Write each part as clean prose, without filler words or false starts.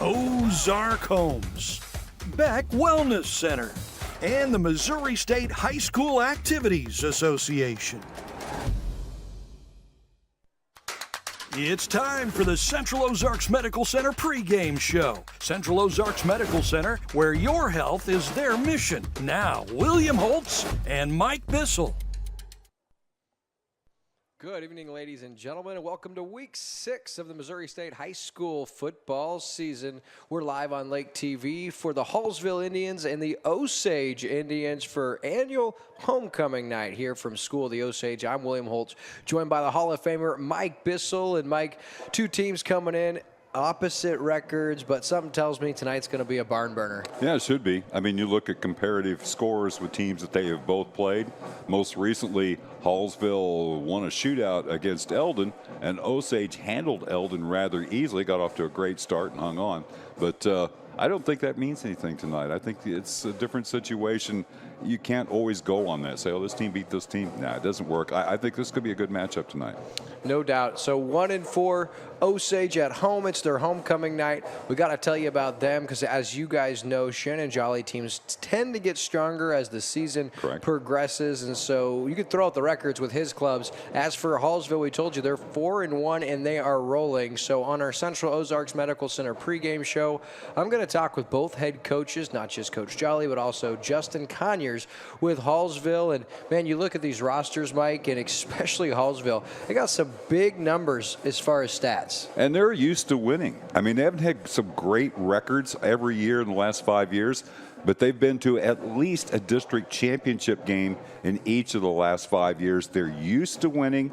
Ozark Homes, Beck Wellness Center, and the Missouri State High School Activities Association. It's time for the Central Ozarks Medical Center pregame show. Central Ozarks Medical Center, where your health is their mission. Now, William Holtz and Mike Bissell. Good evening, ladies and gentlemen, and welcome to Week 6 of the Missouri State High School football season. We're live on Lake TV for the Hallsville Indians and the Osage Indians for annual homecoming night here from School of the Osage. I'm William Holtz, joined by the Hall of Famer Mike Bissell. And Mike, two teams coming in, opposite records, but something tells me tonight's going to be a barn burner. Yeah, it should be. I mean, you look at comparative scores with teams that they have both played. Most recently, Hallsville won a shootout against Eldon, and Osage handled Eldon rather easily, got off to a great start and hung on. But I don't think that means anything tonight. I think it's a different situation. You can't always go on that, say, oh, this team beat this team. Nah, it doesn't work. I think this could be a good matchup tonight. No doubt. So 1-4 Osage at home. It's their homecoming night. We got to tell you about them because, as you guys know, Shannon Jolly teams tend to get stronger as the season progresses, and so you could throw out the records with his clubs. As for Hallsville, we told you they're 4-1 and they are rolling. So on our Central Ozarks Medical Center pregame show, I'm going to talk with both head coaches, not just Coach Jolly, but also Justin Conyers with Hallsville. And man, you look at these rosters, Mike, and especially Hallsville, they got some big numbers as far as stats. And they're used to winning. I mean, they haven't had some great records every year in the last 5 years, but they've been to at least a district championship game in each of the last 5 years. They're used to winning.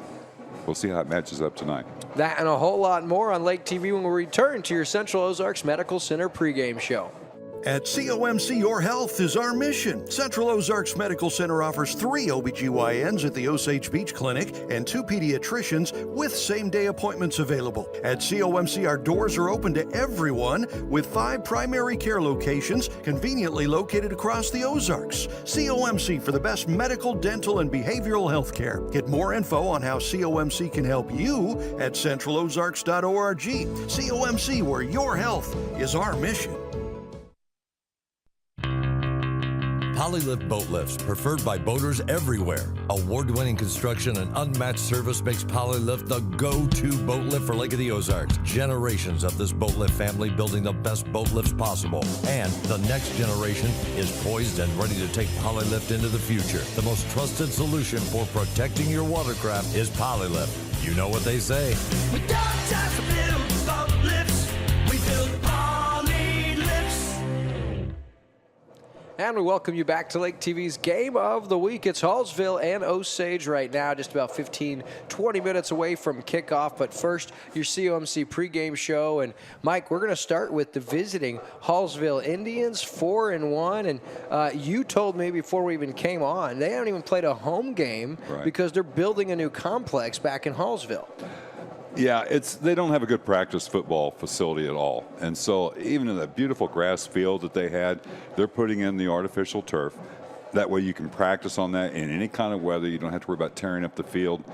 We'll see how it matches up tonight. That and a whole lot more on Lake TV when we return to your Central Ozarks Medical Center pregame show. At COMC, your health is our mission. Central Ozarks Medical Center offers 3 OBGYNs at the Osage Beach Clinic and 2 pediatricians with same-day appointments available. At COMC, our doors are open to everyone with 5 primary care locations conveniently located across the Ozarks. COMC for the best medical, dental, and behavioral health care. Get more info on how COMC can help you at centralozarks.org. COMC, where your health is our mission. Polylift boat lifts, preferred by boaters everywhere. Award-winning construction and unmatched service makes Polylift the go-to boat lift for Lake of the Ozarks. Generations of this boat lift family building the best boat lifts possible. And the next generation is poised and ready to take Polylift into the future. The most trusted solution for protecting your watercraft is Polylift. You know what they say. We don't just build boat lifts, we build Polylift. And we welcome you back to Lake TV's Game of the Week. It's Hallsville and Osage right now, just about 15, 20 minutes away from kickoff. But first, your COMC pregame show. And Mike, we're going to start with the visiting Hallsville Indians, 4-1. And you told me before we even came on, they haven't even played a home game because they're building a new complex back in Hallsville. Yeah, they don't have a good practice football facility at all. And so even in that beautiful grass field that they had, they're putting in the artificial turf. That way you can practice on that in any kind of weather. You don't have to worry about tearing up the field.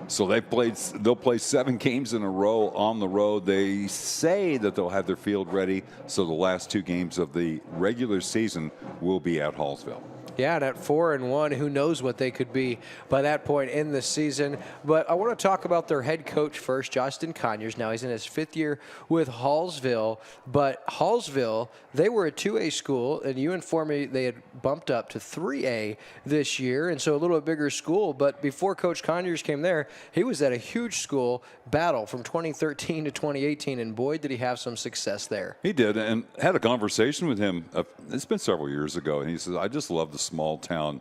So they'll play 7 games in a row on the road. They say that they'll have their field ready, so the last 2 games of the regular season will be at Hallsville. Yeah, and at 4-1, who knows what they could be by that point in the season. But I want to talk about their head coach first, Justin Conyers. Now, he's in his 5th year with Hallsville. But Hallsville, they were a 2A school, and you informed me they had bumped up to 3A this year, and so a little bit bigger school. But before Coach Conyers came there, he was at a huge school battle from 2013 to 2018, and boy, did he have some success there. He did, and had a conversation with him. It's been several years ago, and he says, I just love the small town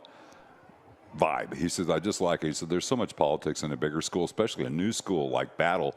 vibe. He says, I just like it. He said, there's so much politics in a bigger school, especially a new school like Battle,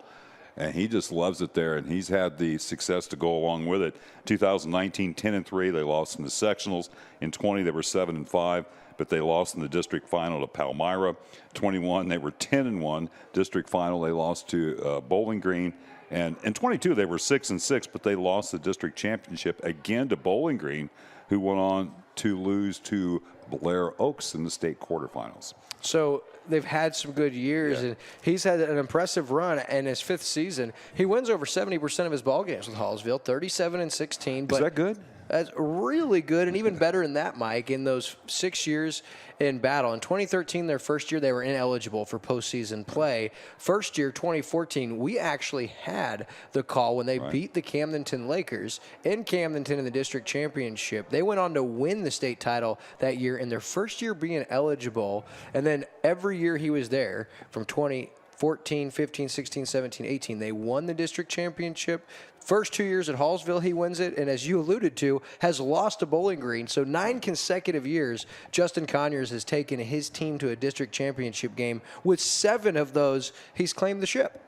and he just loves it there, and he's had the success to go along with it. 2019, 10-3, they lost in the sectionals. In 20, they were 7-5, but they lost in the district final to Palmyra. 21, they were 10-1, district final. They lost to Bowling Green. And in 22, they were 6-6, but they lost the district championship again to Bowling Green, who went on to lose to Blair Oaks in the state quarterfinals. So they've had some good years, and he's had an impressive run. In his 5th season, he wins over 70% of his ball games with Hallsville, 37-16. Is that good? That's really good, and even better than that, Mike, in those 6 years in battle. In 2013, their first year, they were ineligible for postseason play. First year, 2014, we actually had the call when they beat the Camdenton Lakers in Camdenton in the district championship. They went on to win the state title that year in their first year being eligible, and then every year he was there from 2014, 15, 16, 17, 18. They won the district championship. First 2 years at Hallsville, he wins it, and as you alluded to, has lost to Bowling Green. So 9 consecutive years, Justin Conyers has taken his team to a district championship game. With 7 of those, he's claimed the ship.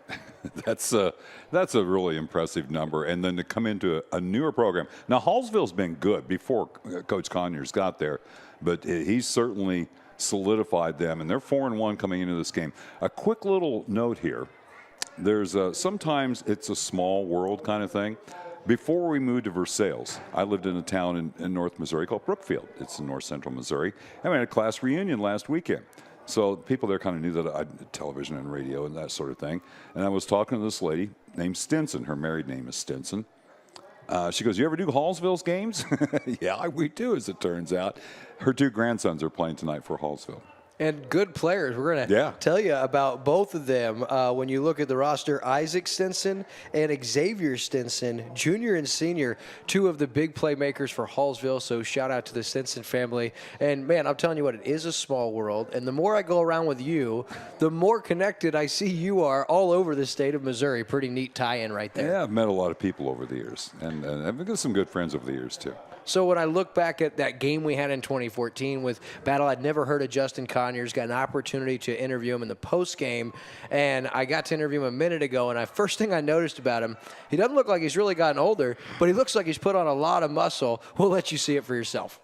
That's a really impressive number. And then to come into a newer program. Now, Hallsville's been good before Coach Conyers got there, but he's certainly solidified them, and they're 4-1 coming into this game. A quick little note here. There's sometimes it's a small world kind of thing. Before we moved to Versailles, I lived in a town in North Missouri called Brookfield. It's in north central Missouri. And we had a class reunion last weekend. So people there kind of knew that I did television and radio and that sort of thing. And I was talking to this lady named Stinson. Her married name is Stinson. She goes, "You ever do Hallsville's games?" Yeah, we do, as it turns out. Her 2 grandsons are playing tonight for Hallsville. And good players. We're going to tell you about both of them. When you look at the roster, Isaac Stinson and Xavier Stinson, junior and senior, 2 of the big playmakers for Hallsville. So shout out to the Stinson family. And, man, I'm telling you what, it is a small world. And the more I go around with you, the more connected I see you are all over the state of Missouri. Pretty neat tie-in right there. Yeah, I've met a lot of people over the years. And I've got some good friends over the years, too. So when I look back at that game we had in 2014 with Battle, I'd never heard of Justin Conyers, got an opportunity to interview him in the postgame, and I got to interview him a minute ago, and first thing I noticed about him, he doesn't look like he's really gotten older, but he looks like he's put on a lot of muscle. We'll let you see it for yourself.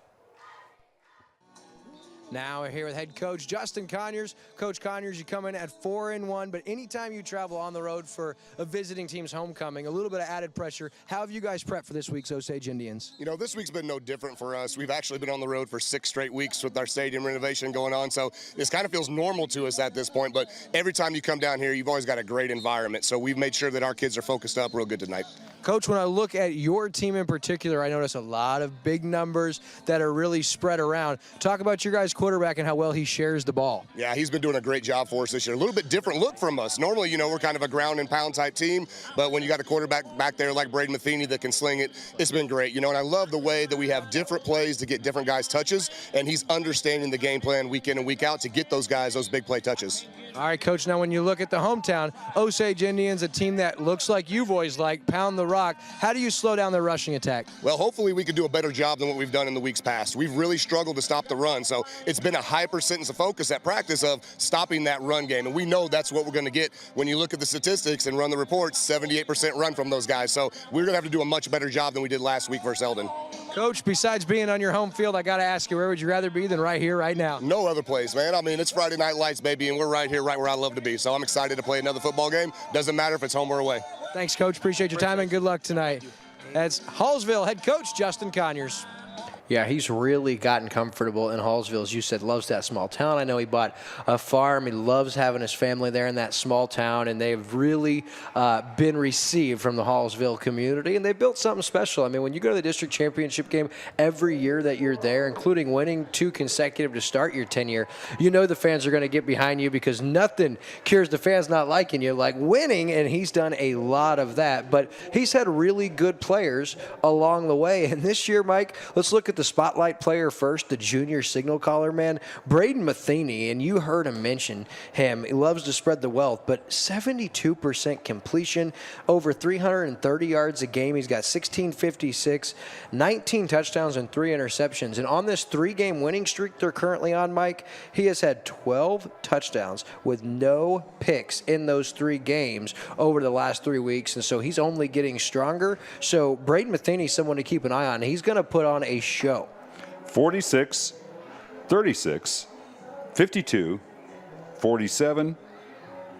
Now we're here with head coach Justin Conyers. Coach Conyers, you come in at 4-1, but anytime you travel on the road for a visiting team's homecoming, a little bit of added pressure. How have you guys prepped for this week's Osage Indians? You know, this week's been no different for us. We've actually been on the road for 6 straight weeks with our stadium renovation going on, so this kind of feels normal to us at this point, but every time you come down here, you've always got a great environment, so we've made sure that our kids are focused up real good tonight. Coach, when I look at your team in particular, I notice a lot of big numbers that are really spread around. Talk about your guys' quarterback and how well he shares the ball. Yeah, he's been doing a great job for us this year. A little bit different look from us. Normally, you know, we're kind of a ground and pound type team, but when you got a quarterback back there like Braden Matheny that can sling it, it's been great. You know, and I love the way that we have different plays to get different guys touches, and he's understanding the game plan week in and week out to get those guys those big play touches. All right, Coach, now when you look at the hometown, Osage Indians, a team that looks like you've always liked, pound the rock. How do you slow down their rushing attack? Well, hopefully we can do a better job than what we've done in the weeks past. We've really struggled to stop the run, so it's been a hyper sentence of focus at practice of stopping that run game, and we know that's what we're going to get when you look at the statistics and run the reports, 78% run from those guys, so we're going to have to do a much better job than we did last week versus Eldon. Coach, besides being on your home field, I got to ask you, where would you rather be than right here, right now? No other place, man. I mean, it's Friday Night Lights, baby, and we're right here, right where I love to be. So I'm excited to play another football game. Doesn't matter if it's home or away. Thanks, Coach. Appreciate your time and good luck tonight. That's Hallsville head coach Justin Conyers. Yeah, he's really gotten comfortable in Hallsville, as you said, loves that small town. I know he bought a farm. He loves having his family there in that small town, and they've really been received from the Hallsville community, and they built something special. I mean, when you go to the district championship game every year that you're there, including winning 2 consecutive to start your tenure, you know the fans are going to get behind you because nothing cures the fans not liking you like winning, and he's done a lot of that. But he's had really good players along the way, and this year, Mike, let's look at the spotlight player first, the junior signal caller, man, Braden Matheny, and you heard him mention him. He loves to spread the wealth, but 72% completion, over 330 yards a game. He's got 1656, 19 touchdowns, and 3 interceptions. And on this 3-game winning streak they're currently on, Mike, he has had 12 touchdowns with no picks in those 3 games over the last 3 weeks, and so he's only getting stronger. So Braden Matheny is someone to keep an eye on. He's going to put on a show. 46, 36, 52, 47,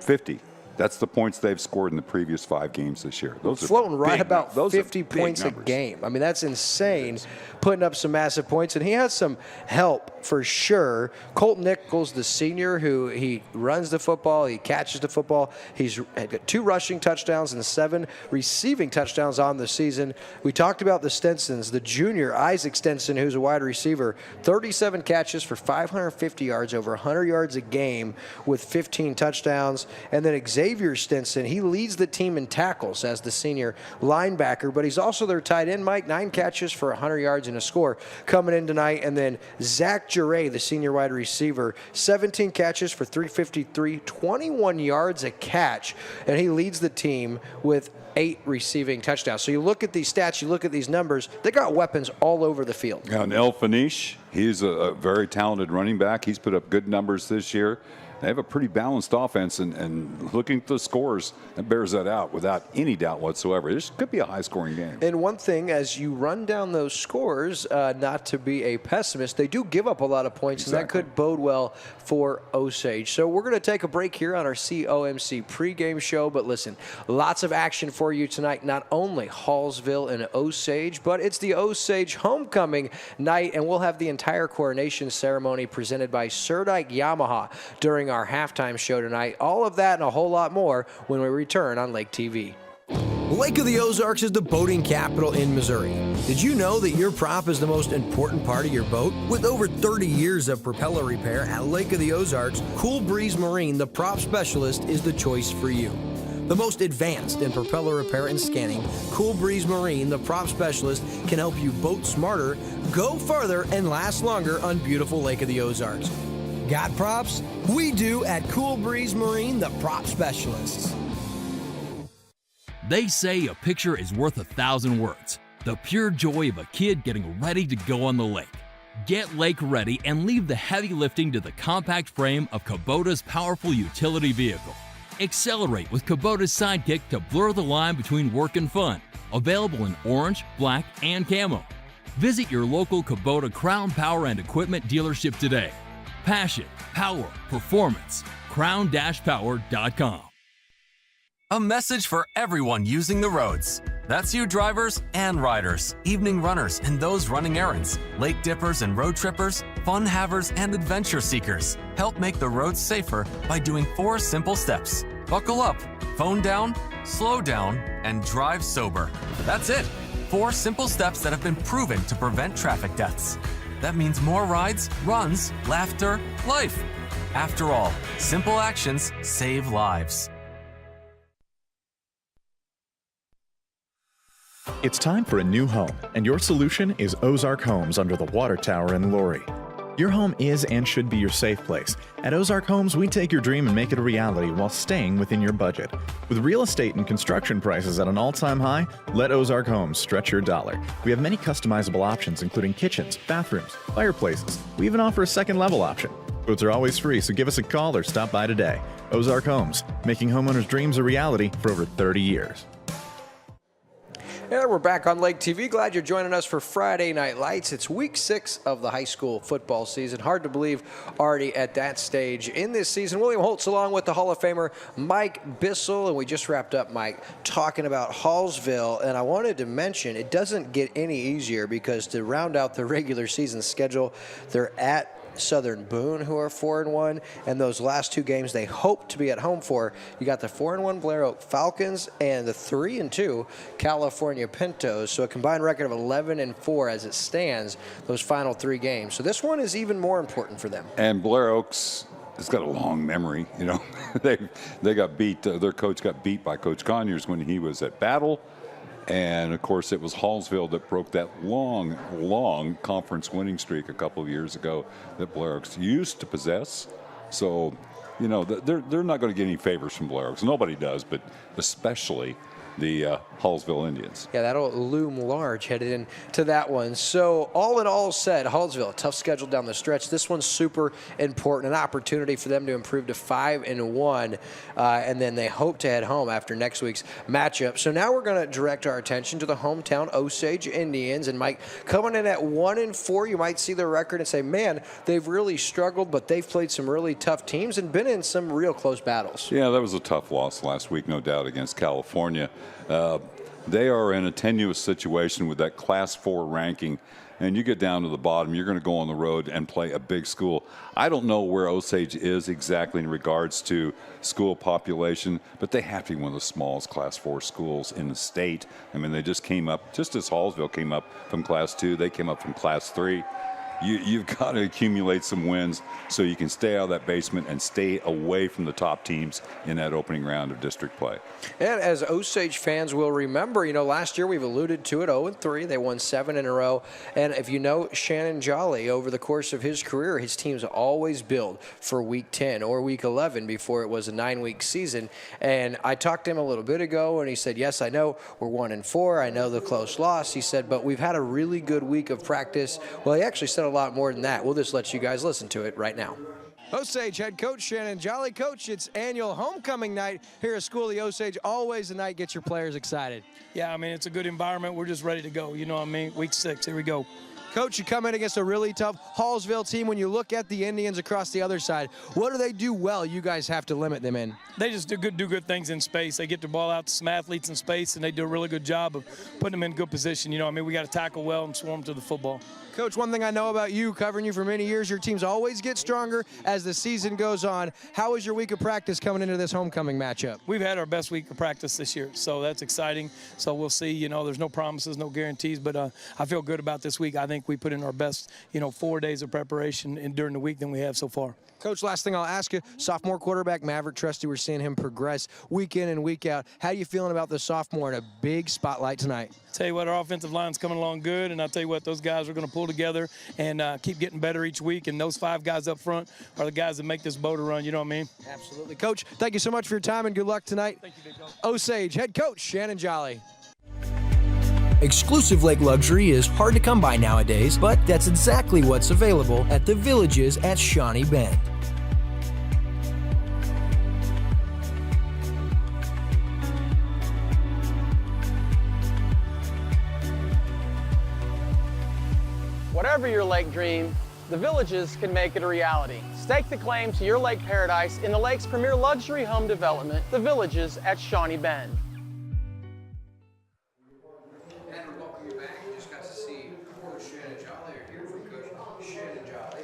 50. That's the points they've scored in the previous 5 games this year. Those are floating right big, about those 50 are big points numbers. a game. I mean, that's insane, putting up some massive points. And he has some help for sure. Colton Nichols, the senior, who he runs the football, he catches the football. He's got 2 rushing touchdowns and 7 receiving touchdowns on the season. We talked about the Stensons, the junior, Isaac Stenson, who's a wide receiver, 37 catches for 550 yards, over 100 yards a game with 15 touchdowns. And then Xavier Stenson, he leads the team in tackles as the senior linebacker, but he's also their tight end, Mike, 9 catches for 100 yards and a score coming in tonight. And then Zach Jure, the senior wide receiver, 17 catches for 353, 21 yards a catch, and he leads the team with 8 receiving touchdowns. So you look at these stats, you look at these numbers, they got weapons all over the field. Yeah, and El Fanish, he's a very talented running back. He's put up good numbers this year. They have a pretty balanced offense, and looking at the scores, that bears that out without any doubt whatsoever. This could be a high-scoring game. And one thing, as you run down those scores, not to be a pessimist, they do give up a lot of points, and that could bode well for Osage. So we're going to take a break here on our COMC pregame show, but listen, lots of action for you tonight, not only Hallsville and Osage, but it's the Osage homecoming night, and we'll have the entire coronation ceremony presented by Surdike Yamaha during our halftime show tonight. All of that and a whole lot more when we return on Lake TV. Lake of the Ozarks is the boating capital in Missouri. Did you know that your prop is the most important part of your boat? With over 30 years of propeller repair at Lake of the Ozarks, Cool Breeze Marine, the prop specialist, is the choice for you. The most advanced in propeller repair and scanning, Cool Breeze Marine, the prop specialist, can help you boat smarter, go further, and last longer on beautiful Lake of the Ozarks. Got props? We do at Cool Breeze Marine, the prop specialists. They say a picture is worth 1,000 words. The pure joy of a kid getting ready to go on the lake. Get lake ready and leave the heavy lifting to the compact frame of Kubota's powerful utility vehicle. Accelerate with Kubota's Sidekick to blur the line between work and fun. Available in orange, black, and camo. Visit your local Kubota Crown Power and Equipment dealership today. Passion, power, performance. crown-power.com. A message for everyone using the roads. That's you drivers and riders, evening runners and those running errands, lake dippers and road trippers, fun havers and adventure seekers. Help make the roads safer by doing 4 simple steps. Buckle up, phone down, slow down, and drive sober. That's it. 4 simple steps that have been proven to prevent traffic deaths. That means more rides, runs, laughter, life. After all, simple actions save lives. It's time for a new home, and your solution is Ozark Homes under the water tower in Laurie. Your home is and should be your safe place. At Ozark Homes, we take your dream and make it a reality while staying within your budget. With real estate and construction prices at an all-time high, let Ozark Homes stretch your dollar. We have many customizable options, including kitchens, bathrooms, fireplaces. We even offer a second level option. Quotes are always free, so give us a call or stop by today. Ozark Homes, making homeowners' dreams a reality for over 30 years. And we're back on Lake TV. Glad you're joining us for Friday Night Lights. It's week 6 of the high school football season. Hard to believe already at that stage in this season. William Holtz along with the Hall of Famer Mike Bissell. And we just wrapped up, Mike, talking about Hallsville. And I wanted to mention it doesn't get any easier because to round out the regular season schedule, they're at Southern Boone, who are 4-1, and those last 2 games they hope to be at home for. You got the 4-1 Blair Oak Falcons and the 3-2 California Pintos. So a combined record of 11-4 as it stands, those final 3 games. So this one is even more important for them. And Blair Oaks has got a long memory. You know, they got beat. Their coach got beat by Coach Conyers when he was at Battle. And, of course, it was Hallsville that broke that long conference winning streak a couple of years ago that Blair Oaks used to possess. So, you know, they're not going to get any favors from Blair Oaks. Nobody does, but especially the Hallsville Indians. Yeah, that'll loom large headed into that one. So all in all said, Hallsville, tough schedule down the stretch. This one's super important, an opportunity for them to improve to 5-1, and then they hope to head home after next week's matchup. So now we're going to direct our attention to the hometown Osage Indians. And Mike, coming in at 1-4, you might see their record and say, man, they've really struggled, but they've played some really tough teams and been in some real close battles. Yeah, that was a tough loss last week, no doubt, against California. They are in a tenuous situation with that Class 4 ranking, and you get down to the bottom, you're going to go on the road and play a big school. I don't know where Osage is exactly in regards to school population, but they have to be one of the smallest Class 4 schools in the state. I mean, they just came up, just as Hallsville came up from Class 2, they came up from Class 3. You've got to accumulate some wins so you can stay out of that basement and stay away from the top teams in that opening round of district play. And as Osage fans will remember, last year we've alluded to it, 0-3. They won 7 in a row. And if you know Shannon Jolly, over the course of his career, his teams always build for Week 10 or Week 11 before it was a 9-week season. And I talked to him a little bit ago, and he said, yes, I know we're 1-4. I know the close loss. He said, but we've had a really good week of practice. Well, he actually said a lot more than that. We'll just let you guys listen to it right now. Osage head coach Shannon Jolly. Coach, it's annual homecoming night here at School of the Osage. Always the night gets your players excited. Yeah, I mean, it's a good environment. We're just ready to go. You know what I mean? Week 6, here we go. Coach, you come in against a really tough Hallsville team. When you look at the Indians across the other side, what do they do well you guys have to limit them in? They just do good things in space. They get the ball out to some athletes in space, and they do a really good job of putting them in good position. You know what I mean? We got to tackle well and swarm to the football. Coach, one thing I know about you, covering you for many years, your teams always get stronger as the season goes on. How was your week of practice coming into this homecoming matchup? We've had our best week of practice this year, so that's exciting. So we'll see. There's no promises, no guarantees, but I feel good about this week. I think we put in our best, 4 days of preparation during the week than we have so far. Coach, last thing I'll ask you, sophomore quarterback Maverick Trusty, we're seeing him progress week in and week out. How are you feeling about the sophomore in a big spotlight tonight? Tell you what, our offensive line's coming along good, and I'll tell you what, those guys are going to pull together and keep getting better each week, and those 5 guys up front are the guys that make this boat run, you know what I mean? Absolutely. Coach, thank you so much for your time, and good luck tonight. Thank you, big dog. Osage head coach Shannon Jolly. Exclusive lake luxury is hard to come by nowadays, but that's exactly what's available at the Villages at Shawnee Bend. Whatever your lake dream, the Villages can make it a reality. Stake the claim to your lake paradise in the lake's premier luxury home development, the Villages at Shawnee Bend. And welcome you back. You just got to see Coach Shannon Jolly, or hear from Coach Shannon Jolly.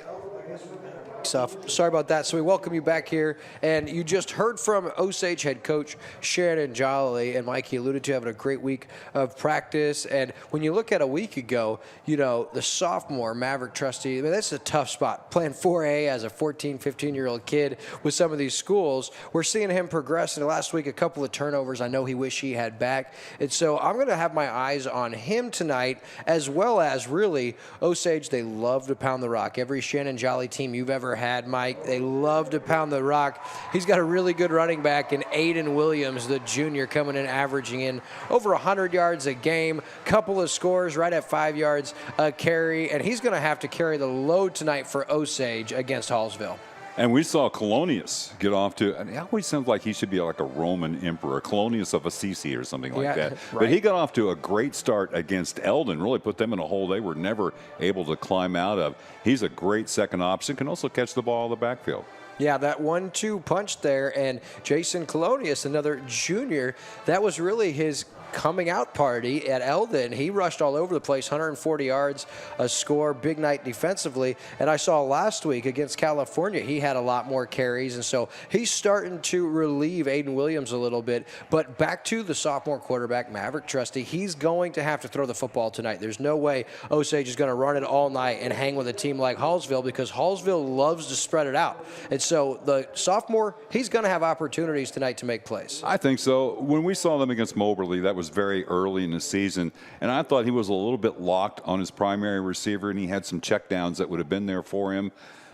Sorry about that. So we welcome you back here, and you just heard from Osage head coach Shannon Jolly, and Mike, he alluded to having a great week of practice. And when you look at a week ago, the sophomore Maverick Trusty, I mean, that's a tough spot. Playing 4A as a 14, 15-year-old kid with some of these schools, we're seeing him progress. In the last week, a couple of turnovers I know he wished he had back. And so I'm going to have my eyes on him tonight, as well as really Osage. They love to pound the rock. Every Shannon Jolly team you've ever had, Mike, they love to pound the rock. He's got a really good running back in Aiden Williams, the junior, coming in averaging in over 100 yards a game, couple of scores right at 5 yards a carry, and he's going to have to carry the load tonight for Osage against Hallsville. And we saw Colonius get off to, and it always sounds like he should be like a Roman emperor, Colonius of Assisi or something like that. Right. But he got off to a great start against Eldon, really put them in a hole they were never able to climb out of. He's a great second option, can also catch the ball in the backfield. Yeah, that 1-2 punch there, and Jason Colonius, another junior, that was really his coming out party at Eldon. He rushed all over the place, 140 yards, a score, big night defensively. And I saw last week against California, he had a lot more carries. And so he's starting to relieve Aiden Williams a little bit. But back to the sophomore quarterback, Maverick Trusty, he's going to have to throw the football tonight. There's no way Osage is going to run it all night and hang with a team like Hallsville, because Hallsville loves to spread it out. And so the sophomore, he's going to have opportunities tonight to make plays. I think so. When we saw them against Moberly, that was very early in the season, and I thought he was a little bit locked on his primary receiver, and he had some checkdowns that would have been there for him.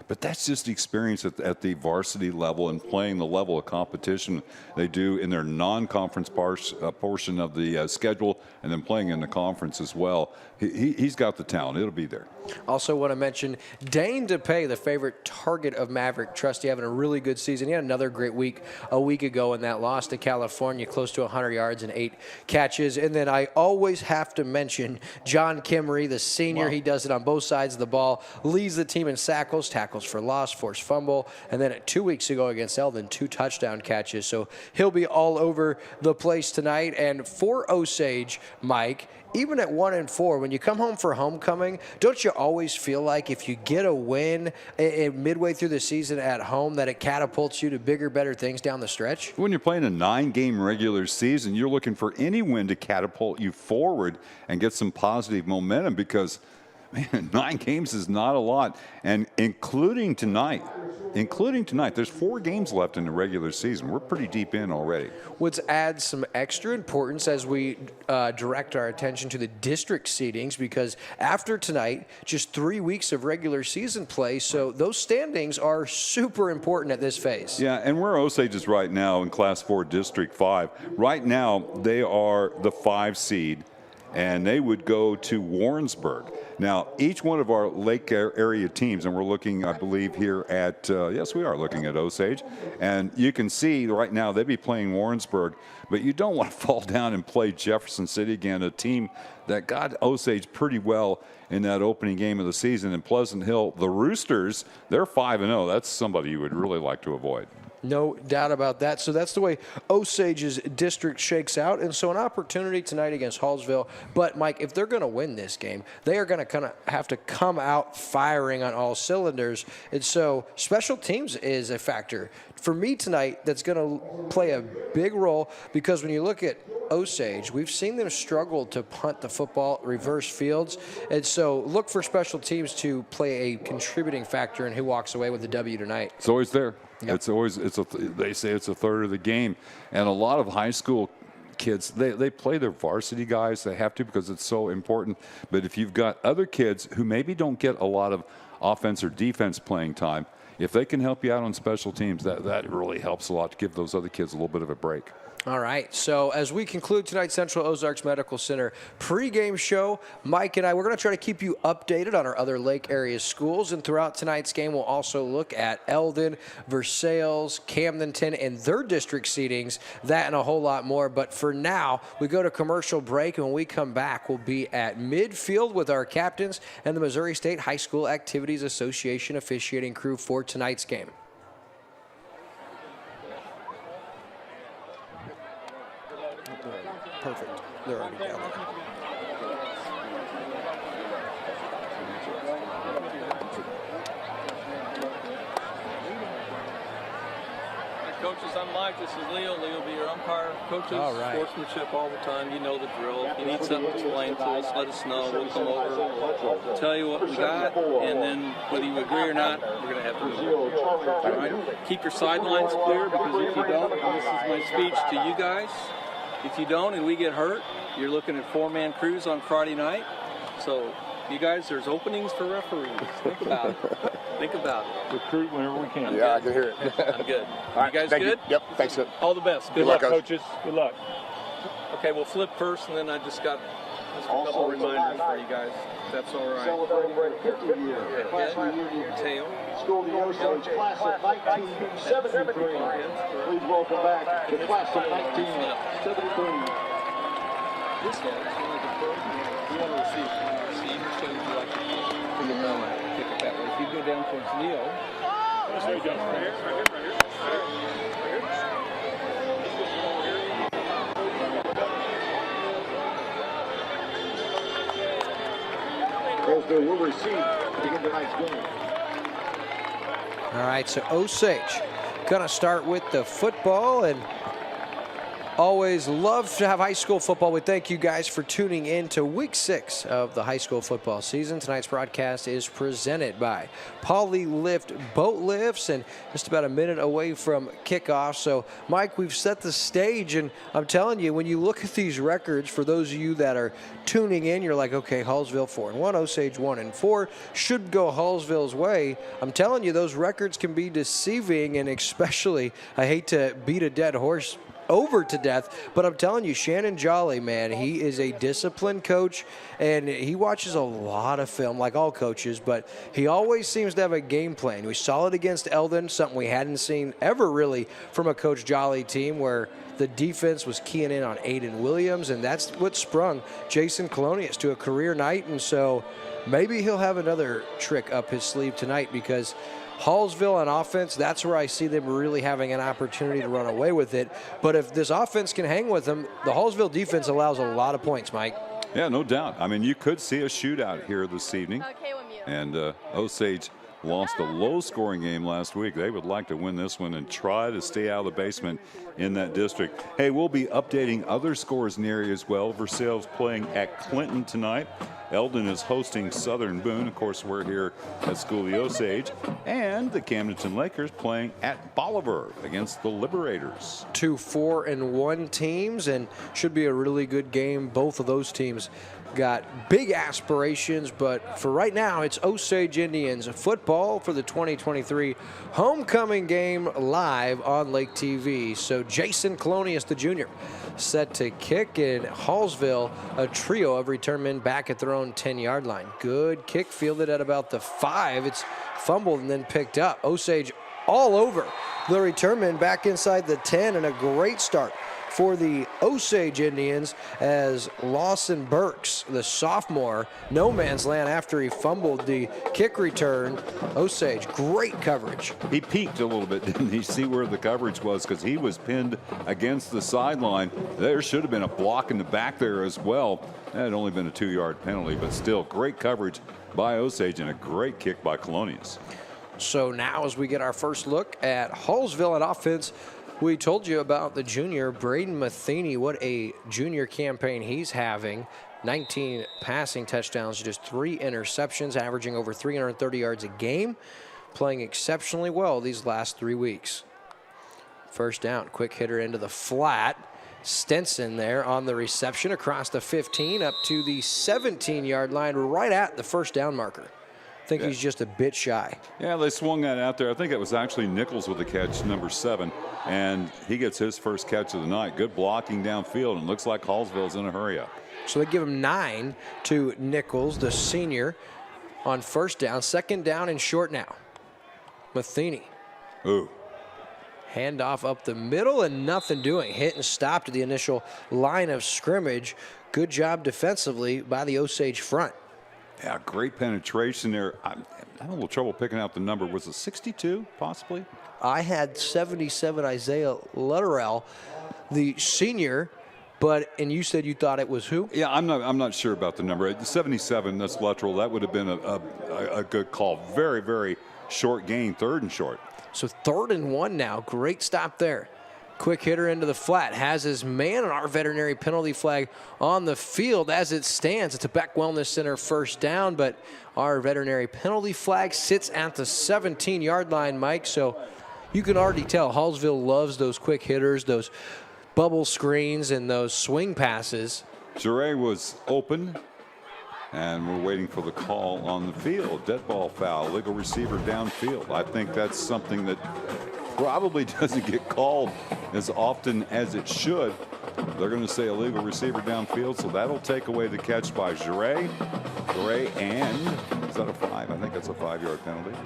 But that's just the experience at the varsity level and playing the level of competition they do in their non-conference portion of the schedule, and then playing in the conference as well. He's got the talent. It'll be there. Also want to mention Dane DePay, the favorite target of Maverick Trusty, having a really good season. He had another great week a week ago in that loss to California, close to 100 yards and 8 catches. And then I always have to mention John Kimmery, the senior. Wow. He does it on both sides of the ball, leads the team in tackles for loss, forced fumble, and then 2 weeks ago against Eldon, 2 touchdown catches. So he'll be all over the place tonight. And for Osage, Mike, even at 1-4, when you come home for homecoming, don't you always feel like if you get a win midway through the season at home, that it catapults you to bigger, better things down the stretch? When you're playing a 9-game regular season, you're looking for any win to catapult you forward and get some positive momentum, because man, 9 games is not a lot, and including tonight, there's 4 games left in the regular season. We're pretty deep in already. Which adds some extra importance as we direct our attention to the district seedings, because after tonight, just 3 weeks of regular season play, so those standings are super important at this phase. Yeah, and where Osage is right now in Class 4 District 5, right now they are the 5 seed, and they would go to Warrensburg. Now, each one of our Lake area teams, and we're looking, I believe, here at, yes, we are looking at Osage, and you can see right now they'd be playing Warrensburg, but you don't want to fall down and play Jefferson City again, a team that got Osage pretty well in that opening game of the season. In Pleasant Hill, the Roosters, they're 5-0. That's somebody you would really like to avoid. No doubt about that. So that's the way Osage's district shakes out. And so an opportunity tonight against Hallsville. But, Mike, if they're going to win this game, they are going to kind of have to come out firing on all cylinders. And so special teams is a factor. For me tonight, that's going to play a big role, because when you look at Osage, we've seen them struggle to punt the football, reverse fields. And so look for special teams to play a contributing factor in who walks away with the W tonight. It's always there. Yep. It's always, they say it's a third of the game. And a lot of high school kids, they play their varsity guys. They have to, because it's so important. But if you've got other kids who maybe don't get a lot of offense or defense playing time, if they can help you out on special teams, that really helps a lot to give those other kids a little bit of a break. All right, so as we conclude tonight's Central Ozarks Medical Center pregame show, Mike and I, we're going to try to keep you updated on our other Lake area schools. And throughout tonight's game, we'll also look at Eldon, Versailles, Camdenton, and their district seedings, that and a whole lot more. But for now, we go to commercial break, and when we come back, we'll be at midfield with our captains and the Missouri State High School Activities Association officiating crew for tonight's game. Perfect. They're already down there. Coaches, I'm Mike. This is Leo. Leo will be your umpire. Coaches, all right. Sportsmanship all the time. You know the drill. If you need something explained to us, let us know. We'll come over, tell you what we got, and then whether you agree or not, we're going to have to move on. All right? Keep your sidelines clear, because if you don't, and this is my speech to you guys, if you don't and we get hurt, you're looking at 4-man crews on Friday night. So, you guys, there's openings for referees. Think about it. Think about it. Recruit whenever we can. Yeah, I can hear it. I'm good. All right, you guys thank good? You. Yep, thanks. All the best. Good luck, coaches. Good luck. Okay, we'll flip first, and then I just got a couple reminders for you guys. That's all right. Celebrating 50 years. Class reunion. Tail. School of the Osage, class of 1973. Please welcome back the class of 1973. This guy is one of the pros. You want to receive. Receive or show you like to kick it that way. If you go down towards Leo. Right here. Rosedale will receive to begin tonight's game. All right, so Osage going to start with the football, and Always love to have high school football. We thank you guys for tuning in to week 6 of the high school football season. Tonight's broadcast is presented by Polylift Boat Lifts, and just about a minute away from kickoff. So, Mike, we've set the stage, and I'm telling you, when you look at these records, for those of you that are tuning in, you're like, okay, Hallsville 4-1, Osage 1-4, should go Hallsville's way. I'm telling you, those records can be deceiving, and especially, I hate to beat a dead horse over to death, but I'm telling you, Shannon Jolly, man, he is a disciplined coach, and he watches a lot of film, like all coaches, but he always seems to have a game plan. We saw it against Eldon, something we hadn't seen ever really from a Coach Jolly team, where the defense was keying in on Aiden Williams, and that's what sprung Jason Colonius to a career night, and so maybe he'll have another trick up his sleeve tonight, because Hallsville on offense, that's where I see them really having an opportunity to run away with it. But if this offense can hang with them, the Hallsville defense allows a lot of points, Mike. Yeah, no doubt. I mean, you could see a shootout here this evening. And Osage lost a low-scoring game last week. They would like to win this one and try to stay out of the basement in that district. Hey, we'll be updating other scores in the area as well. Versailles playing at Clinton tonight. Eldon is hosting Southern Boone. Of course, we're here at School of the Osage. And the Camdenton Lakers playing at Bolivar against the Liberators. 2 4-1 teams, and should be a really good game. Both of those teams got big aspirations, but for right now, it's Osage Indians football for the 2023 homecoming game live on Lake TV. So Jason Colonius, the junior, set to kick, in Hallsville, a trio of return men back at their own 10-yard line. Good kick, fielded at about the 5. It's fumbled and then picked up. Osage all over the return men back inside the 10, and a great start for the Osage Indians as Lawson Burks, the sophomore, no man's land after he fumbled the kick return. Osage, great coverage. He peeked a little bit, didn't he? See where the coverage was, because he was pinned against the sideline. There should have been a block in the back there as well. That had only been a 2-yard penalty, but still great coverage by Osage and a great kick by Colonius. So now as we get our first look at Hallsville at offense, we told you about the junior, Braden Matheny. What a junior campaign he's having. 19 passing touchdowns, just 3 interceptions, averaging over 330 yards a game, playing exceptionally well these last 3 weeks. First down, quick hitter into the flat. Stenson there on the reception across the 15 up to the 17-yard line, right at the first down marker. I think he's just a bit shy. Yeah, they swung that out there. I think it was actually Nichols with the catch, number 7, and he gets his first catch of the night. Good blocking downfield, and looks like Hallsville's in a hurry up. So they give him 9 to Nichols, the senior, on first down. Second down and short now. Matheny. Ooh. Handoff up the middle and nothing doing. Hit and stopped at the initial line of scrimmage. Good job defensively by the Osage front. Yeah, great penetration there. I'm having a little trouble picking out the number. Was it 62, possibly? I had 77, Isaiah Lutterell, the senior, and you said you thought it was who? Yeah, I'm not sure about the number. 77, that's Luttrell. That would have been a good call. Very, very short gain, 3rd and short. So 3rd and 1 now. Great stop there. Quick hitter into the flat, has his man on our veterinary penalty flag on the field as it stands. It's a Beck Wellness Center first down, but our veterinary penalty flag sits at the 17-yard line, Mike. So you can already tell Hallsville loves those quick hitters, those bubble screens, and those swing passes. Jure was open, and we're waiting for the call on the field. Dead ball foul, legal receiver downfield. I think that's something that probably doesn't get called as often as it should. They're going to say illegal receiver downfield, so that'll take away the catch by Jure. Jure, and is that a 5? I think that's a 5-yard penalty.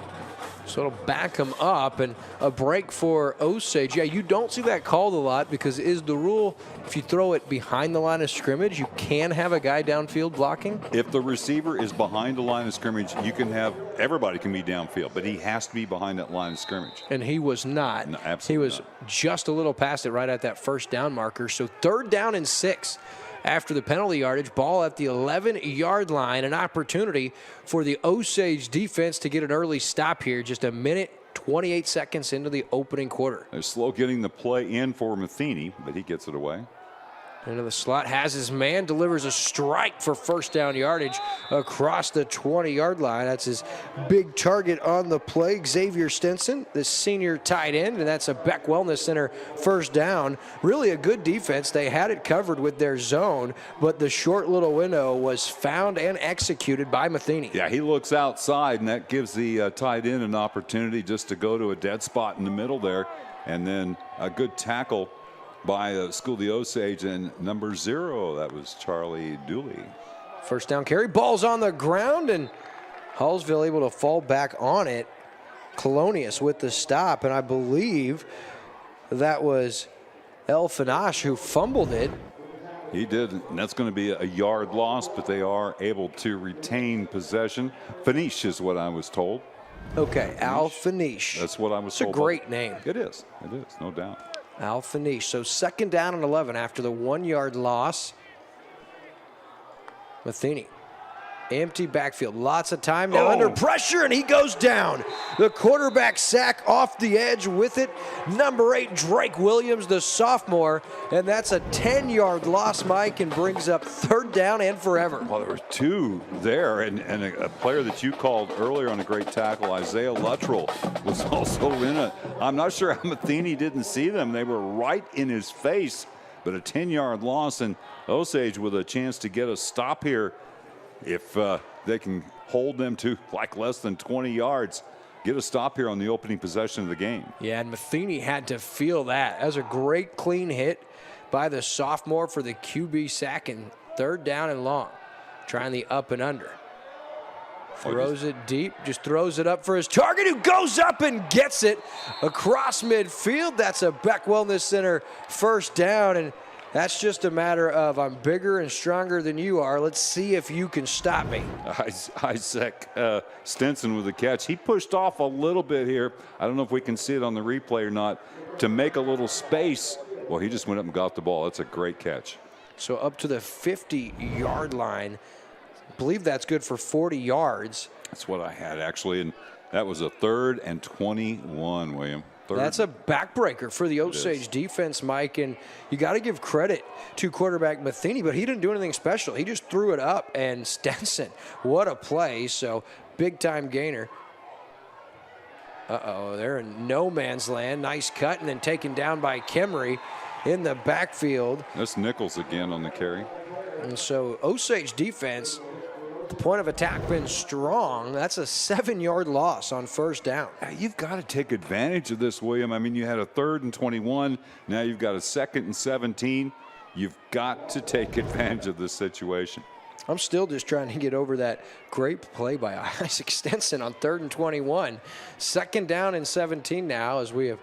So it'll back him up, and a break for Osage. Yeah, you don't see that called a lot because it is the rule, if you throw it behind the line of scrimmage, you can have a guy downfield blocking? If the receiver is behind the line of scrimmage, you can have, everybody can be downfield, but he has to be behind that line of scrimmage. And he was not. No, absolutely he was not. Just a little past it right at that first down marker. So 3rd down and 6. After the penalty yardage, ball at the 11-yard line, an opportunity for the Osage defense to get an early stop here. Just a minute 28 seconds into the opening quarter. They're slow getting the play in for Matheny, but he gets it away. Into the slot, has his man, delivers a strike for first down yardage across the 20-yard line. That's his big target on the play, Xavier Stinson, the senior tight end, and that's a Beck Wellness Center first down. Really a good defense. They had it covered with their zone, but the short little window was found and executed by Matheny. Yeah, he looks outside, and that gives the tight end an opportunity just to go to a dead spot in the middle there, and then a good tackle by School of the Osage and number 0. That was Charlie Dooley. First down carry. Ball's on the ground, and Hallsville able to fall back on it. Colonius with the stop, and I believe that was El Fanash who fumbled it. He did, and that's going to be a yard loss, but they are able to retain possession. Fanish is what I was told. Okay, Al Fanish. That's what I was told. It's a great name. It is, no doubt. Al Fanish. So second down and 11 after the 1-yard loss. Matheny. Empty backfield. Lots of time now under pressure, and he goes down. The quarterback sack off the edge with it. Number 8, Drake Williams, the sophomore. And that's a 10-yard loss, Mike, and brings up third down and forever. Well, there were 2 there, and a player that you called earlier on a great tackle, Isaiah Luttrell, was also in it. I'm not sure how Matheny didn't see them. They were right in his face, but a 10-yard loss, and Osage with a chance to get a stop here. If they can hold them to like less than 20 yards, get a stop here on the opening possession of the game. Yeah, and Matheny had to feel that. That was a great clean hit by the sophomore for the QB sack, and third down and long. Trying the up and under. Throws it deep, just throws it up for his target, who goes up and gets it across midfield. That's a Beck Wellness Center first down, and that's just a matter of I'm bigger and stronger than you are. Let's see if you can stop me. Isaac Stinson with the catch. He pushed off a little bit here. I don't know if we can see it on the replay or not, to make a little space. Well, he just went up and got the ball. That's a great catch. So up to the 50-yard line. I believe that's good for 40 yards. That's what I had, actually, and that was a 3rd and 21, William. That's a backbreaker for the Osage defense, Mike, and you got to give credit to quarterback Matheny, but he didn't do anything special. He just threw it up, and Stinson, what a play. So big-time gainer. They're in no man's land. Nice cut, and then taken down by Kemery in the backfield. That's Nichols again on the carry. And so Osage defense, the point of attack been strong. That's a 7-yard loss on first down. You've got to take advantage of this, William. I mean, you had a 3rd and 21. Now you've got a 2nd and 17. You've got to take advantage of this situation. I'm still just trying to get over that great play by Isaac Stinson on 3rd and 21. 2nd down and 17 now as we have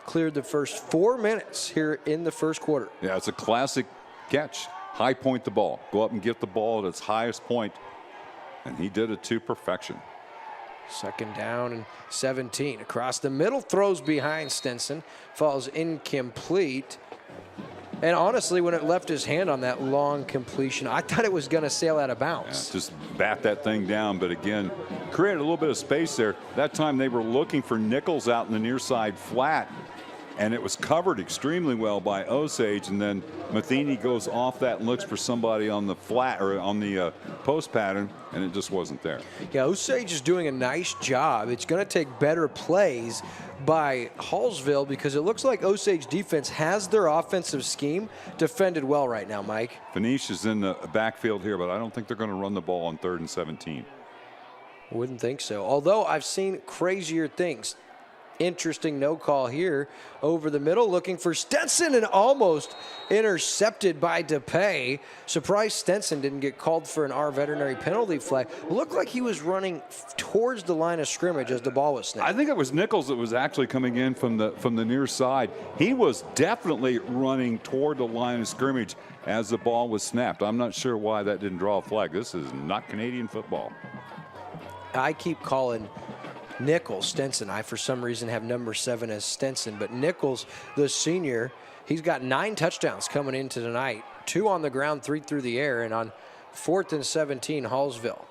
cleared the first 4 minutes here in the first quarter. Yeah, it's a classic catch. High point the ball. Go up and get the ball at its highest point. And he did it to perfection. 2nd down and 17. Across the middle, throws behind Stinson. Falls incomplete. And honestly, when it left his hand on that long completion, I thought it was going to sail out of bounds. Yeah, just bat that thing down. But again, created a little bit of space there. That time they were looking for Nichols out in the near side flat. And it was covered extremely well by Osage, and then Matheny goes off that and looks for somebody on the flat or on the post pattern, and it just wasn't there. Yeah, Osage is doing a nice job. It's going to take better plays by Hallsville because it looks like Osage defense has their offensive scheme defended well right now, Mike. Fanish is in the backfield here, but I don't think they're going to run the ball on 3rd and 17. Wouldn't think so. Although I've seen crazier things. Interesting no call here over the middle, looking for Stinson and almost intercepted by DePay. Surprised Stinson didn't get called for an R veterinary penalty flag. Looked like he was running towards the line of scrimmage as the ball was snapped. I think it was Nichols that was actually coming in from the near side. He was definitely running toward the line of scrimmage as the ball was snapped. I'm not sure why that didn't draw a flag. This is not Canadian football. I keep calling Nichols Stinson. I, for some reason, have number 7 as Stinson. But Nichols, the senior, he's got 9 touchdowns coming into tonight. 2 on the ground, 3 through the air. And on 4th and 17, Hallsville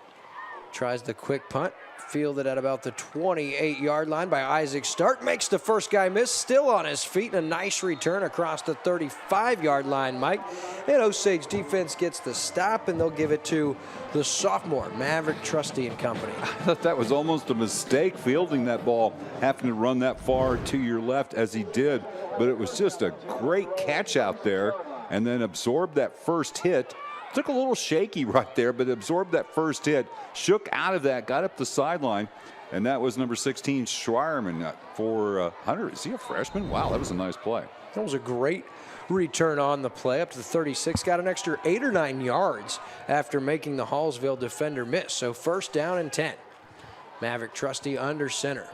tries the quick punt. Fielded at about the 28-yard line by Isaac Stark. Makes the first guy miss, still on his feet. And a nice return across the 35-yard line, Mike. And Osage defense gets the stop, and they'll give it to the sophomore, Maverick Trusty and company. I thought that was almost a mistake, fielding that ball, having to run that far to your left as he did. But it was just a great catch out there, and then absorbed that first hit. Took a little shaky right there, but absorbed that first hit, shook out of that, got up the sideline, and that was number 16, Schreierman for Hunter. Is he a freshman? Wow, that was a nice play. That was a great return on the play, up to the 36. Got an extra 8 or 9 yards after making the Hallsville defender miss. So first down and 10. Maverick Trusty under center.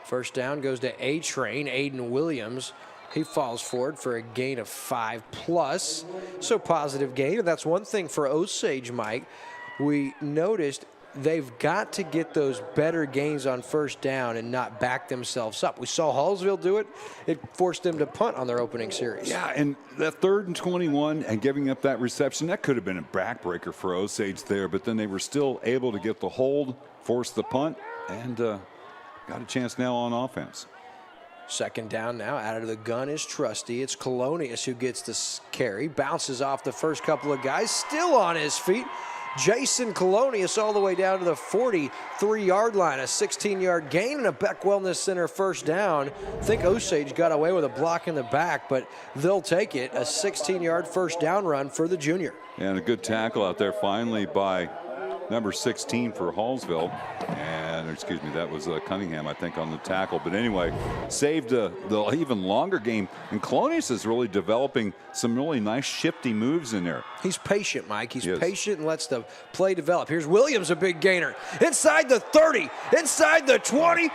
First down goes to A-Train, Aiden Williams. He falls forward for a gain of 5+. So positive gain, and that's one thing for Osage, Mike. We noticed they've got to get those better gains on first down and not back themselves up. We saw Hallsville do it. It forced them to punt on their opening series. Yeah, and that 3rd and 21 and giving up that reception, that could have been a backbreaker for Osage there, but then they were still able to get the hold, force the punt, and got a chance now on offense. Second down now, out of the gun is Trusty. It's Colonius who gets the carry, bounces off the first couple of guys, still on his feet. Jason Colonius all the way down to the 43-yard line, a 16-yard gain and a Beck Wellness Center first down. I think Osage got away with a block in the back, but they'll take it, a 16-yard first down run for the junior. And a good tackle out there finally by number 16 for Hallsville. And, excuse me, that was Cunningham, I think, on the tackle. But anyway, saved the even longer game. And Colonius is really developing some really nice shifty moves in there. He's patient, Mike. He's patient and lets the play develop. Here's Williams, a big gainer. Inside the 30, inside the 20,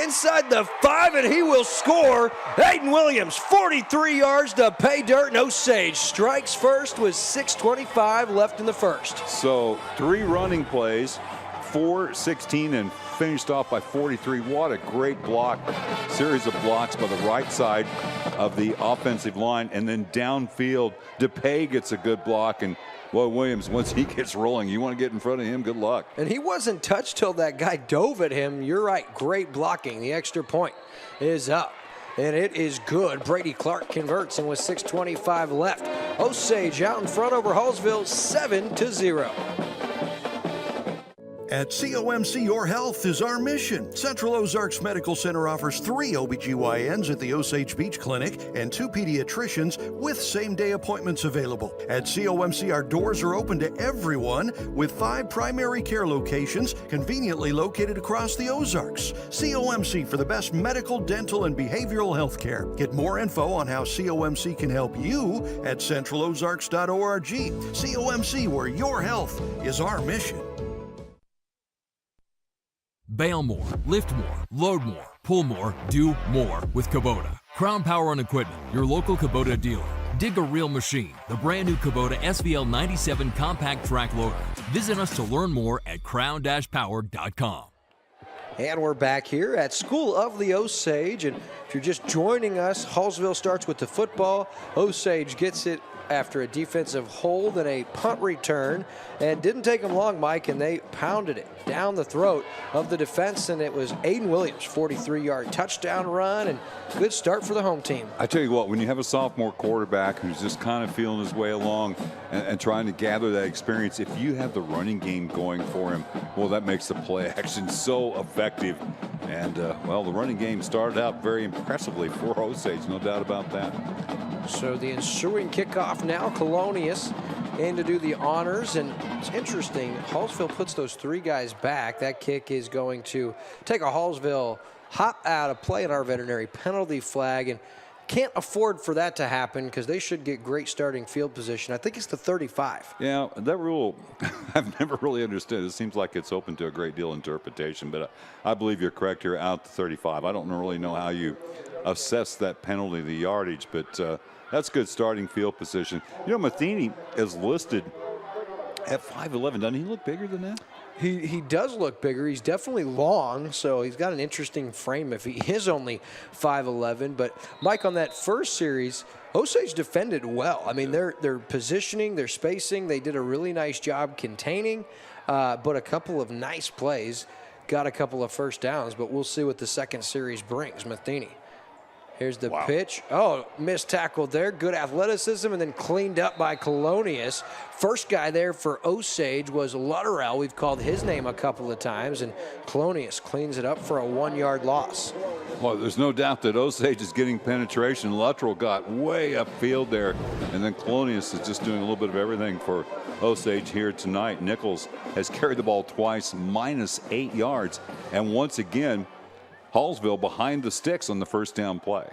inside the 5, and he will score. Aiden Williams, 43 yards to pay dirt, and Osage strikes first with 6:25 left in the first. So 3 running plays, 4-16, and finished off by 43. What a great block, series of blocks by the right side of the offensive line, and then downfield, DePay gets a good block, and well, Williams, once he gets rolling, you want to get in front of him, good luck. And he wasn't touched till that guy dove at him. You're right, great blocking. The extra point is up, and it is good. Brady Clark converts, and with 6:25 left, Osage out in front over Hallsville, 7-0. At COMC, your health is our mission. Central Ozarks Medical Center offers 3 OBGYNs at the Osage Beach Clinic and 2 pediatricians with same-day appointments available. At COMC, our doors are open to everyone with 5 primary care locations conveniently located across the Ozarks. COMC for the best medical, dental, and behavioral health care. Get more info on how COMC can help you at centralozarks.org. COMC, where your health is our mission. Bail more, lift more, load more, pull more, do more with Kubota. Crown Power and Equipment, your local Kubota dealer. Dig a real machine, the brand new Kubota SVL 97 compact track loader. Visit us to learn more at crown-power.com. And we're back here at School of the Osage. And if you're just joining us, Hallsville starts with the football. Osage gets it after a defensive hold and a punt return. And didn't take them long, Mike, and they pounded it down the throat of the defense. And it was Aiden Williams, 43-yard touchdown run, and good start for the home team. I tell you what, when you have a sophomore quarterback who's just kind of feeling his way along and trying to gather that experience, if you have the running game going for him, well, that makes the play action so effective. And, well, the running game started out very impressively for Osage, no doubt about that. So the ensuing kickoff now, Colonius in to do the honors. And it's interesting, Hallsville puts those 3 guys back. That kick is going to take a Hallsville hop out of play in our veterinary penalty flag, and can't afford for that to happen because they should get great starting field position. I think it's the 35. Yeah, that rule I've never really understood. It seems like it's open to a great deal of interpretation, but I believe you're correct here, out to 35. I don't really know how you assess that penalty, the yardage, but that's good starting field position. You know, Matheny is listed at 5'11", doesn't he look bigger than that? He does look bigger. He's definitely long, so he's got an interesting frame if he is only 5'11". But, Mike, on that first series, Osage defended well. I mean, their positioning, their spacing, they did a really nice job containing, but a couple of nice plays, got a couple of first downs, but we'll see what the second series brings. Matheny. Here's the pitch. Oh, missed tackle there. Good athleticism, and then cleaned up by Colonius. First guy there for Osage was Lutterell. We've called his name a couple of times, and Colonius cleans it up for a 1-yard loss. Well, there's no doubt that Osage is getting penetration. Luttrell got way upfield there, and then Colonius is just doing a little bit of everything for Osage here tonight. Nichols has carried the ball twice, -8 yards, and once again, Hallsville behind the sticks on the first down play.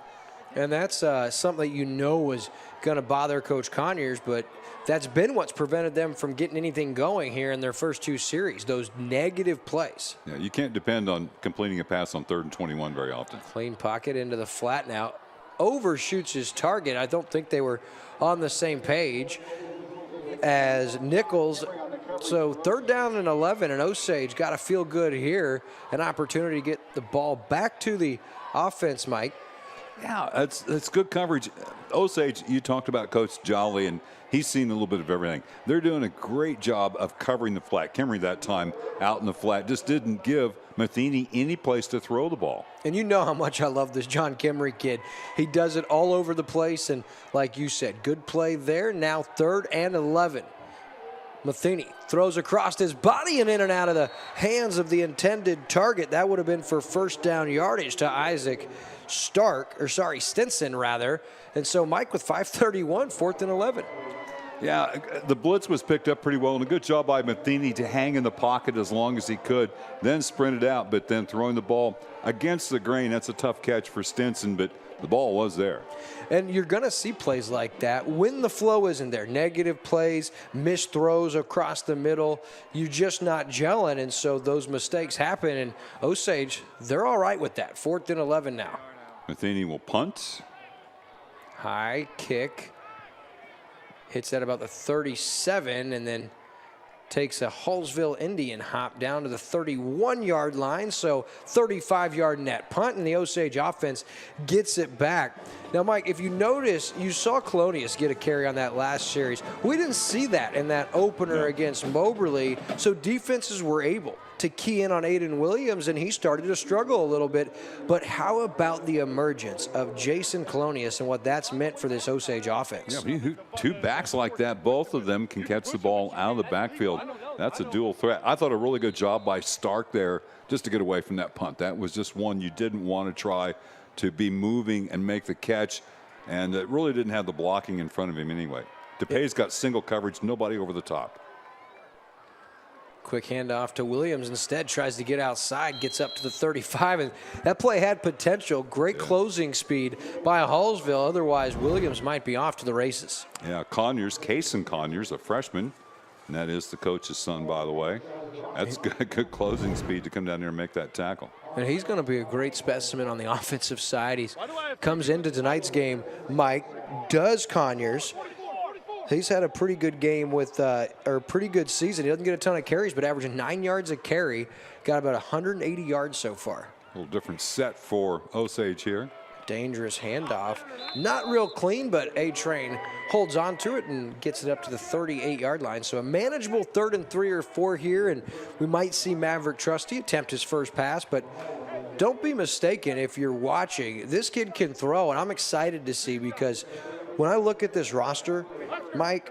And that's something that you know was going to bother Coach Conyers, but that's been what's prevented them from getting anything going here in their first 2 series, those negative plays. Yeah, you can't depend on completing a pass on 3rd and 21 very often. Clean pocket into the flat now. Overshoots his target. I don't think they were on the same page as Nichols. So 3rd down and 11, and Osage got to feel good here. An opportunity to get the ball back to the offense, Mike. Yeah, that's good coverage. Osage, you talked about Coach Jolly, and he's seen a little bit of everything. They're doing a great job of covering the flat. Kimmery that time out in the flat just didn't give Matheny any place to throw the ball. And you know how much I love this John Kimmery kid. He does it all over the place, and like you said, good play there. Now 3rd and 11. Matheny throws across his body and in and out of the hands of the intended target. That would have been for first down yardage to Isaac Stinson rather. And so Mike with 5:31, 4th and 11. Yeah, the blitz was picked up pretty well, and a good job by Matheny to hang in the pocket as long as he could, then sprinted out, but then throwing the ball against the grain. That's a tough catch for Stinson, but the ball was there. And you're going to see plays like that when the flow isn't there. Negative plays, missed throws across the middle. You're just not gelling, and so those mistakes happen. And Osage, they're all right with that. 4th and 11 now. Matheny will punt. High kick. Hits at about the 37, and then takes a Hallsville Indian hop down to the 31-yard line. So 35-yard net punt, and the Osage offense gets it back. Now, Mike, if you notice, you saw Colonius get a carry on that last series. We didn't see that in that opener against Moberly, so defenses were able to key in on Aiden Williams, and he started to struggle a little bit. But how about the emergence of Jason Colonius and what that's meant for this Osage offense? Yeah, 2 backs like that, both of them can catch the ball out of the backfield. That's a dual threat. I thought a really good job by Stark there just to get away from that punt. That was just one you didn't want to try to be moving and make the catch, and it really didn't have the blocking in front of him anyway. DePay's got single coverage, nobody over the top. Quick handoff to Williams instead, tries to get outside, gets up to the 35, and that play had potential. Great closing speed by Hallsville. Otherwise, Williams might be off to the races. Yeah, Kason Conyers, a freshman, and that is the coach's son, by the way. That's good closing speed to come down there and make that tackle. And he's going to be a great specimen on the offensive side. He comes into tonight's game, Mike, does Conyers. He's had a pretty good game with, or pretty good season. He doesn't get a ton of carries, but averaging 9 yards a carry. Got about 180 yards so far. A little different set for Osage here. Dangerous handoff. Not real clean, but A-Train holds on to it and gets it up to the 38-yard line. So a manageable 3rd and 3 or 4 here, and we might see Maverick Trusty attempt his first pass, but don't be mistaken if you're watching. This kid can throw, and I'm excited to see, because when I look at this roster, Mike,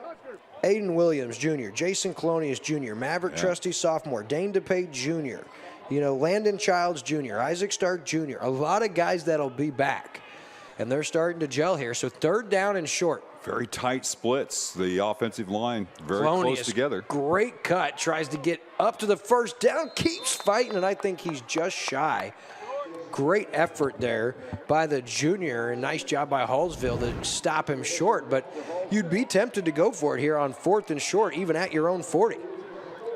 Aiden Williams Jr., Jason Colonius Jr., Maverick Trusty sophomore, Dane DePay Jr., Landon Childs Jr., Isaac Stark Jr., a lot of guys that'll be back, and they're starting to gel here. So 3rd down and short. Very tight splits. The offensive line very Colonius, close together. Great cut. Tries to get up to the first down. Keeps fighting, and I think he's just shy. Great effort there by the junior, and nice job by Hallsville to stop him short. But you'd be tempted to go for it here on 4th and short, even at your own 40.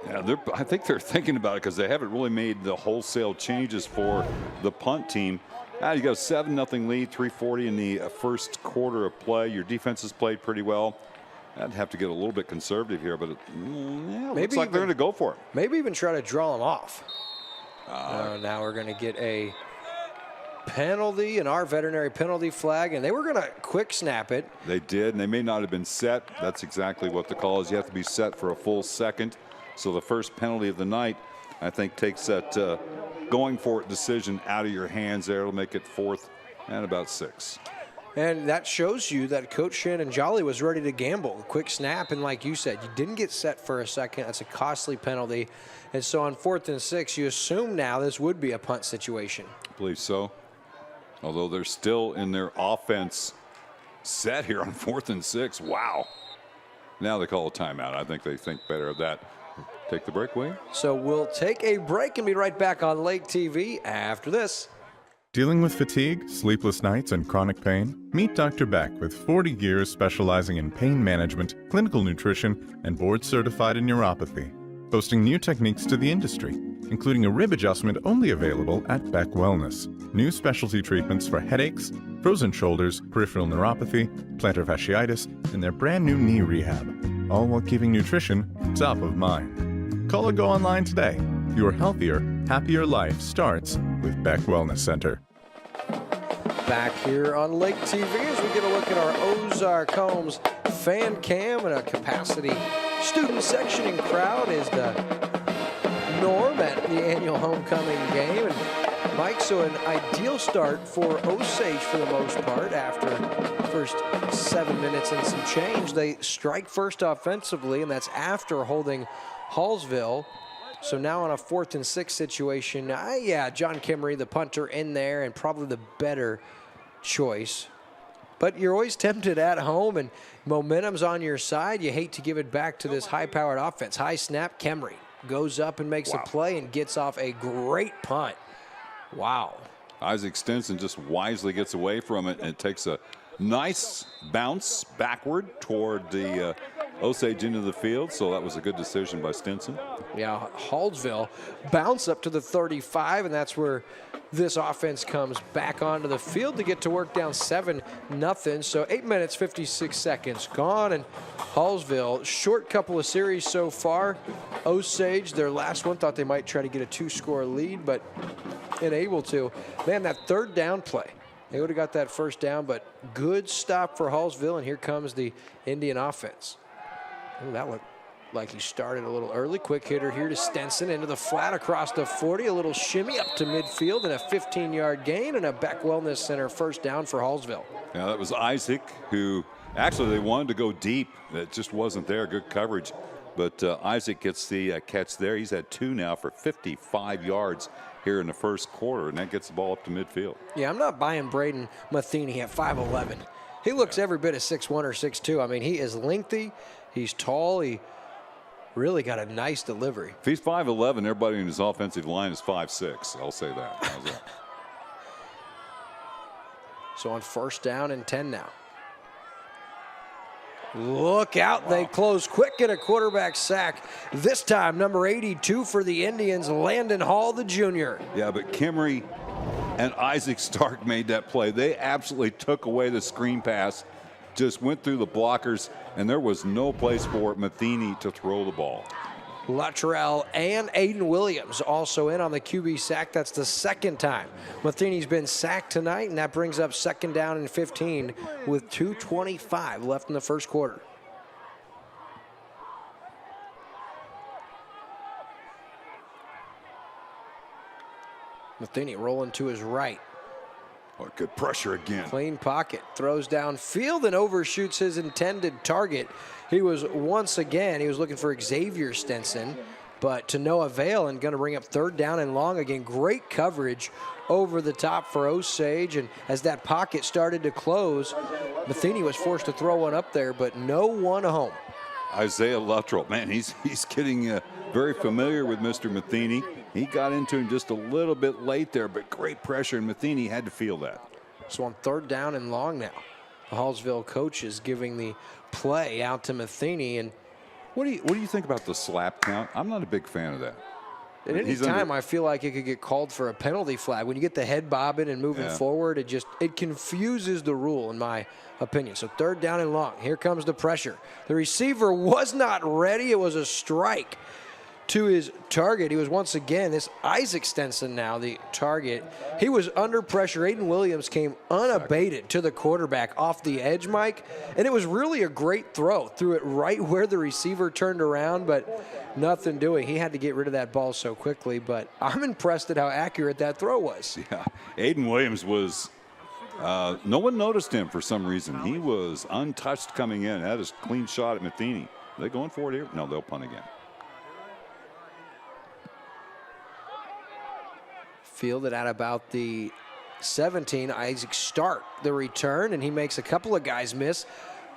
Yeah, I think they're thinking about it because they haven't really made the wholesale changes for the punt team. You got a 7-0 lead, 3:40 in the first quarter of play. Your defense has played pretty well. I'd have to get a little bit conservative here, but yeah, Maybe looks like they're going to go for it. Maybe even try to draw him off. Now we're going to get a penalty, and our veterinary penalty flag, and they were going to quick snap it. They did, and they may not have been set. That's exactly what the call is. You have to be set for a full second. So the first penalty of the night, I think, takes that going for it decision out of your hands there. It'll make it 4th and about 6. And that shows you that Coach Shannon Jolly was ready to gamble. Quick snap, and like you said, you didn't get set for a second. That's a costly penalty. And so on 4th and 6, you assume now this would be a punt situation. I believe so. Although they're still in their offense set here on 4th and 6. Wow. Now they call a timeout. I think they think better of that. Take the break, Wayne. So we'll take a break and be right back on Lake TV after this. Dealing with fatigue, sleepless nights, and chronic pain? Meet Dr. Beck with 40 years specializing in pain management, clinical nutrition, and board-certified in neuropathy. Boasting new techniques to the industry, including a rib adjustment only available at Beck Wellness. New specialty treatments for headaches, frozen shoulders, peripheral neuropathy, plantar fasciitis, and their brand new knee rehab. All while keeping nutrition top of mind. Call or go online today. Your healthier, happier life starts with Beck Wellness Center. Back here on Lake TV as we get a look at our Ozark Homes fan cam and a capacity student section and crowd is the norm at the annual homecoming game. And Mike, so an ideal start for Osage for the most part after first 7 minutes and some change. They strike first offensively, and that's after holding Hallsville. So now on a 4th and 6 situation, yeah, John Kimmery, the punter, in there, and probably the better choice. But you're always tempted at home, and momentum's on your side. You hate to give it back to this high-powered offense. High snap, Kimmery goes up and makes a play and gets off a great punt. Wow. Isaac Stinson just wisely gets away from it, and it takes a nice bounce backward toward the Osage into the field, so that was a good decision by Stinson. Yeah, Hallsville bounce up to the 35, and that's where this offense comes back onto the field to get to work down 7-0. So 8 minutes, 56 seconds gone, and Hallsville, short couple of series so far. Osage, their last one, thought they might try to get a 2-score lead, but unable to. Man, that 3rd down play. They would have got that 1st down, but good stop for Hallsville, and here comes the Indian offense. Ooh, that looked like he started a little early. Quick hitter here to Stenson into the flat across the 40. A little shimmy up to midfield and a 15-yard gain and a Beck Wellness Center 1st down for Hallsville. Yeah, that was Isaac, who actually they wanted to go deep. It just wasn't there. Good coverage. But Isaac gets the catch there. He's had 2 now for 55 yards here in the 1st quarter, and that gets the ball up to midfield. Yeah, I'm not buying Braden Matheny at 5'11". He looks every bit of 6'1 or 6'2". I mean, he is lengthy. He's tall. He really got a nice delivery. If he's 5'11", everybody in his offensive line is 5'6". I'll say that. How's that? So on 1st down and 10 now. Look out, they close quick, get a quarterback sack. This time, number 82 for the Indians, Landon Hall, the junior. Yeah, but Kimmery and Isaac Stark made that play. They absolutely took away the screen pass, just went through the blockers, and there was no place for Matheny to throw the ball. Luttrell and Aiden Williams also in on the QB sack. That's the 2nd time Matheny's been sacked tonight, and that brings up 2nd down and 15 with 2:25 left in the 1st quarter. Matheny rolling to his right. Oh, good pressure again. Clean pocket, throws downfield and overshoots his intended target. He was once again, he was looking for Xavier Stenson, but to no avail, and going to bring up 3rd down and long again. Great coverage over the top for Osage, and as that pocket started to close, Matheny was forced to throw one up there, but no one home. Isaiah Luttrell, man, he's getting very familiar with Mr. Matheny. He got into him just a little bit late there, but great pressure, and Matheny had to feel that. So on 3rd down and long now, the Hallsville coach is giving the play out to Matheny. And what do you think about the slap count? I'm not a big fan of that. At any time, I feel like it could get called for a penalty flag. When you get the head bobbing and moving forward, it confuses the rule, in my opinion. So 3rd down and long. Here comes the pressure. The receiver was not ready. It was a strike to his target. He was once again, this Isaac Stenson now, the target. He was under pressure. Aiden Williams came unabated to the quarterback off the edge, Mike, and it was really a great throw. Threw it right where the receiver turned around, but nothing doing. He had to get rid of that ball so quickly, but I'm impressed at how accurate that throw was. Yeah, Aiden Williams was, no one noticed him for some reason. He was untouched coming in, had a clean shot at Matheny. Are they going for it here? No, they'll punt again. Fielded at about the 17. Isaac Stark the return, and he makes a couple of guys miss.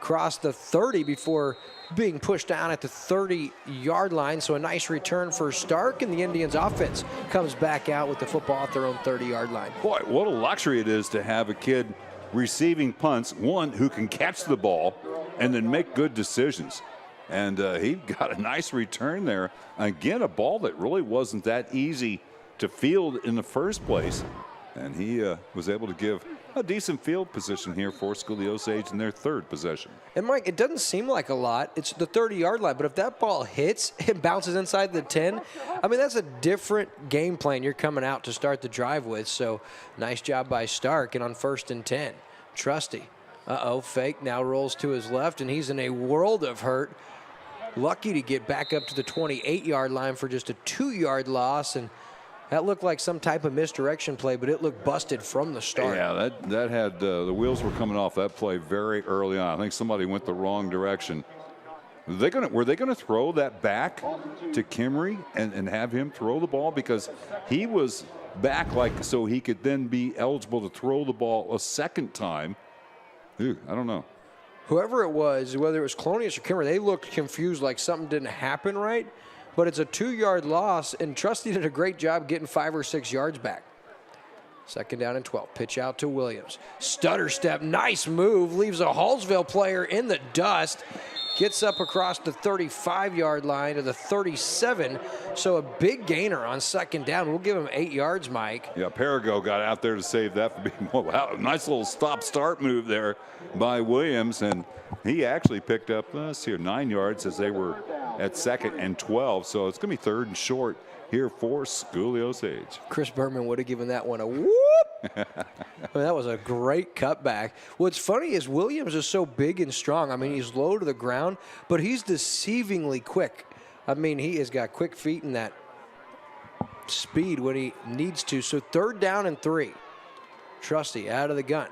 Cross the 30 before being pushed down at the 30-yard line. So a nice return for Stark, and the Indians offense comes back out with the football at their own 30-yard line. Boy, what a luxury it is to have a kid receiving punts, one who can catch the ball and then make good decisions. And he got a nice return there. Again, a ball that really wasn't that easy to field in the first place, and he was able to give a decent field position here for Schooley Osage in their 3rd possession. And Mike, it doesn't seem like a lot. It's the 30-yard line, but if that ball hits, it bounces inside the 10. I mean, that's a different game plan you're coming out to start the drive with. So nice job by Stark. And on 1st and 10, Trusty, fake, now rolls to his left, and he's in a world of hurt. Lucky to get back up to the 28-yard line for just a 2-yard loss, and that looked like some type of misdirection play, but it looked busted from the start. Yeah, that had the wheels were coming off that play very early on. I think somebody went the wrong direction. Were they gonna throw that back to Kimry and have him throw the ball, because he was back so he could then be eligible to throw the ball a 2nd time? I don't know. Whoever it was, whether it was Colonius or Kimmer, they looked confused, like something didn't happen right. But it's a 2-yard loss, and Trusty did a great job getting 5 or 6 yards back. 2nd down and 12. Pitch out to Williams. Stutter step, nice move. Leaves a Hallsville player in the dust. Gets up across the 35-yard line to the 37. So a big gainer on 2nd down. We'll give him 8 yards, Mike. Yeah, Perigo got out there to save that for being wow, nice little stop-start move there by Williams, and he actually picked up 9 yards as they were at 2nd and 12. So it's going to be 3rd and short here for Schooley Osage. Chris Berman would have given that one a whoop. I mean, that was a great cutback. What's funny is Williams is so big and strong. I mean, he's low to the ground, but he's deceivingly quick. I mean, he has got quick feet and that speed when he needs to. So 3rd down and 3. Trusty out of the gun.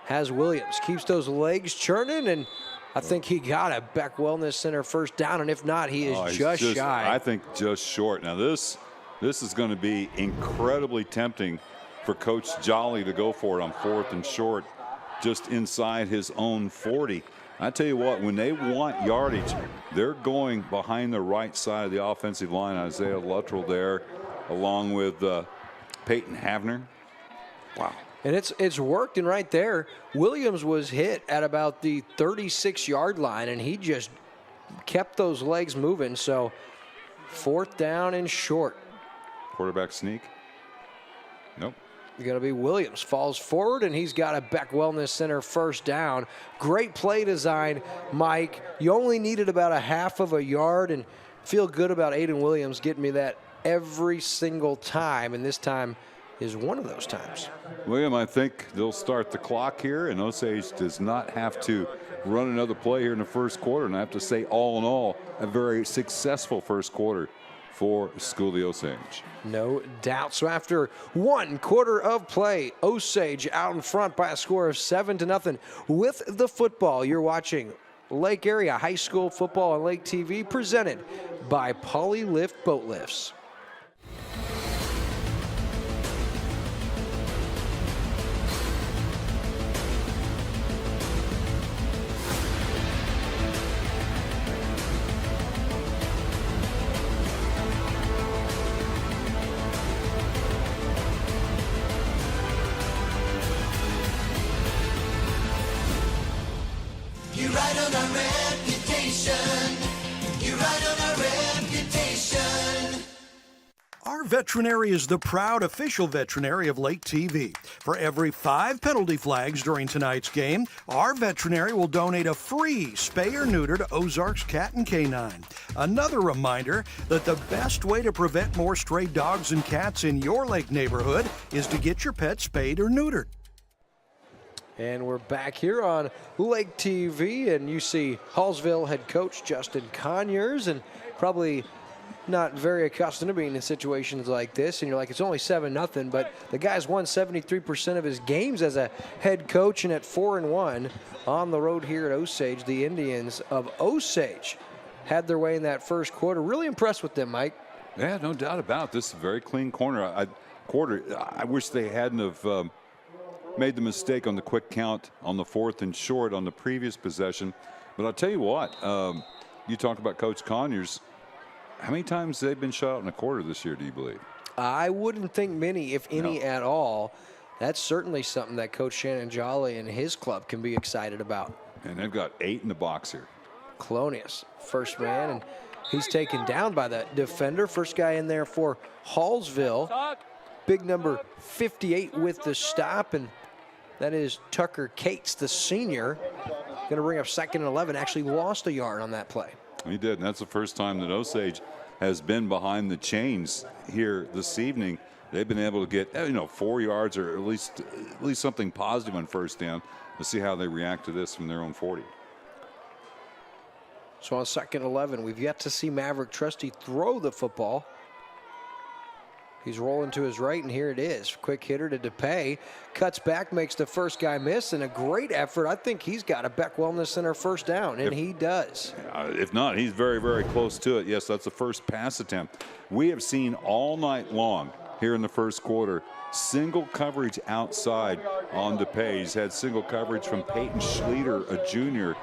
Has Williams. Keeps those legs churning, and I think he got a Beck Wellness Center 1st down, and if not, he is just shy. I think just short. Now this is going to be incredibly tempting for Coach Jolly to go for it on 4th and short, just inside his own 40. I tell you what, when they want yardage, they're going behind the right side of the offensive line. Isaiah Luttrell there, along with Peyton Havner. Wow. And it's worked, and right there, Williams was hit at about the 36-yard line, and he just kept those legs moving. So 4th down and short. Quarterback sneak. Nope. Going to be Williams. Falls forward, and he's got a Beck Wellness Center 1st down. Great play design, Mike. You only needed about a 1/2 yard, and feel good about Aiden Williams getting me that every single time, and this time is one of those times. William, I think they'll start the clock here, and Osage does not have to run another play here in the 1st quarter. And I have to say, all in all, a very successful 1st quarter for Schooley Osage. No doubt. So after 1 quarter of play, Osage out in front by a score of 7-0 with the football. You're watching Lake Area High School Football on Lake TV, presented by Polylift Boat Lifts. You ride on our reputation. You ride on our reputation. Our veterinary is the proud official veterinary of Lake TV. For every 5 penalty flags during tonight's game, our veterinary will donate a free spay or neuter to Ozarks Cat and Canine. Another reminder that the best way to prevent more stray dogs and cats in your lake neighborhood is to get your pet spayed or neutered. And we're back here on Lake TV, and you see Hallsville head coach Justin Conyers, and probably not very accustomed to being in situations like this. And you're like, it's only 7-0, but the guy's won 73% of his games as a head coach, and at 4-1 on the road here at Osage, the Indians of Osage had their way in that first quarter. Really impressed with them, Mike. Yeah, no doubt about it. This is a very clean quarter. I wish they hadn't have made the mistake on the quick count on the 4th and short on the previous possession. But I'll tell you what, you talk about Coach Conyers. How many times have they been shot out in a quarter this year, do you believe? I wouldn't think many, if any at all. That's certainly something that Coach Shannon Jolly and his club can be excited about. And they've got 8 in the box here. Colonius, first man, and he's taken down by the defender. First guy in there for Hallsville. Big number 58 with the stop, and that is Tucker Cates, the senior. Going to bring up 2nd and 11. Actually lost a yard on that play. He did, and that's the first time that Osage has been behind the chains here this evening. They've been able to get 4 yards or at least something positive on first down. Let's see how they react to this from their own 40. So on 2nd and 11, we've yet to see Maverick Trusty throw the football. He's rolling to his right, and here it is. Quick hitter to DePay. Cuts back, makes the first guy miss, and a great effort. I think he's got a Beck Wellness Center first down, and he does. If not, he's very, very close to it. Yes, that's the first pass attempt. We have seen all night long here in the first quarter single coverage outside on DePay. He's had single coverage from Peyton Schleter, a junior.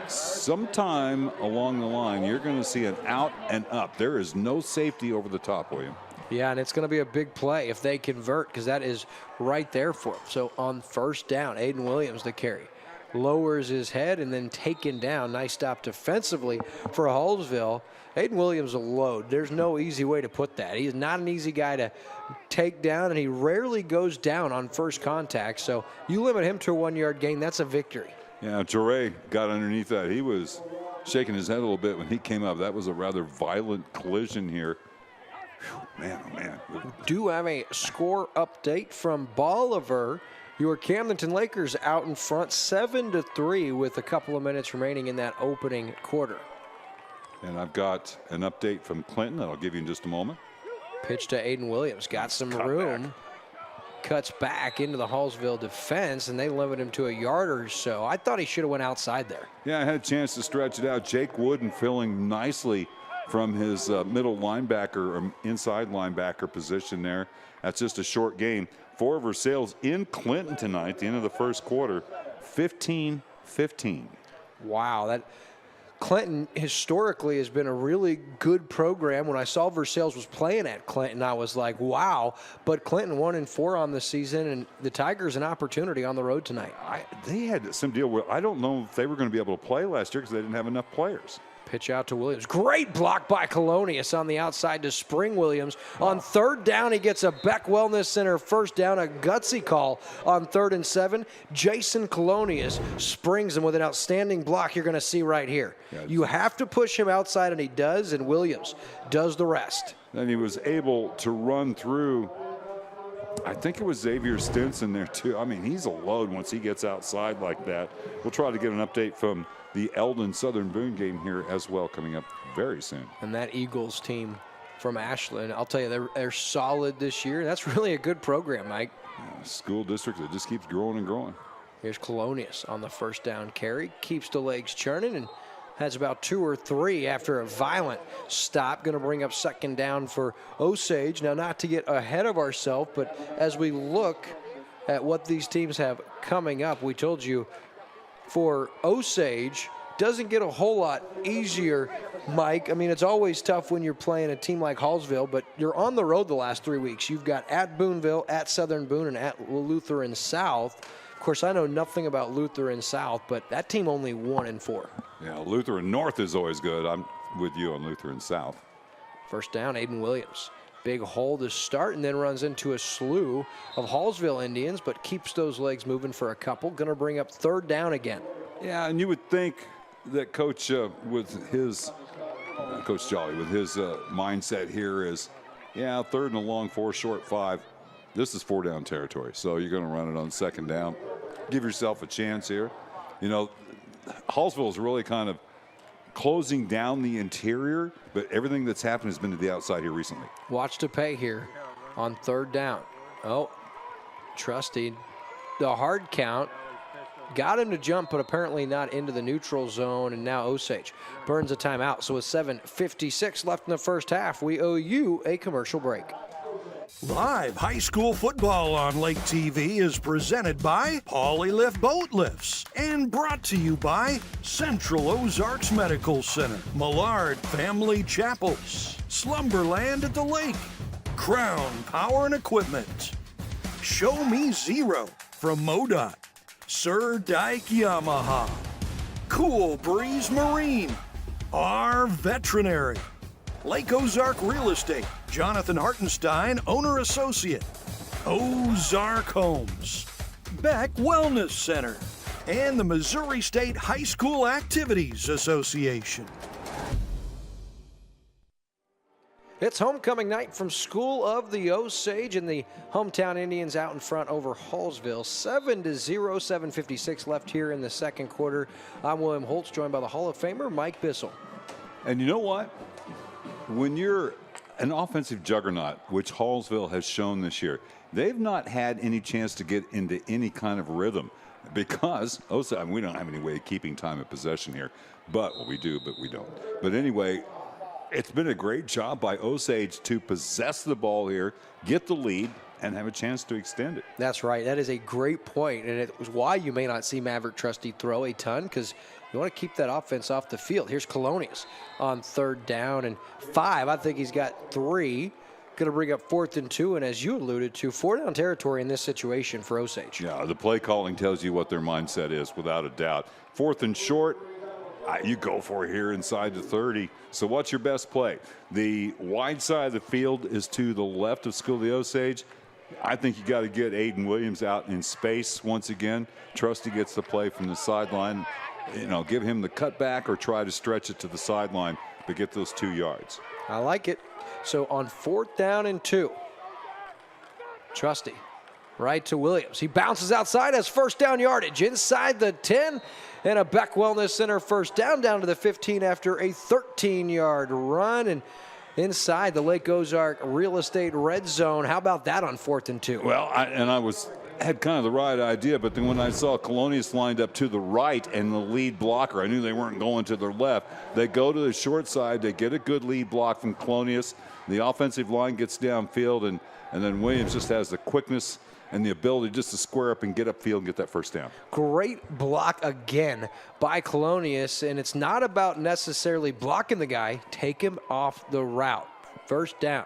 Sometime along the line, you're going to see an out and up. There is no safety over the top, William. Yeah, and it's going to be a big play if they convert, because that is right there for him. So on first down, Aiden Williams the carry. Lowers his head and then taken down. Nice stop defensively for Hallsville. Aiden Williams a load. There's no easy way to put that. He is not an easy guy to take down, and he rarely goes down on first contact. So you limit him to a 1-yard gain, that's a victory. Yeah, Toure got underneath that. He was shaking his head a little bit when he came up. That was a rather violent collision here. Man, oh man. We do have a score update from Bolivar. Your Camdenton Lakers out in front 7-3 with a couple of minutes remaining in that opening quarter. And I've got an update from Clinton that I'll give you in just a moment. Pitch to Aiden Williams. Got some room. Cuts back into the Hallsville defense, and they limit him to a yard or so. I thought he should have went outside there. Yeah, I had a chance to stretch it out. Jake Wooden filling nicely from his middle linebacker or inside linebacker position there. That's just a short game. 4 Versailles in Clinton tonight, the end of the first quarter, 15-15. Wow, that Clinton historically has been a really good program. When I saw Versailles was playing at Clinton, I was like, wow. But Clinton 1-4 on the season, and the Tigers an opportunity on the road tonight. They had some deal where I don't know if they were going to be able to play last year because they didn't have enough players. Pitch out to Williams. Great block by Colonius on the outside to Spring Williams. On third down, he gets a Beck Wellness Center first down, a gutsy call on 3rd and 7. Jason Colonius springs him with an outstanding block you're going to see right here. Yeah, you have to push him outside, and he does, and Williams does the rest. Then he was able to run through, I think it was Xavier Stinson there too. I mean, he's a load once he gets outside like that. We'll try to get an update from the Eldon Southern Boone game here as well, coming up very soon. And that Eagles team from Ashland, I'll tell you, they're solid this year. That's really a good program, Mike. School district that just keeps growing and growing. Here's Colonius on the first down carry. Keeps the legs churning and has about 2 or 3 after a violent stop. Going to bring up 2nd down for Osage. Now, not to get ahead of ourselves, but as we look at what these teams have coming up, we told you for Osage, doesn't get a whole lot easier, Mike. I mean, it's always tough when you're playing a team like Hallsville, but you're on the road the last 3 weeks. You've got at Booneville, at Southern Boone, and at Lutheran South. Of course, I know nothing about Lutheran South, but that team only 1-4. Yeah, Lutheran North is always good. I'm with you on Lutheran South. First down, Aiden Williams. Big hole to start, and then runs into a slew of Hallsville Indians, but keeps those legs moving for a couple. Going to bring up 3rd down again. Yeah, and you would think that Coach with his Coach Jolly with his mindset here is, yeah, 3rd and a long, 4 short, 5. This is 4 down territory, so you're going to run it on 2nd down. Give yourself a chance here. You know, Hallsville is really kind of closing down the interior, but everything that's happened has been to the outside here recently. Watch to pay here on 3rd down. Oh, Trusty, the hard count. Got him to jump, but apparently not into the neutral zone, and now Osage burns a timeout. So with 7:56 left in the first half, we owe you a commercial break. Live high school football on Lake TV is presented by Polylift Boat Lifts and brought to you by Central Ozarks Medical Center, Millard Family Chapels, Slumberland at the Lake, Crown Power and Equipment, Show Me Zero from MoDOT, Sir Dyke Yamaha, Cool Breeze Marine, R Veterinary, Lake Ozark Real Estate, Jonathan Hartenstein, Owner Associate, Ozark Homes, Beck Wellness Center, and the Missouri State High School Activities Association. It's homecoming night from School of the Osage, and the hometown Indians out in front over Hallsville. 7-0, 7:56 left here in the second quarter. I'm William Holtz, joined by the Hall of Famer Mike Bissell. And you know what? When you're an offensive juggernaut, which Hallsville has shown this year, they've not had any chance to get into any kind of rhythm because Osage, we don't have any way of keeping time of possession here. But, well, we do, but we don't. But anyway, it's been a great job by Osage to possess the ball here, get the lead, and have a chance to extend it. That's right. That is a great point, and it was why you may not see Maverick Trusty throw a ton, because you want to keep that offense off the field. Here's Colonius on 3rd down and 5. I think he's got 3. Going to bring up 4th and 2, and as you alluded to, 4 down territory in this situation for Osage. Yeah, the play calling tells you what their mindset is, without a doubt. 4th and short, you go for it here inside the 30. So what's your best play? The wide side of the field is to the left of School of the Osage. I think you got to get Aiden Williams out in space once again. Trusty gets the play from the sideline. You know, give him the cutback or try to stretch it to the sideline, but get those 2 yards. I like it. So on 4th down and 2, Trusty right to Williams. He bounces outside, has 1st down yardage inside the 10, and a Beck Wellness Center 1st down to the 15 after a 13-yard run. And inside the Lake Ozark Real Estate red zone. How about that on 4th and 2? Well, I had kind of the right idea, but then when I saw Colonius lined up to the right and the lead blocker, I knew they weren't going to their left. They go to the short side. They get a good lead block from Colonius. The offensive line gets downfield, and then Williams just has the quickness and the ability just to square up and get upfield and get that 1st down. Great block again by Colonius, and it's not about necessarily blocking the guy. Take him off the route. 1st down.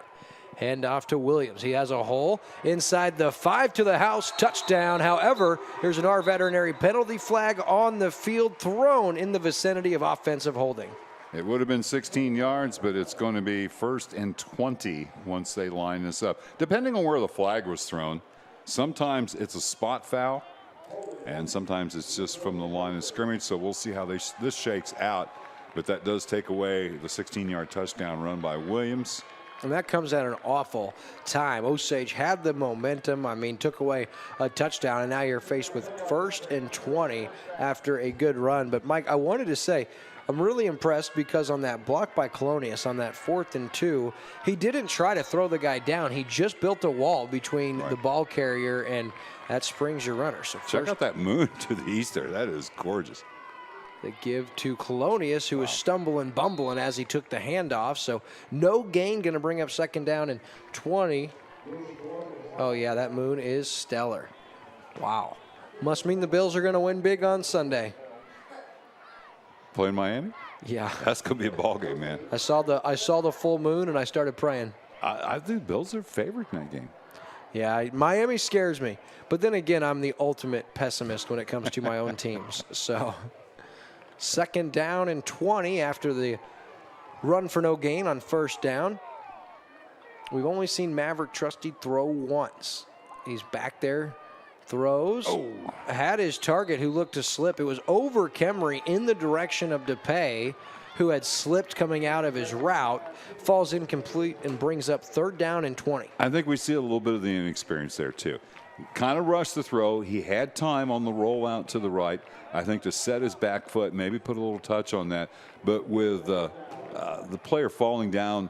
Hand off to Williams. He has a hole inside the 5 to the house. Touchdown. However, there's an R veterinary penalty flag on the field thrown in the vicinity of offensive holding. It would have been 16 yards, but it's going to be 1st and 20 once they line this up. Depending on where the flag was thrown, sometimes it's a spot foul, and sometimes it's just from the line of scrimmage. So we'll see how this shakes out. But that does take away the 16-yard touchdown run by Williams. And that comes at an awful time. Osage had the momentum. I mean, took away a touchdown, and now you're faced with 1st and 20 after a good run. But, Mike, I wanted to say, I'm really impressed because on that block by Colonius on that 4th and 2, he didn't try to throw the guy down. He just built a wall between the ball carrier, and that springs your runner. So check out that moon to the east there. That is gorgeous. They give to Colonius, who was stumbling, bumbling as he took the handoff. So no gain, going to bring up 2nd down and 20. Oh, yeah, that moon is stellar. Wow. Must mean the Bills are going to win big on Sunday. Playing Miami? Yeah. That's going to be a ball game, man. I saw the full moon, and I started praying. I think Bills are favored in that game. Yeah, Miami scares me. But then again, I'm the ultimate pessimist when it comes to my own teams. So 2nd down and 20 after the run for no gain on 1st down. We've only seen Maverick Trusty throw once. He's back there, throws, had his target who looked to slip. It was over Kemery in the direction of DePay, who had slipped coming out of his route, falls incomplete and brings up 3rd down and 20. I think we see a little bit of the inexperience there too. Kind of rushed the throw. He had time on the rollout to the right, I think, to set his back foot, maybe put a little touch on that. But with the player falling down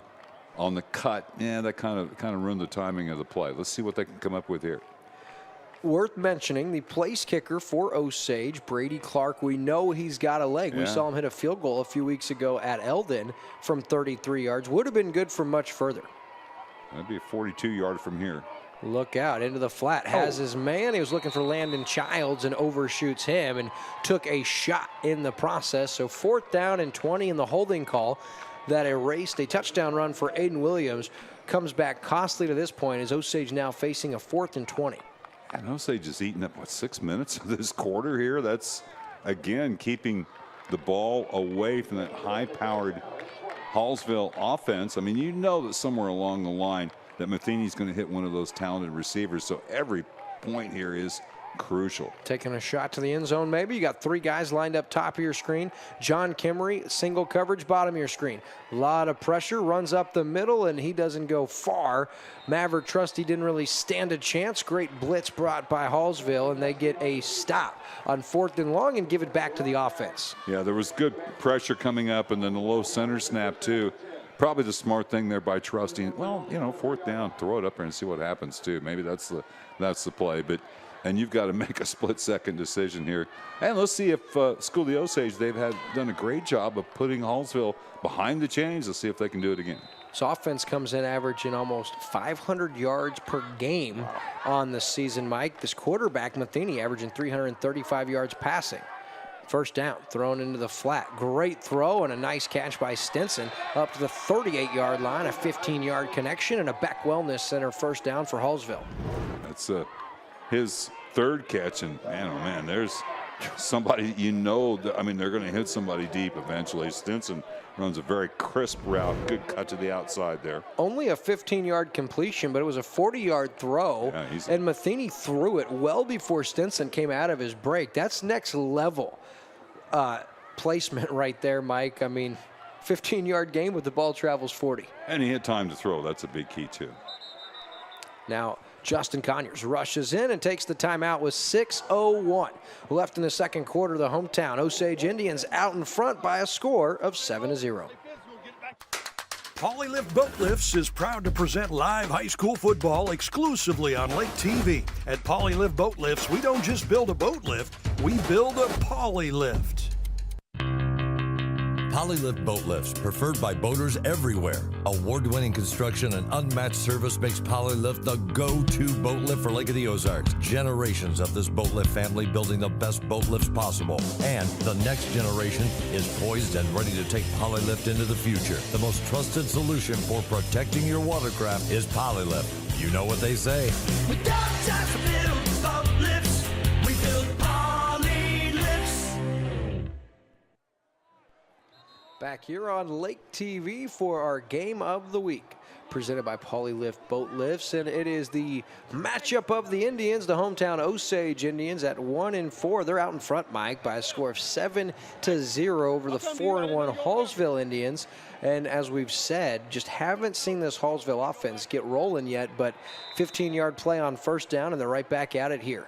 on the cut, that kind of ruined the timing of the play. Let's see what they can come up with here. Worth mentioning, the place kicker for Osage, Brady Clark. We know he's got a leg. We saw him hit a field goal a few weeks ago at Eldon from 33 yards. Would have been good from much further. That'd be a 42-yard from here. Look out, into the flat, has his man. He was looking for Landon Childs and overshoots him and took a shot in the process. So 4th down and 20 in the holding call that erased a touchdown run for Aiden Williams. Comes back costly to this point as Osage now facing a 4th and 20. And Osage is eating up, 6 minutes of this quarter here? That's, again, keeping the ball away from that high-powered Hallsville offense. I mean, you know that somewhere along the line that Matheny's going to hit one of those talented receivers. So every point here is crucial. Taking a shot to the end zone, maybe. You got 3 guys lined up top of your screen. John Kemery, single coverage, bottom of your screen. A lot of pressure, runs up the middle, and he doesn't go far. Maverick Trusty didn't really stand a chance. Great blitz brought by Hallsville, and they get a stop on 4th and long and give it back to the offense. Yeah, there was good pressure coming up, and then the low center snap, too. Probably the smart thing there by Trusty. Well, 4th down, throw it up there and see what happens, too. Maybe that's the play. And you've got to make a split-second decision here. And let's see if School of the Osage, they've done a great job of putting Hallsville behind the chains. Let's see if they can do it again. So offense comes in averaging almost 500 yards per game on the season, Mike. This quarterback, Matheny, averaging 335 yards passing. 1st down, thrown into the flat. Great throw and a nice catch by Stinson up to the 38-yard line, a 15-yard connection, and a Beck Wellness Center 1st down for Hallsville. That's his 3rd catch, and man, there's somebody, I mean, they're going to hit somebody deep eventually. Stinson runs a very crisp route, good cut to the outside there. Only a 15-yard completion, but it was a 40-yard throw, and Matheny threw it well before Stinson came out of his break. That's next level placement right there, Mike. I mean, 15-yard game with the ball travels 40. And he had time to throw. That's a big key, too. Now, Justin Conyers rushes in and takes the timeout with 6:01 left in the 2nd quarter. The hometown Osage Indians out in front by a score of 7-0. Polylift Boat Lifts is proud to present live high school football exclusively on Lake TV. At Polylift Boat Lifts, we don't just build a boat lift, we build a polylift. Polylift boat lifts, preferred by boaters everywhere. Award-winning construction and unmatched service makes Polylift the go-to boat lift for Lake of the Ozarks. Generations of this boat lift family building the best boat lifts possible. And the next generation is poised and ready to take Polylift into the future. The most trusted solution for protecting your watercraft is Polylift. You know what they say. We don't just build boat lifts, we build poly lifts. Back here on Lake TV for our game of the week, presented by Polylift Boat Lifts, and it is the matchup of the Indians, the hometown Osage Indians at 1-4. They're out in front, Mike, by a score of 7-0 over the 4-1 Hallsville Indians. And as we've said, just haven't seen this Hallsville offense get rolling yet, but 15-yard play on 1st down, and they're right back at it here.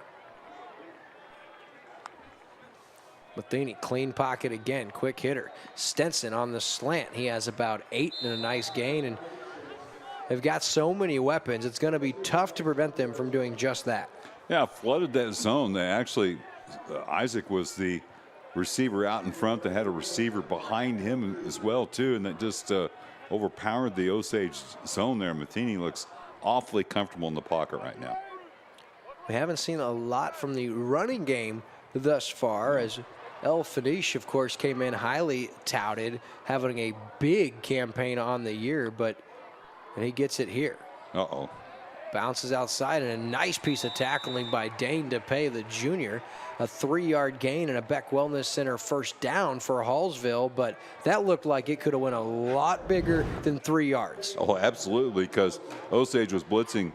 Matheny, clean pocket again, quick hitter. Stenson on the slant. He has about 8 and a nice gain, and they've got so many weapons, it's going to be tough to prevent them from doing just that. Yeah, flooded that zone. They actually, Isaac was the receiver out in front. They had a receiver behind him as well, too, and that just overpowered the Osage zone there. Matheny looks awfully comfortable in the pocket right now. We haven't seen a lot from the running game thus far, as El Fanish, of course, came in highly touted, having a big campaign on the year, and he gets it here. Uh-oh. Bounces outside, and a nice piece of tackling by Dane DePay, the junior. A 3-yard gain and a Beck Wellness Center first down for Hallsville, but that looked like it could have went a lot bigger than 3 yards. Oh, absolutely, because Osage was blitzing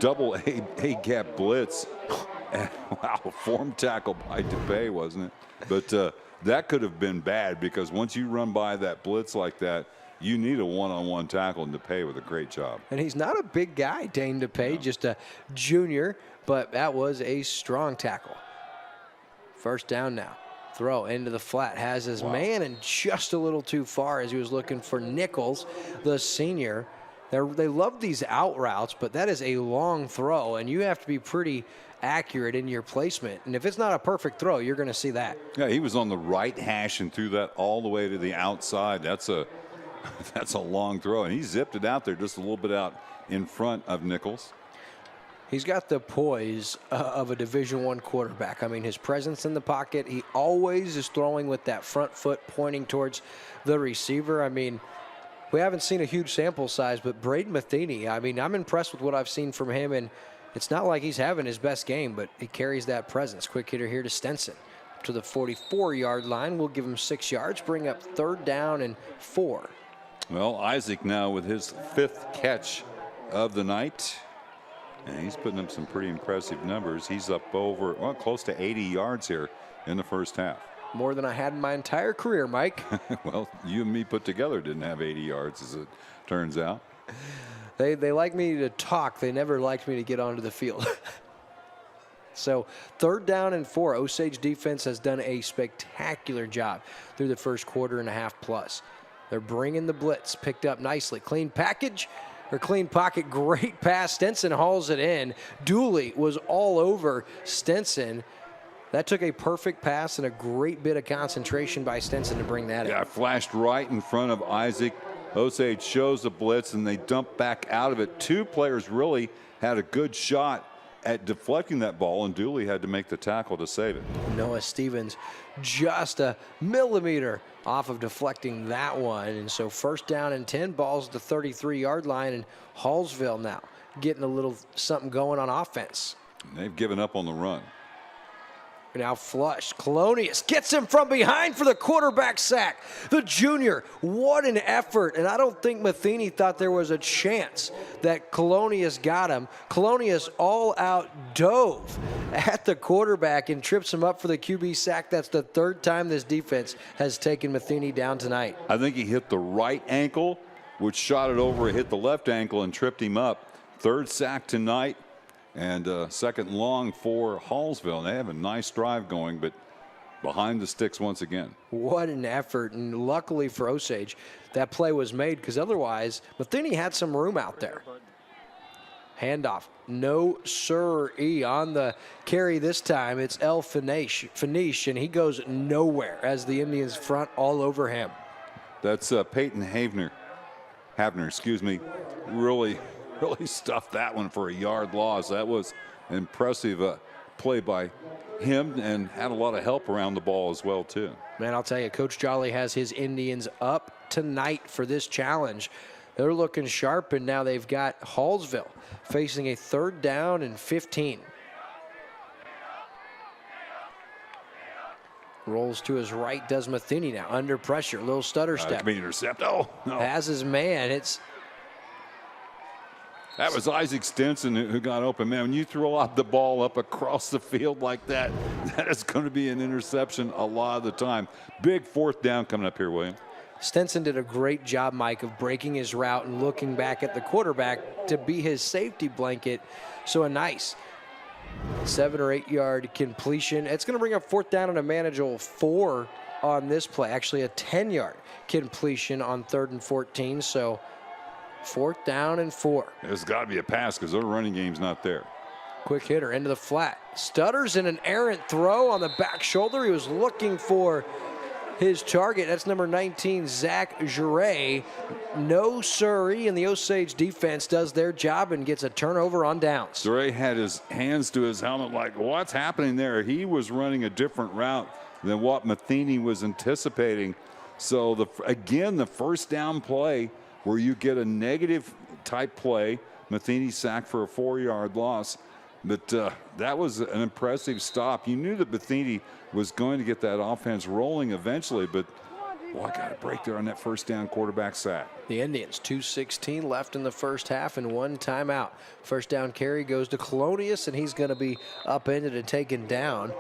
double A-gap blitz. Wow, form tackle by DePay, wasn't it? But that could have been bad, because once you run by that blitz like that, you need a one-on-one tackle, and DePay with a great job. And he's not a big guy, Dane DePay, just a junior, but that was a strong tackle. First down now. Throw into the flat. Has his man and just a little too far as he was looking for Nichols, the senior. They love these out routes, but that is a long throw, and you have to be pretty accurate in your placement. And if it's not a perfect throw, you're going to see that. Yeah, he was on the right hash and threw that all the way to the outside. That's a long throw, and he zipped it out there just a little bit out in front of Nichols. He's got the poise of a Division I quarterback. I mean, his presence in the pocket, he always is throwing with that front foot pointing towards the receiver. I mean, we haven't seen a huge sample size, but Braden Matheny, I mean, I'm impressed with what I've seen from him, and it's not like he's having his best game, but he carries that presence. Quick hitter here to Stenson. To the 44-yard line. We'll give him 6 yards, bring up 3rd down and 4. Well, Isaac now with his 5th catch of the night. And he's putting up some pretty impressive numbers. He's up over, well, close to 80 yards here in the first half. More than I had in my entire career, Mike. Well, you and me put together didn't have 80 yards, as it turns out. They like me to talk. They never liked me to get onto the field. So 3rd down and 4. Osage defense has done a spectacular job through the first quarter and a half plus. They're bringing the blitz, picked up nicely. Clean package or clean pocket, great pass. Stenson hauls it in. Dooley was all over Stenson. That took a perfect pass and a great bit of concentration by Stenson to bring that in. Yeah, flashed right in front of Isaac. Osage shows the blitz, and they dump back out of it. 2 players really had a good shot at deflecting that ball, and Dooley had to make the tackle to save it. Noah Stevens just a millimeter off of deflecting that one. And so 1st down and 10, balls at the 33-yard line, and Hallsville now getting a little something going on offense. They've given up on the run. Now flushed. Colonius gets him from behind for the quarterback sack. The junior, what an effort. And I don't think Matheny thought there was a chance that Colonius got him. Colonius all out dove at the quarterback and trips him up for the QB sack. That's the 3rd time this defense has taken Matheny down tonight. I think he hit the right ankle, which shot it over. It hit the left ankle and tripped him up. 3rd sack tonight. And 2nd long for Hallsville. And they have a nice drive going, but behind the sticks once again. What an effort. And luckily for Osage, that play was made, because otherwise, Matheny had some room out there. Handoff. No sir-ee on the carry this time. It's El Finish, and he goes nowhere as the Indians front all over him. That's Peyton Havner, really stuffed that one for a yard loss. That was an impressive play by him, and had a lot of help around the ball as well, too. Man, I'll tell you, Coach Jolly has his Indians up tonight for this challenge. They're looking sharp, and now they've got Hallsville facing a 3rd down and 15. Rolls to his right, does Matheny now, under pressure, little stutter step. Being intercepted. Oh, no. Has his man. That was Isaac Stenson who got open. Man, when you throw out the ball up across the field like that, that is going to be an interception a lot of the time. Big 4th down coming up here, William. Stenson did a great job, Mike, of breaking his route and looking back at the quarterback to be his safety blanket. So a nice 7 or 8 yard completion. It's going to bring up 4th down and a manageable 4 on this play. Actually, a 10-yard completion on 3rd and 14. So 4th down and 4. There's got to be a pass, because their running game's not there. Quick hitter into the flat. Stutters in an errant throw on the back shoulder. He was looking for his target. That's number 19, Zach Giray. No siree, and the Osage defense does their job and gets a turnover on downs. Giray had his hands to his helmet like, what's happening there? He was running a different route than what Matheny was anticipating. So, again, the 1st down play where you get a negative type play, Matheny sacked for a 4-yard loss. But that was an impressive stop. You knew that Matheny was going to get that offense rolling eventually, but boy, got a break there on that first down quarterback sack. The Indians, 2:16 left in the first half and 1 timeout. First down carry goes to Colonius, and he's going to be upended and taken down.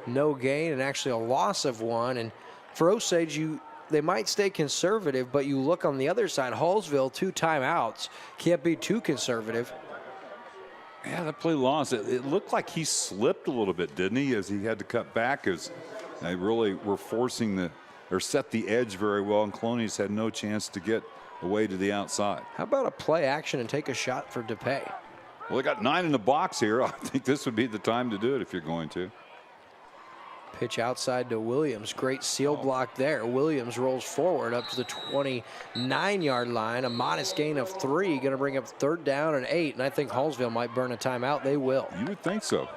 No gain, and actually a loss of 1. And for Osage, they might stay conservative, but you look on the other side, Hallsville, 2 timeouts. Can't be too conservative. Yeah, that play lost. It looked like he slipped a little bit, didn't he, as he had to cut back, as they really were forcing or set the edge very well, and Colonius had no chance to get away to the outside. How about a play action and take a shot for DePay? Well, they got 9 in the box here. I think this would be the time to do it if you're going to. Pitch outside to Williams. Great seal block there. Williams rolls forward up to the 29-yard line. A modest gain of 3. Going to bring up 3rd down and 8. And I think Hallsville might burn a timeout. They will. You would think so.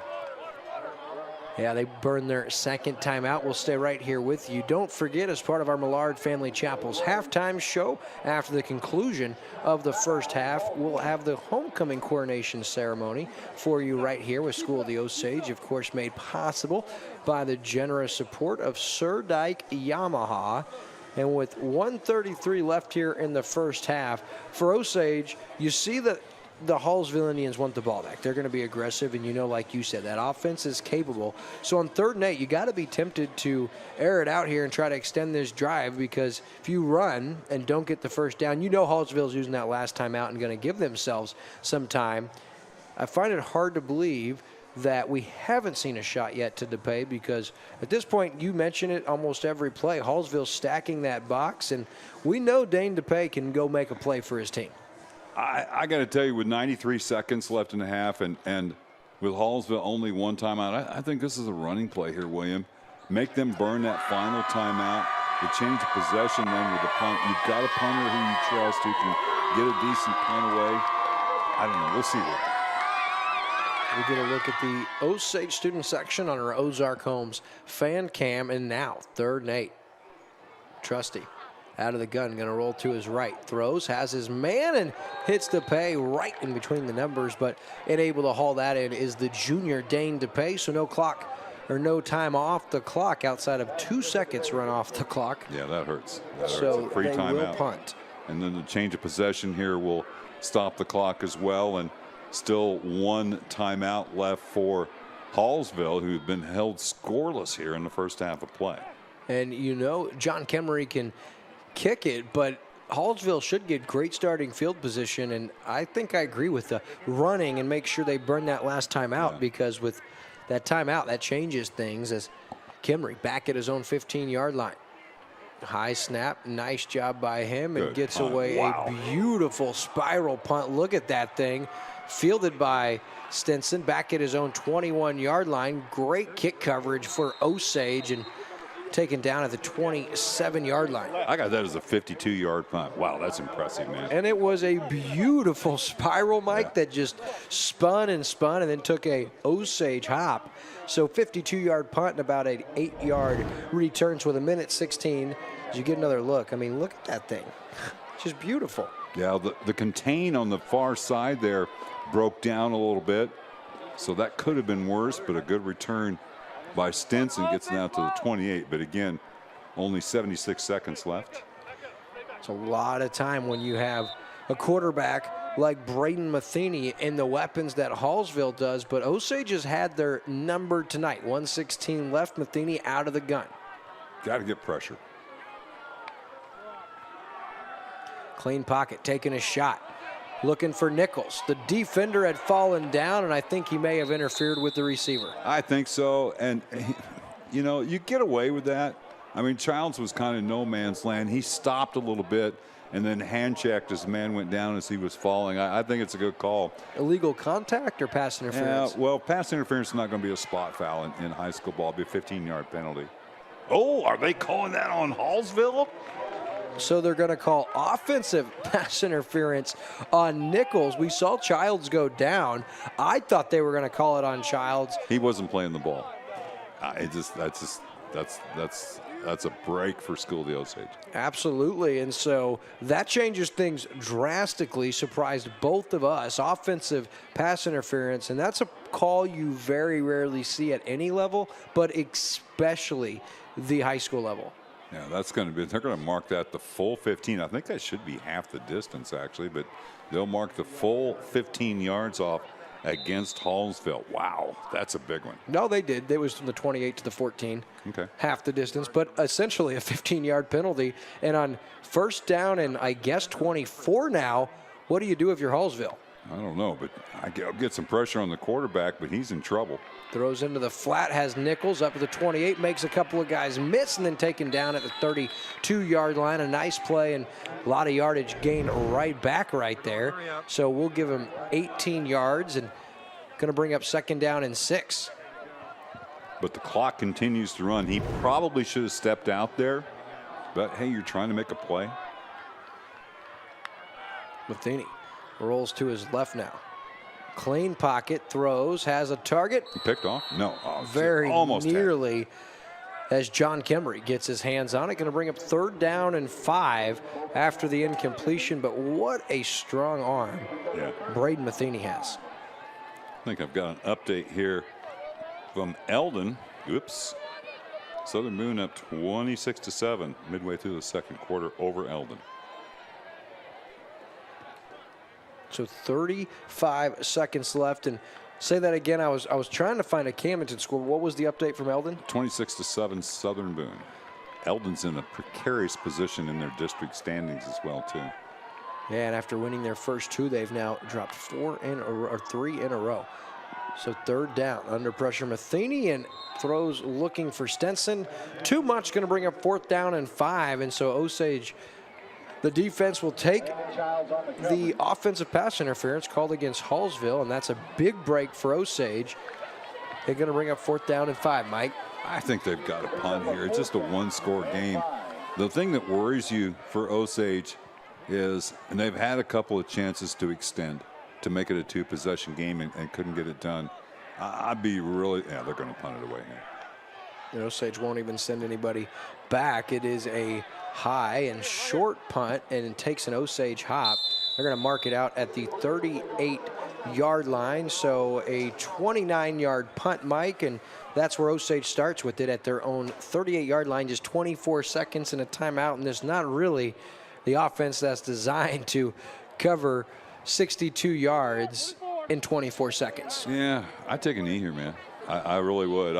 Yeah, they burned their 2nd timeout. We'll stay right here with you. Don't forget, as part of our Millard Family Chapel's halftime show, after the conclusion of the first half, we'll have the homecoming coronation ceremony for you right here with School of the Osage, of course, made possible by the generous support of Sir Dyke Yamaha. And with 1:33 left here in the first half, for Osage, you see that the Hallsville Indians want the ball back. They're going to be aggressive, and like you said, that offense is capable. So on 3rd and 8, you got to be tempted to air it out here and try to extend this drive, because if you run and don't get the first down, Hallsville's using that last time out and going to give themselves some time. I find it hard to believe that we haven't seen a shot yet to DePay, because at this point, you mention it almost every play, Hallsville's stacking that box, and we know Dane DePay can go make a play for his team. I got to tell you, with 93 seconds left in the half, and with Hallsville only 1 timeout, I think this is a running play here, William. Make them burn that final timeout. The change of possession then with the punt. You've got a punter who you trust, who can get a decent punt away. I don't know. We'll see what. We get a look at the Osage student section on our Ozark Homes fan cam, and now 3rd and 8. Trusty out of the gun, going to roll to his right. Throws, has his man, and hits DePay right in between the numbers, but able to haul that in is the junior Dane DePay, so no clock or no time off the clock outside of 2 seconds run off the clock. Yeah, that hurts. So a free they will timeout. punt. And then the change of possession here will stop the clock as well, and still 1 timeout left for Hallsville, who've been held scoreless here in the first half of play. And John Kemery can kick it, but Hallsville should get great starting field position, and I think I agree with the running and make sure they burn that last timeout, because with that timeout, that changes things, as Kemery back at his own 15-yard line. High snap, nice job by him, and gets away a beautiful spiral punt. Look at that thing, fielded by Stinson back at his own 21-yard line. Great kick coverage for Osage, and taken down at the 27-yard line. I got that as a 52-yard punt. Wow, that's impressive, man. And it was a beautiful spiral, Mike, that just spun and then took a Osage hop. So 52-yard punt and about an 8-yard return. So with 1:16, as you get another look, I mean, look at that thing. Just beautiful. Yeah, the contain on the far side there broke down a little bit. So that could have been worse, but a good return by Stinson gets down to the 28, but again, only 76 seconds left. It's a lot of time when you have a quarterback like Braden Matheny and the weapons that Hallsville does, but Osage has had their number tonight. 1:16 left, Matheny out of the gun. Got to get pressure. Clean pocket, taking a shot. Looking for Nichols. The defender had fallen down, and I think he may have interfered with the receiver. I think so, and you get away with that. I mean, Childs was kind of no man's land. He stopped a little bit and then hand checked as the man went down as he was falling. I think it's a good call. Illegal contact or pass interference? Yeah, well, pass interference is not going to be a spot foul in high school ball. It'll be a 15-yard penalty. Oh, are they calling that on Hallsville? So they're going to call offensive pass interference on Nichols. We saw Childs go down. I thought they were going to call it on Childs. He wasn't playing the ball. that's a break for School of the Osage. Absolutely, and so that changes things drastically. Surprised both of us. Offensive pass interference, and that's a call you very rarely see at any level, but especially the high school level. Yeah, that's going to be, they're going to mark that the full 15. I think that should be half the distance, actually, but they'll mark the full 15 yards off against Hallsville. Wow, that's a big one. No, they did. It was from the 28 to the 14. Okay. Half the distance, but essentially a 15-yard penalty. And on first down and I guess 24 now, what do you do if you're Hallsville? I don't know, but I'll get some pressure on the quarterback, but he's in trouble. Throws into the flat, has Nichols up at the 28, makes a couple of guys miss, and then taken down at the 32-yard line. A nice play and a lot of yardage gained right back right there. So we'll give him 18 yards and going to bring up second down and 6. But the clock continues to run. He probably should have stepped out there, but hey, you're trying to make a play. Matheny rolls to his left now. Clean pocket, throws, has a target. He picked off? No. Oh, very almost nearly as John Kemmery gets his hands on it. Going to bring up third down and 5 after the incompletion, but what a strong arm Braden Matheny has. I think I've got an update here from Eldon. Oops. Southern Boone up 26-7 midway through the second quarter over Eldon. So 35 seconds left, and say that again. I was trying to find a Camden score. What was the update from Eldon? 26-7 Southern Boone. Eldon's in a precarious position in their district standings as well too. Yeah, and after winning their first 2, they've now dropped 3 in a row. So third down, under pressure, Matheny, and throws looking for Stenson. Too much, going to bring up fourth down and 5, and so Osage. The defense will take the offensive pass interference called against Hallsville, and that's a big break for Osage. They're going to bring up fourth down and 5, Mike. I think they've got a punt here. It's just a one-score game. The thing that worries you for Osage is, and they've had a couple of chances to extend, to make it a 2-possession game and couldn't get it done. I'd be really, they're going to punt it away here. You know, Osage won't even send anybody back. It is a high and short punt, and it takes an Osage hop. They're going to mark it out at the 38-yard line, so a 29-yard punt, Mike, and that's where Osage starts with it at their own 38-yard line, just 24 seconds and a timeout, and there's not really the offense that's designed to cover 62 yards in 24 seconds. Yeah, I'd take a knee here, man. I really would.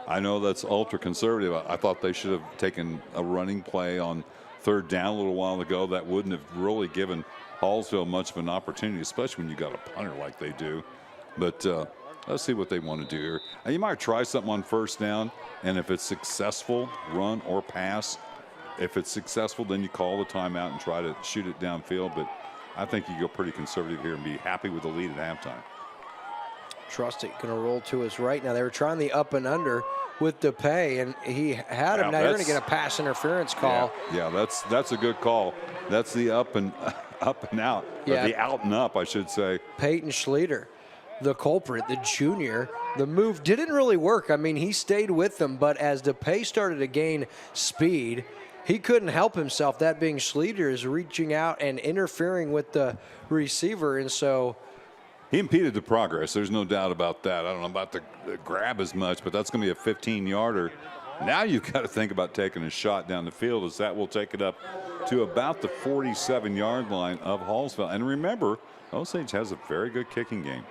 I know that's ultra conservative. I thought they should have taken a running play on third down a little while ago. That wouldn't have really given Hallsville much of an opportunity, especially when you got a punter like they do. But let's see what they want to do here. You might try something on first down, and if it's successful, run or pass. If it's successful, then you call the timeout and try to shoot it downfield. But I think you go pretty conservative here and be happy with the lead at halftime. Trusty going to roll to his right. Now they were trying the up and under with DePay, and he had him. Now you're going to get a pass interference call. Yeah, that's a good call. That's the up and out. Yeah. Or the out and up, I should say. Peyton Schleter, the culprit, the junior. The move didn't really work. I mean, he stayed with them, but as DePay started to gain speed, he couldn't help himself. That being Schleter is reaching out and interfering with the receiver, and so he impeded the progress. There's no doubt about that. I don't know about the grab as much, but that's going to be a 15-yarder. Now you've got to think about taking a shot down the field, as that will take it up to about the 47-yard line of Hallsville. And remember, Osage has a very good kicking game.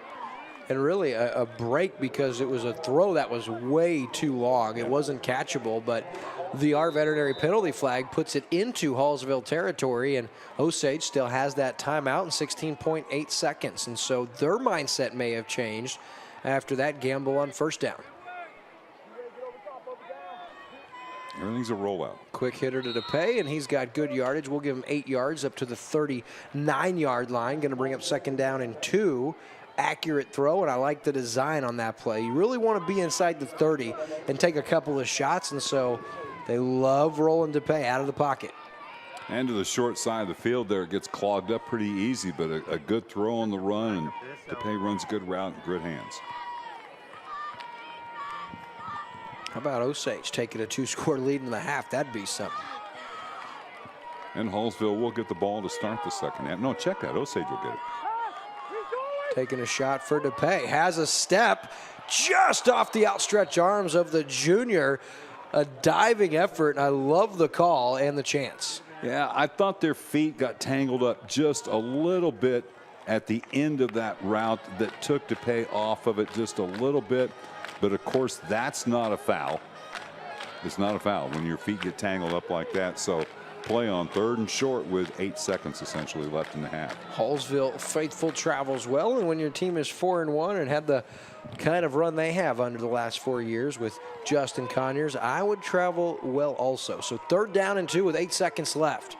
And really a break, because it was a throw that was way too long. It wasn't catchable, but our veterinary penalty flag puts it into Hallsville territory, and Osage still has that timeout in 16.8 seconds. And so their mindset may have changed after that gamble on first down. Everything's a rollout. Quick hitter to DePay, and he's got good yardage. We'll give him 8 yards up to the 39-yard line. Going to bring up second down and 2. Accurate throw, and I like the design on that play. You really want to be inside the 30 and take a couple of shots, and so they love rolling DePay out of the pocket. And to the short side of the field there, it gets clogged up pretty easy, but a good throw on the run, and DePay runs a good route and good hands. How about Osage taking a 2-score lead in the half? That'd be something. And Hallsville will get the ball to start the second half. No, check that. Osage will get it. Taking a shot for DePay. Has a step just off the outstretched arms of the junior. A diving effort, and I love the call and the chance. Yeah, I thought their feet got tangled up just a little bit at the end of that route that took DePay off of it just a little bit. But, of course, that's not a foul. It's not a foul when your feet get tangled up like that. So play on 3rd and short with 8 seconds essentially left in the half. Hallsville faithful travels well, and when your team is 4-1 and had the kind of run they have under the last 4 years with Justin Conyers, I would travel well also. So 3rd down and 2 with 8 seconds left.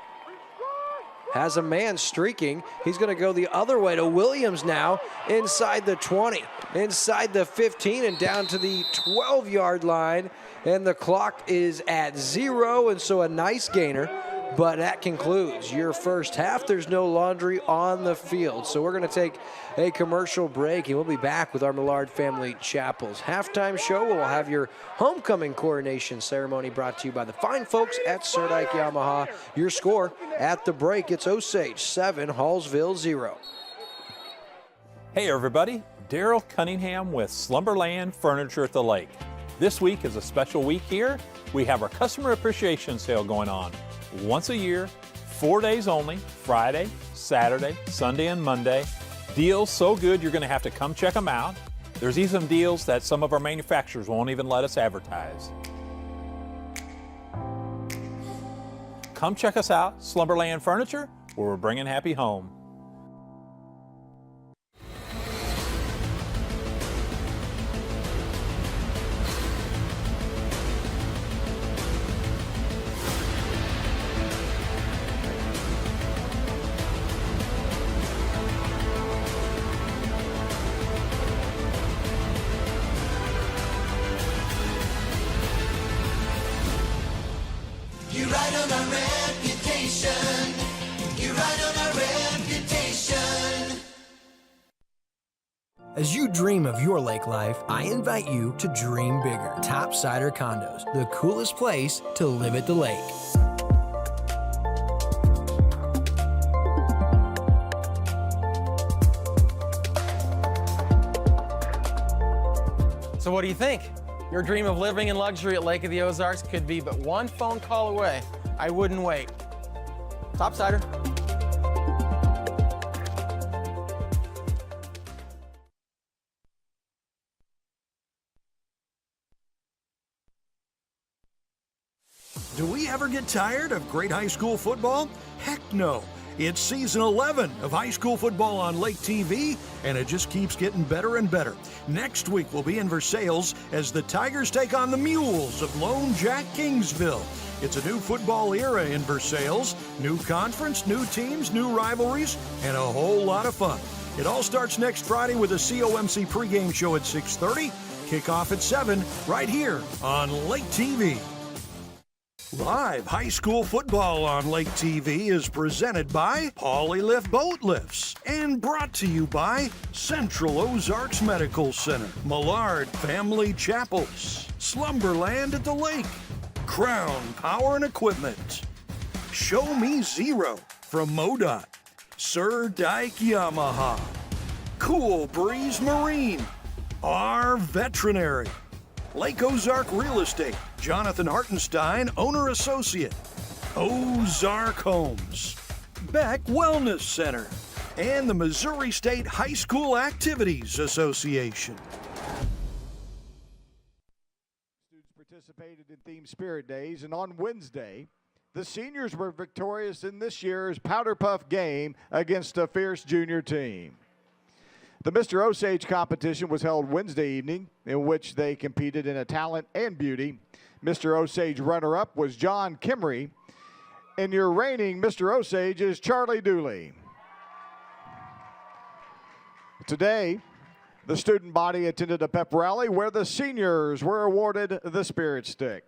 Has a man streaking. He's going to go the other way to Williams now inside the 20, inside the 15, and down to the 12-yard line. And the clock is at 0, and so a nice gainer. But that concludes your first half. There's no laundry on the field. So we're going to take a commercial break, and we'll be back with our Millard Family Chapel's halftime show. We'll have your homecoming coronation ceremony brought to you by the fine folks at Surdike Yamaha. Your score at the break, it's Osage 7, Hallsville 0. Hey everybody, Daryl Cunningham with Slumberland Furniture at the Lake. This week is a special week here. We have our customer appreciation sale going on. Once a year, 4 days only, Friday, Saturday, Sunday, and Monday. Deals so good you're going to have to come check them out. There's even deals that some of our manufacturers won't even let us advertise. Come check us out, Slumberland Furniture, where we're bringing happy home. You ride on our reputation. You ride on our reputation. As you dream of your lake life, I invite you to dream bigger. Topsider Condos, the coolest place to live at the lake. So what do you think? Your dream of living in luxury at Lake of the Ozarks could be but one phone call away. I wouldn't wait. Topsider. Do we ever get tired of great high school football? Heck no. It's season 11 of high school football on Lake TV, and it just keeps getting better and better. Next week we'll be in Versailles as the Tigers take on the Mules of Lone Jack Kingsville. It's a new football era in Versailles, new conference, new teams, new rivalries, and a whole lot of fun. It all starts next Friday with a COMC pregame show at 6:30, kickoff at 7, right here on Lake TV. Live high school football on Lake TV is presented by Polylift Boat Lifts and brought to you by Central Ozarks Medical Center, Millard Family Chapels, Slumberland at the Lake, Crown Power and Equipment, Show Me Zero from MoDOT, Surdike Yamaha, Cool Breeze Marine, R Veterinary, Lake Ozark Real Estate, Jonathan Hartenstein, Owner Associate, Ozark Homes, Beck Wellness Center, and the Missouri State High School Activities Association. Students participated in Theme Spirit Days, and on Wednesday, the seniors were victorious in this year's Powder Puff game against a fierce junior team. The Mr. Osage competition was held Wednesday evening, in which they competed in a talent and beauty. Mr. Osage runner-up was John Kimmery, and your reigning Mr. Osage is Charlie Dooley. Today, the student body attended a pep rally where the seniors were awarded the Spirit Stick.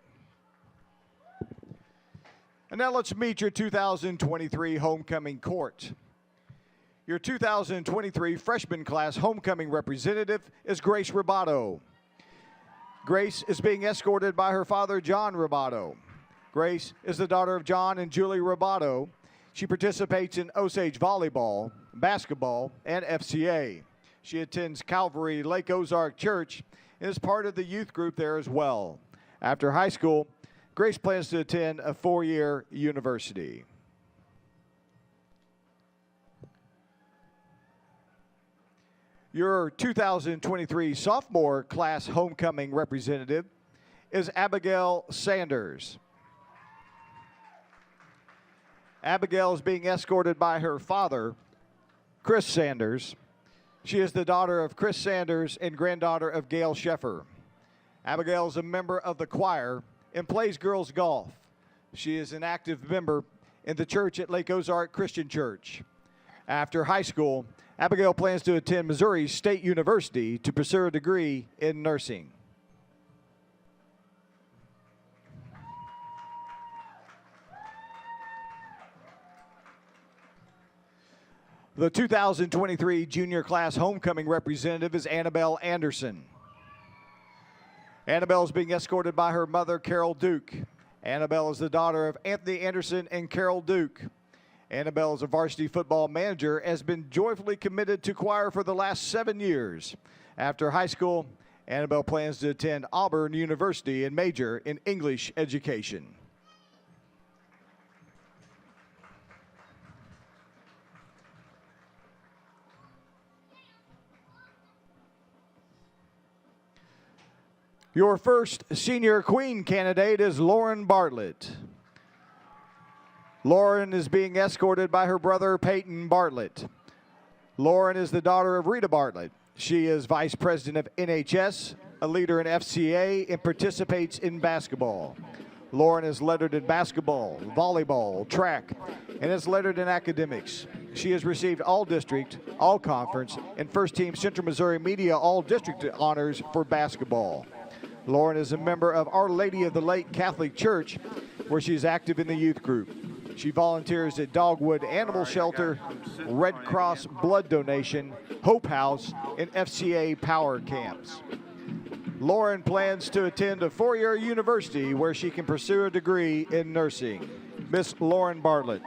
And now let's meet your 2023 homecoming court. Your 2023 freshman class homecoming representative is Grace Roboto. Grace is being escorted by her father, John Roboto. Grace is the daughter of John and Julie Roboto. She participates in Osage volleyball, basketball, and FCA. She attends Calvary Lake Ozark Church and is part of the youth group there as well. After high school, Grace plans to attend a 4-year university. Your 2023 sophomore class homecoming representative is Abigail Sanders. Abigail is being escorted by her father, Chris Sanders. She is the daughter of Chris Sanders and granddaughter of Gail Sheffer. Abigail is a member of the choir and plays girls golf. She is an active member in the church at Lake Ozark Christian Church. After high school, Abigail plans to attend Missouri State University to pursue a degree in nursing. The 2023 junior class homecoming representative is Annabelle Anderson. Annabelle is being escorted by her mother, Carol Duke. Annabelle is the daughter of Anthony Anderson and Carol Duke. Annabelle is a varsity football manager, has been joyfully committed to choir for the last 7 years. After high school, Annabelle plans to attend Auburn University and major in English education. Your first senior queen candidate is Lauren Bartlett. Lauren is being escorted by her brother, Peyton Bartlett. Lauren is the daughter of Rita Bartlett. She is vice president of NHS, a leader in FCA, and participates in basketball. Lauren is lettered in basketball, volleyball, track, and is lettered in academics. She has received all-district, all-conference, and first-team Central Missouri Media all-district honors for basketball. Lauren is a member of Our Lady of the Lake Catholic Church, where she is active in the youth group. She volunteers at Dogwood Animal Shelter, Red Cross Blood Donation, Hope House, and FCA Power Camps. Lauren plans to attend a 4-year university where she can pursue a degree in nursing. Miss Lauren Bartlett.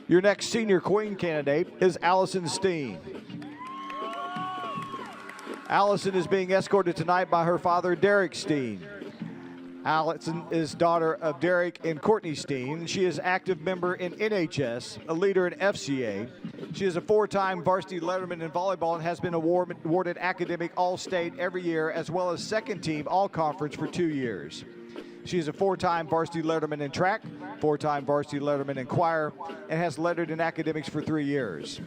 Your next senior queen candidate is Allison Steen. Allison is being escorted tonight by her father, Derek Steen. Allison is daughter of Derek and Courtney Steen. She is active member in NHS, a leader in FCA. She is a 4-time varsity letterman in volleyball and has been awarded academic all-state every year, as well as second-team all-conference for 2 years. She is a 4-time varsity letterman in track, 4-time varsity letterman in choir, and has lettered in academics for 3 years.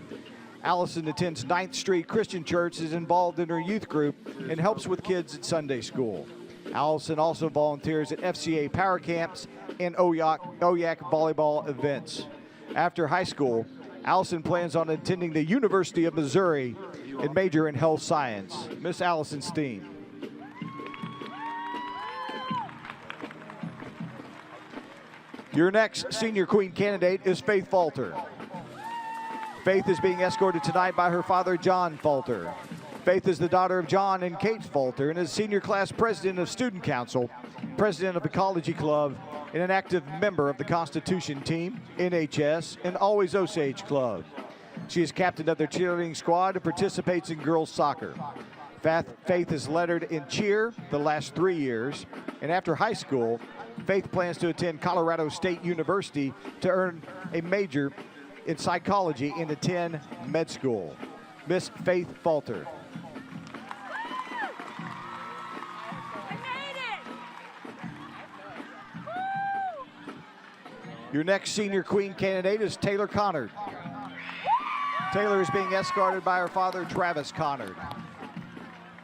Allison attends 9th Street Christian Church, is involved in her youth group, and helps with kids at Sunday school. Allison also volunteers at FCA Power Camps and OYAC volleyball events. After high school, Allison plans on attending the University of Missouri and major in health science. Miss Allison Steen. Your next senior queen candidate is Faith Falter. Faith is being escorted tonight by her father, John Falter. Faith is the daughter of John and Kate Falter and is senior class president of Student Council, president of Ecology Club, and an active member of the Constitution Team, NHS, and Always Osage Club. She is captain of their cheerleading squad and participates in girls soccer. Faith is lettered in cheer the last 3 years, and after high school, Faith plans to attend Colorado State University to earn a major in psychology and attend med school. Miss Faith Falter. Your next senior queen candidate is Taylor Conor. Taylor is being escorted by her father, Travis Conor.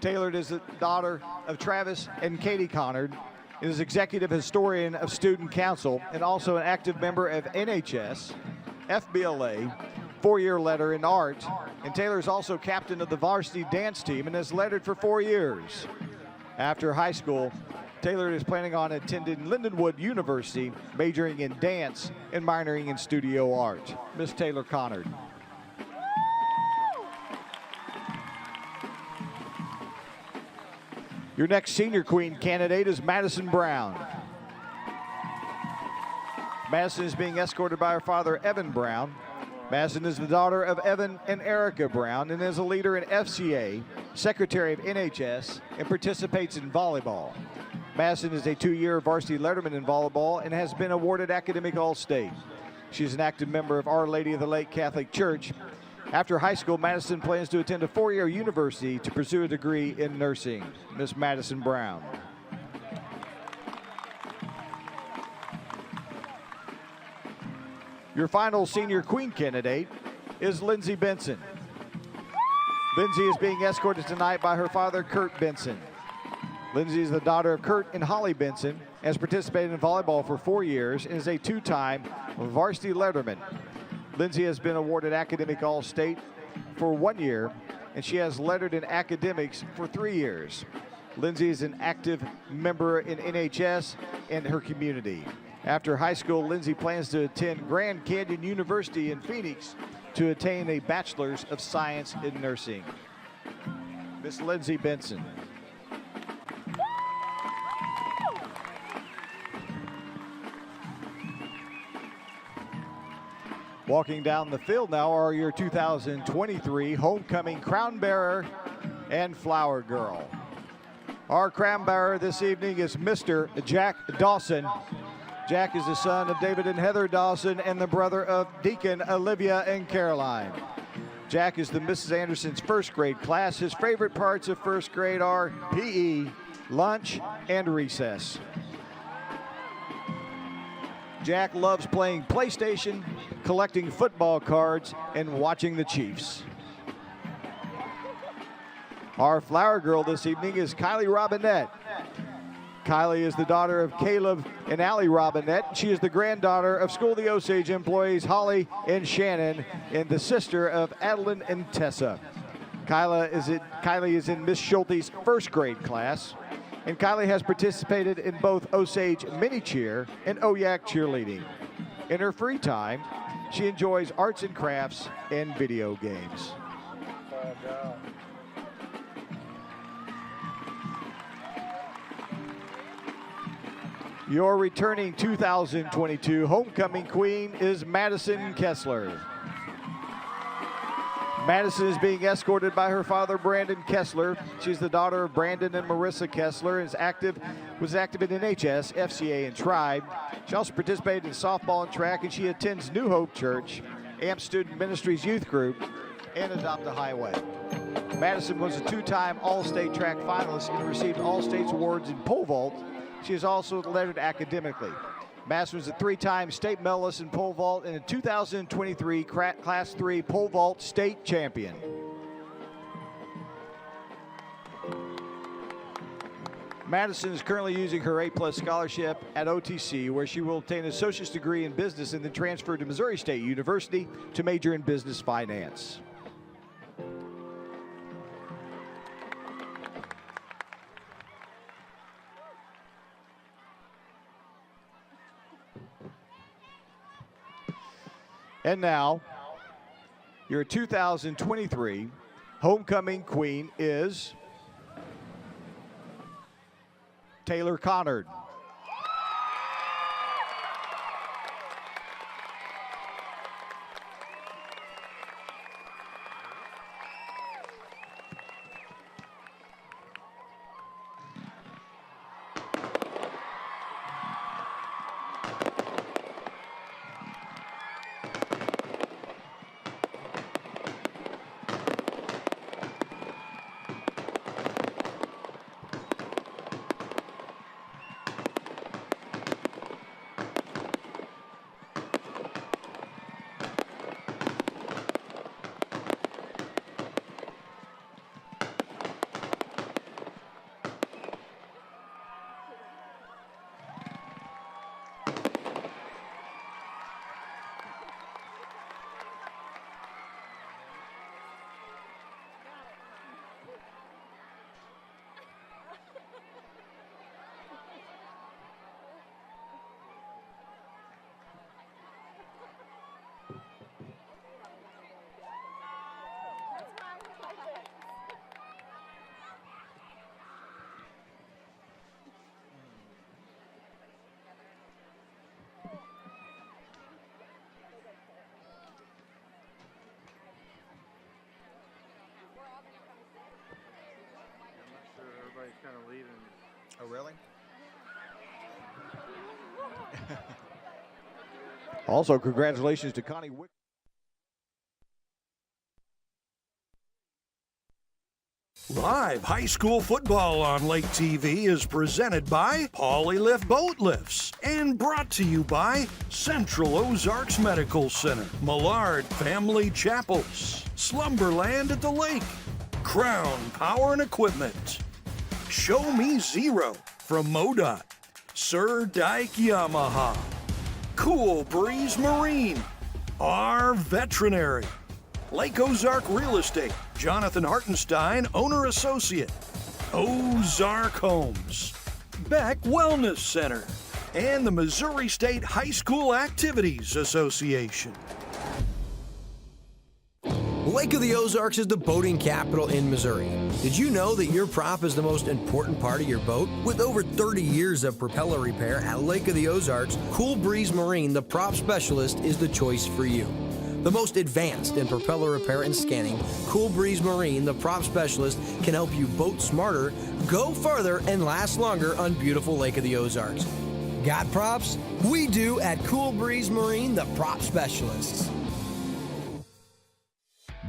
Taylor is the daughter of Travis and Katie Conor, and is executive historian of Student Council and also an active member of NHS, FBLA, 4-year letter in art, and Taylor is also captain of the varsity dance team and has lettered for 4 years. After high school, Taylor is planning on attending Lindenwood University, majoring in dance and minoring in studio art. Miss Taylor Conard. Your next Senior Queen candidate is Madison Brown. Madison is being escorted by her father, Evan Brown. Madison is the daughter of Evan and Erica Brown and is a leader in FCA, secretary of NHS, and participates in volleyball. Madison is a 2-year varsity letterman in volleyball and has been awarded Academic All-State. She is an active member of Our Lady of the Lake Catholic Church. After high school, Madison plans to attend a 4-year university to pursue a degree in nursing. Miss Madison Brown. Your final Senior Queen candidate is Lindsay Benson. Lindsay is being escorted tonight by her father, Kurt Benson. Lindsay is the daughter of Kurt and Holly Benson, has participated in volleyball for 4 years, and is a 2-time varsity letterman. Lindsay has been awarded Academic All-State for 1 year, and she has lettered in academics for 3 years. Lindsay is an active member in NHS and her community. After high school, Lindsay plans to attend Grand Canyon University in Phoenix to attain a Bachelor's of Science in Nursing. Miss Lindsay Benson. Walking down the field now are your 2023 homecoming crown bearer and flower girl. Our crown bearer this evening is Mr. Jack Dawson. Jack is the son of David and Heather Dawson and the brother of Deacon Olivia and Caroline. Jack is the Mrs. Anderson's first grade class. His favorite parts of first grade are PE, lunch, and recess. Jack loves playing PlayStation, collecting football cards, and watching the Chiefs. Our flower girl this evening is Kylie Robinette. Kylie is the daughter of Caleb and Allie Robinette. She is the granddaughter of School of the Osage employees Holly and Shannon, and the sister of Adeline and Tessa. Kylie is in Miss Schulte's first grade class, and Kylie has participated in both Osage mini cheer and OYAC cheerleading. In her free time, she enjoys arts and crafts and video games. Your returning 2022 homecoming queen is Madison Kessler. Madison is being escorted by her father, Brandon Kessler. She's the daughter of Brandon and Marissa Kessler and was active in NHS, FCA, and Tribe. She also participated in softball and track, and she attends New Hope Church, AMP Student Ministries Youth Group, and Adopt a Highway. Madison was a 2-time All-State track finalist and received All-States awards in pole vault. She is also lettered academically. Madison was a 3-time state medalist in pole vault and a 2023 Class 3 pole vault state champion. Madison is currently using her A+ scholarship at OTC, where she will obtain an associate's degree in business and then transfer to Missouri State University to major in business finance. And now, your 2023 homecoming queen is Taylor Conor. really? Also, congratulations to Connie Wick. Live high school football on Lake TV is presented by Polylift Boat Lifts and brought to you by Central Ozarks Medical Center, Millard Family Chapels, Slumberland at the Lake, Crown Power and Equipment, Show Me Zero from MoDOT, Sir Dyke Yamaha, Cool Breeze Marine, R Veterinary, Lake Ozark Real Estate, Jonathan Hartenstein, Owner Associate, Ozark Homes, Beck Wellness Center, and the Missouri State High School Activities Association. Lake of the Ozarks is the boating capital in Missouri. Did you know that your prop is the most important part of your boat? With over 30 years of propeller repair at Lake of the Ozarks, Cool Breeze Marine, the prop specialist, is the choice for you. The most advanced in propeller repair and scanning, Cool Breeze Marine, the prop specialist, can help you boat smarter, go farther, and last longer on beautiful Lake of the Ozarks. Got props? We do at Cool Breeze Marine, the prop specialists.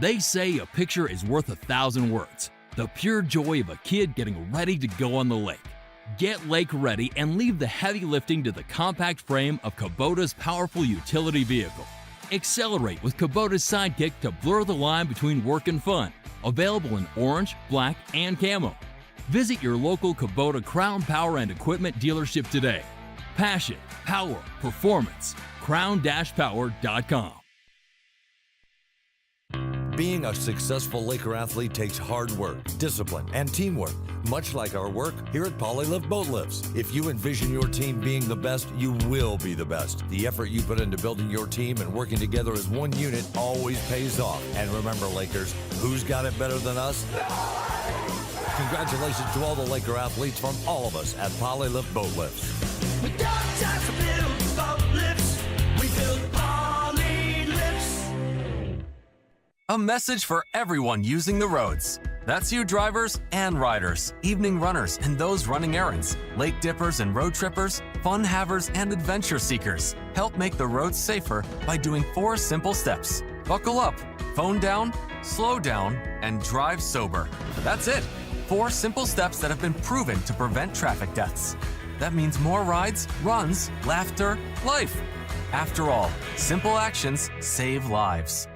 They say a picture is worth 1,000 words. The pure joy of a kid getting ready to go on the lake. Get lake ready and leave the heavy lifting to the compact frame of Kubota's powerful utility vehicle. Accelerate with Kubota's Sidekick to blur the line between work and fun. Available in orange, black, and camo. Visit your local Kubota Crown Power and Equipment dealership today. Passion, power, performance. crown-power.com. Being a successful Laker athlete takes hard work, discipline, and teamwork, much like our work here at Polylift Boat Lifts. If you envision your team being the best, you will be the best. The effort you put into building your team and working together as one unit always pays off. And remember, Lakers, who's got it better than us? Congratulations to all the Laker athletes from all of us at Polylift Boat Lifts. We don't just build boat lifts, we build poly lifts. A message for everyone using the roads. That's you drivers and riders, evening runners and those running errands, lake dippers and road trippers, fun havers and adventure seekers. Help make the roads safer by doing 4 simple steps. Buckle up, phone down, slow down, and drive sober. That's it. 4 simple steps that have been proven to prevent traffic deaths. That means more rides, runs, laughter, life. After all, simple actions save lives.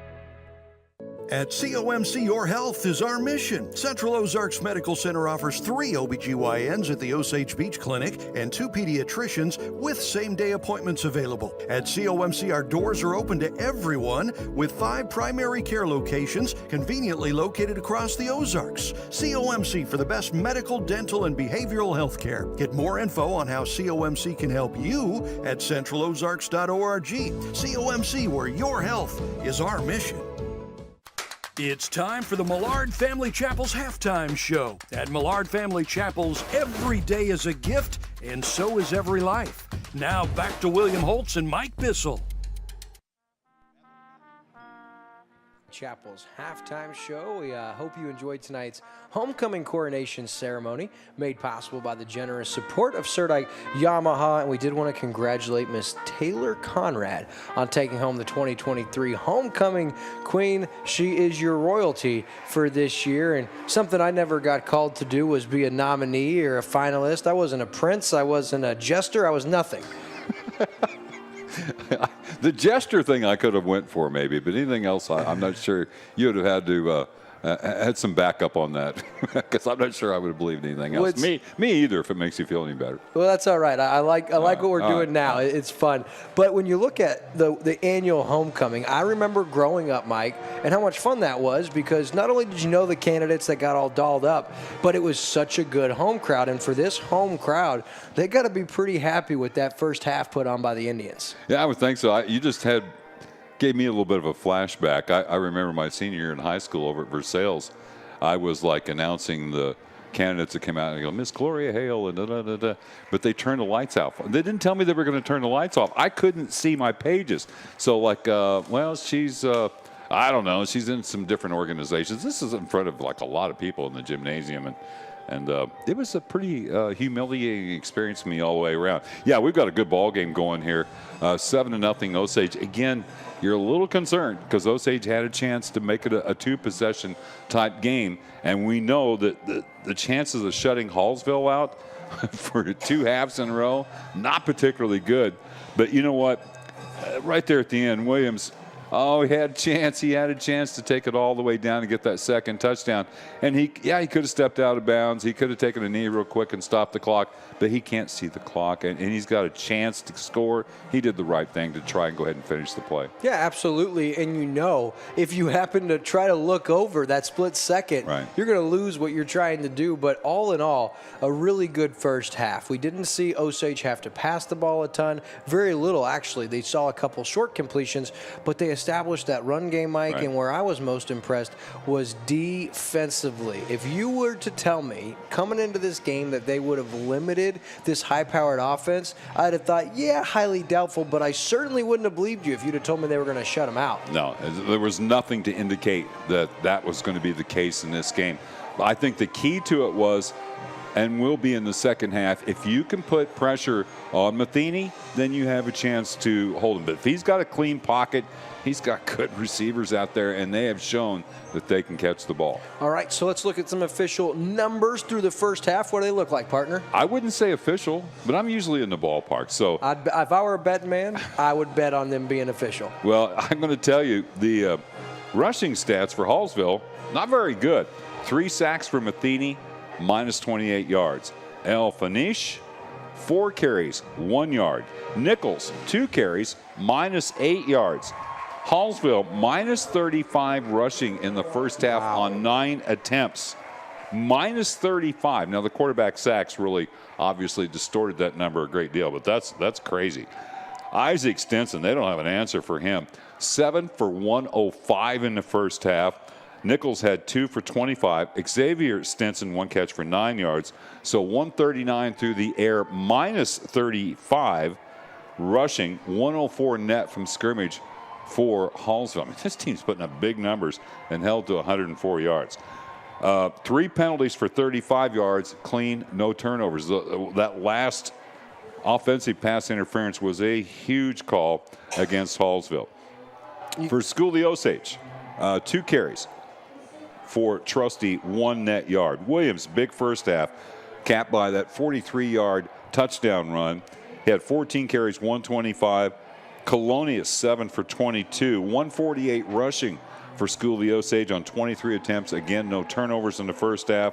At COMC, your health is our mission. Central Ozarks Medical Center offers 3 OBGYNs at the Osage Beach Clinic and 2 pediatricians with same-day appointments available. At COMC, our doors are open to everyone with 5 primary care locations conveniently located across the Ozarks. COMC for the best medical, dental, and behavioral health care. Get more info on how COMC can help you at centralozarks.org. COMC, where your health is our mission. It's time for the Millard Family Chapel's halftime show. At Millard Family Chapel's, every day is a gift, and so is every life. Now back to William Holtz and Mike Bissell. Chapel's halftime show. We hope you enjoyed tonight's homecoming coronation ceremony, made possible by the generous support of Sir Dyke Yamaha. And we did want to congratulate Miss Taylor Conrad on taking home the 2023 homecoming queen. She is your royalty for this year. And something I never got called to do was be a nominee or a finalist. I wasn't a prince. I wasn't a jester. I was nothing. The gesture thing I could have went for maybe, but anything else I'm not sure. You would have had to had some backup on that because I'm not sure I would have believed anything else. Me either. If it makes you feel any better. Well, that's all right. I like what we're doing now. It's fun. But when you look at the annual homecoming, I remember growing up, Mike, and how much fun that was because not only did you know the candidates that got all dolled up, but it was such a good home crowd. And for this home crowd, they got to be pretty happy with that first half put on by the Indians. Yeah, I would think so. You just gave me a little bit of a flashback. I remember my senior year in high school over at Versailles. I was like announcing the candidates that came out and I go, Miss Gloria Hale, and da-da-da-da. But they turned the lights off. They didn't tell me they were going to turn the lights off. I couldn't see my pages. So like, well, she's, I don't know, she's in some different organizations. This is in front of like a lot of people in the gymnasium. And And it was a pretty humiliating experience for me all the way around. Yeah, we've got a good ball game going here. 7-0 Osage. Again, you're a little concerned because Osage had a chance to make it a two-possession type game. And we know that the chances of shutting Hallsville out for 2 halves in a row, not particularly good. But you know what? Right there at the end, Williams, he had a chance. He had a chance to take it all the way down and get that second touchdown. And he could have stepped out of bounds. He could have taken a knee real quick and stopped the clock, but he can't see the clock, and he's got a chance to score. He did the right thing to try and go ahead and finish the play. Yeah, absolutely. And if you happen to try to look over that split second, you're going to lose what you're trying to do. But all in all, a really good first half. We didn't see Osage have to pass the ball a ton. Very little, actually. They saw a couple short completions, but they established that run game, Mike, and where I was most impressed was defensively. If you were to tell me coming into this game that they would have limited this high-powered offense, I'd have thought, yeah, highly doubtful, but I certainly wouldn't have believed you if you'd have told me they were going to shut them out. No, there was nothing to indicate that was going to be the case in this game. I think the key to it was, and will be in the second half, if you can put pressure on Matheny, then you have a chance to hold him. But if he's got a clean pocket, he's got good receivers out there, and they have shown that they can catch the ball. All right, so let's look at some official numbers through the first half. What do they look like, partner? I wouldn't say official, but I'm usually in the ballpark. So if I were a betting man, I would bet on them being official. Well, I'm going to tell you, the rushing stats for Hallsville, not very good. 3 sacks for Matheny, minus 28 yards. El Fanish, 4 carries, 1 yard. Nichols, 2 carries, minus 8 yards. Hallsville, minus 35 rushing in the first half on 9 attempts. Minus 35. Now, the quarterback sacks really obviously distorted that number a great deal, but that's crazy. Isaac Stinson, they don't have an answer for him. 7 for 105 in the first half. Nichols had 2 for 25. Xavier Stinson, 1 catch for 9 yards. So 139 through the air, minus 35 rushing, 104 net from scrimmage for Hallsville. I mean, this team's putting up big numbers and held to 104 yards. 3 penalties for 35 yards, clean, no turnovers. That last offensive pass interference was a huge call against Hallsville. For School of the Osage, 2 carries for Trusty, 1 net yard. Williams, big first half, capped by that 43-yard touchdown run. He had 14 carries, 125. Colonius, 7 for 22. 148 rushing for School of the Osage on 23 attempts. Again, no turnovers in the first half.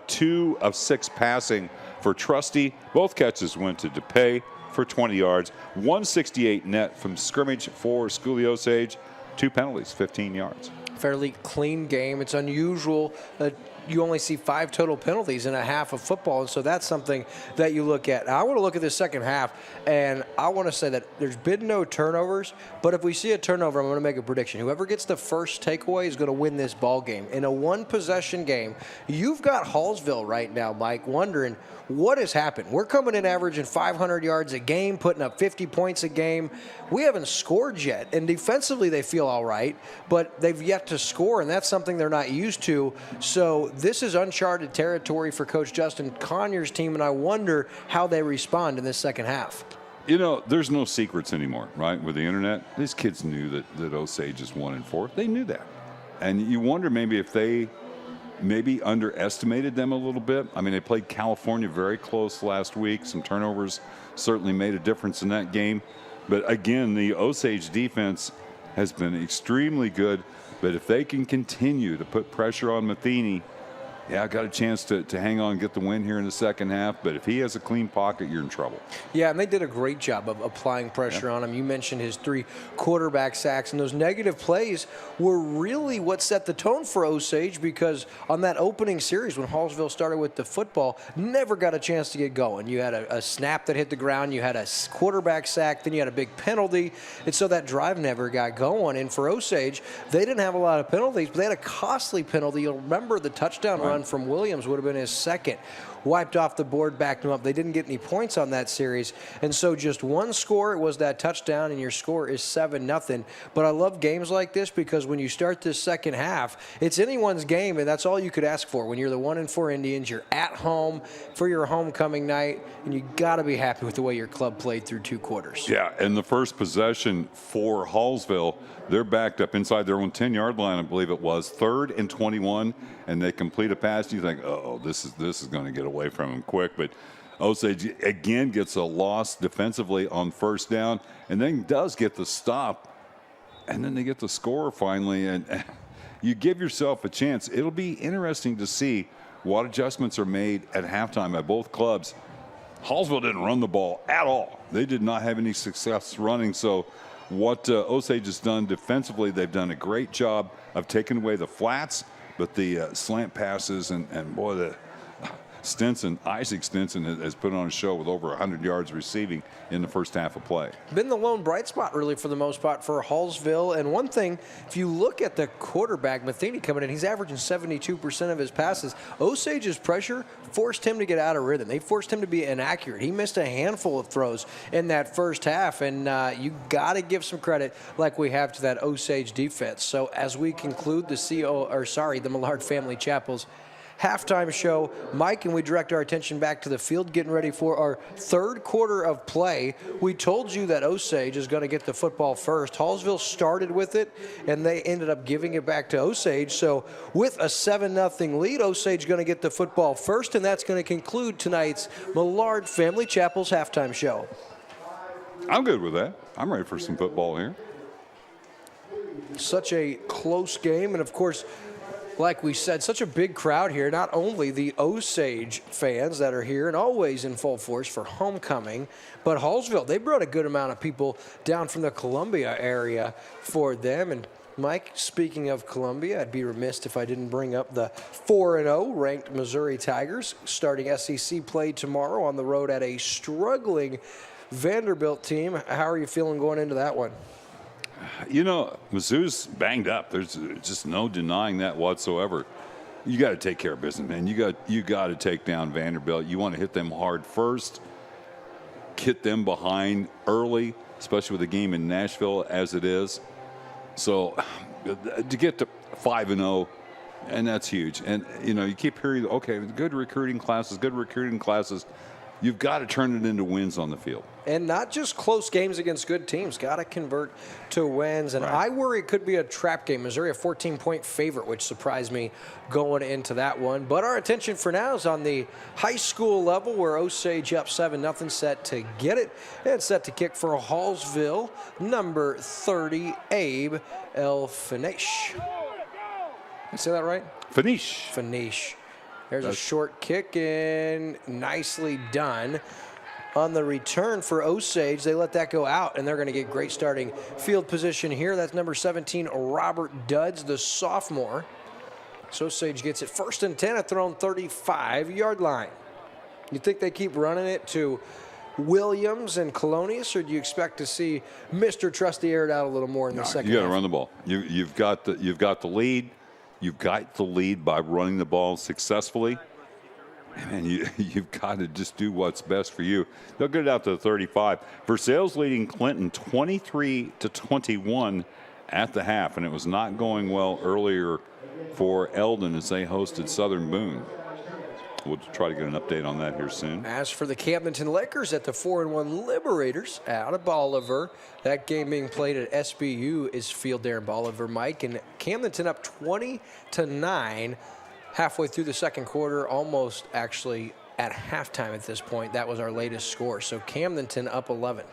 2 of 6 passing for Trusty. Both catches went to DePay for 20 yards. 168 net from scrimmage for School of the Osage. 2 penalties, 15 yards. Fairly clean game. It's unusual that you only see 5 total penalties in a half of football, and so that's something that you look at. Now, I want to look at this second half, and I want to say that there's been no turnovers, but if we see a turnover, I'm going to make a prediction. Whoever gets the first takeaway is going to win this ball game. In a one-possession game, you've got Hallsville right now, Mike, wondering what has happened. We're coming in averaging 500 yards a game, putting up 50 points a game. We haven't scored yet, and defensively they feel all right, but they've yet to score, and that's something they're not used to. So this is uncharted territory for Coach Justin Conyers' team, and I wonder how they respond in this second half. You know, there's no secrets anymore, right? With the internet, these kids knew that Osage is 1-4. They knew that. And you wonder maybe if they maybe underestimated them a little bit. I mean, they played California very close last week. Some turnovers certainly made a difference in that game. But again, the Osage defense has been extremely good. But if they can continue to put pressure on Matheny, yeah, got a chance to hang on and get the win here in the second half. But if he has a clean pocket, you're in trouble. Yeah, and they did a great job of applying pressure on him. You mentioned his 3 quarterback sacks, and those negative plays were really what set the tone for Osage, because on that opening series when Hallsville started with the football, never got a chance to get going. You had a snap that hit the ground, you had a quarterback sack, then you had a big penalty, and so that drive never got going. And for Osage, they didn't have a lot of penalties, but they had a costly penalty. You'll remember the touchdown run run from Williams would have been his second. Wiped off the board, backed him up. They didn't get any points on that series. And so just one score, it was that touchdown, and your score is 7-0. But I love games like this because when you start this second half, it's anyone's game, and that's all you could ask for. When you're the 1-4 Indians, you're at home for your homecoming night, and you got to be happy with the way your club played through 2 quarters. Yeah, and the first possession for Hallsville, they're backed up inside their own 10-yard line, I believe it was, 3rd and 21, and they complete a pass. You think, oh, this is going to get away from them quick. But Osage again gets a loss defensively on first down, and then does get the stop, and then they get the score finally, and you give yourself a chance. It'll be interesting to see what adjustments are made at halftime at both clubs. Hallsville didn't run the ball at all. They did not have any success running. So what Osage has done defensively, they've done a great job of taking away the flats, but the slant passes, and boy, the Isaac Stinson has put on a show with over 100 yards receiving in the first half of play. Been the lone bright spot, really, for the most part for Hallsville. And one thing, if you look at the quarterback, Matheny coming in, he's averaging 72% of his passes. Osage's pressure forced him to get out of rhythm. They forced him to be inaccurate. He missed a handful of throws in that first half, and you got to give some credit like we have to that Osage defense. So as we conclude the Millard Family Chapel's halftime show, Mike, and we direct our attention back to the field, getting ready for our 3rd quarter of play. We told you that Osage is going to get the football first. Hallsville started with it, and they ended up giving it back to Osage. So with a 7-0 lead, Osage going to get the football first, and that's going to conclude tonight's Millard Family Chapel's halftime show. I'm good with that. I'm ready for some football here. Such a close game, and of course, like we said, such a big crowd here. Not only the Osage fans that are here and always in full force for homecoming, but Hallsville, they brought a good amount of people down from the Columbia area for them. And Mike, speaking of Columbia, I'd be remiss if I didn't bring up the 4-0 ranked Missouri Tigers starting SEC play tomorrow on the road at a struggling Vanderbilt team. How are you feeling going into that one? You know, Mizzou's banged up. There's just no denying that whatsoever. You got to take care of business, man. You got to take down Vanderbilt. You want to hit them hard first, hit them behind early, especially with the game in Nashville as it is. So to get to 5-0, and that's huge. And, you know, you keep hearing, okay, good recruiting classes. You've got to turn it into wins on the field. And not just close games against good teams. Got to convert to wins. And I worry it could be a trap game. Missouri a 14-point favorite, which surprised me going into that one. But our attention for now is on the high school level, where Osage up 7-0, set to get it. And set to kick for Hallsville, number 30, Abe El-Fanish. Did I say that right? Fanish. There's a short kick, and nicely done. On the return for Osage, they let that go out, and they're going to get great starting field position here. That's number 17, Robert Dudds, the sophomore. So Osage gets it 1st and 10 at their own 35-yard line. You think they keep running it to Williams and Colonius, or do you expect to see Mr. Trusty air it out a little more in the second half? You got to run the ball. You've got the lead. You've got the lead by running the ball successfully. And you've got to just do what's best for you. They'll get it out to the 35. Versailles leading Clinton 23-21 at the half, and it was not going well earlier for Eldon as they hosted Southern Boone. We'll try to get an update on that here soon. As for the Camdenton Lakers at the 4-1 Liberators out of Bolivar, that game being played at SBU is field there in Bolivar, Mike, and Camdenton up 20-9 halfway through the second quarter, almost actually at halftime at this point. That was our latest score. So Camdenton up 11.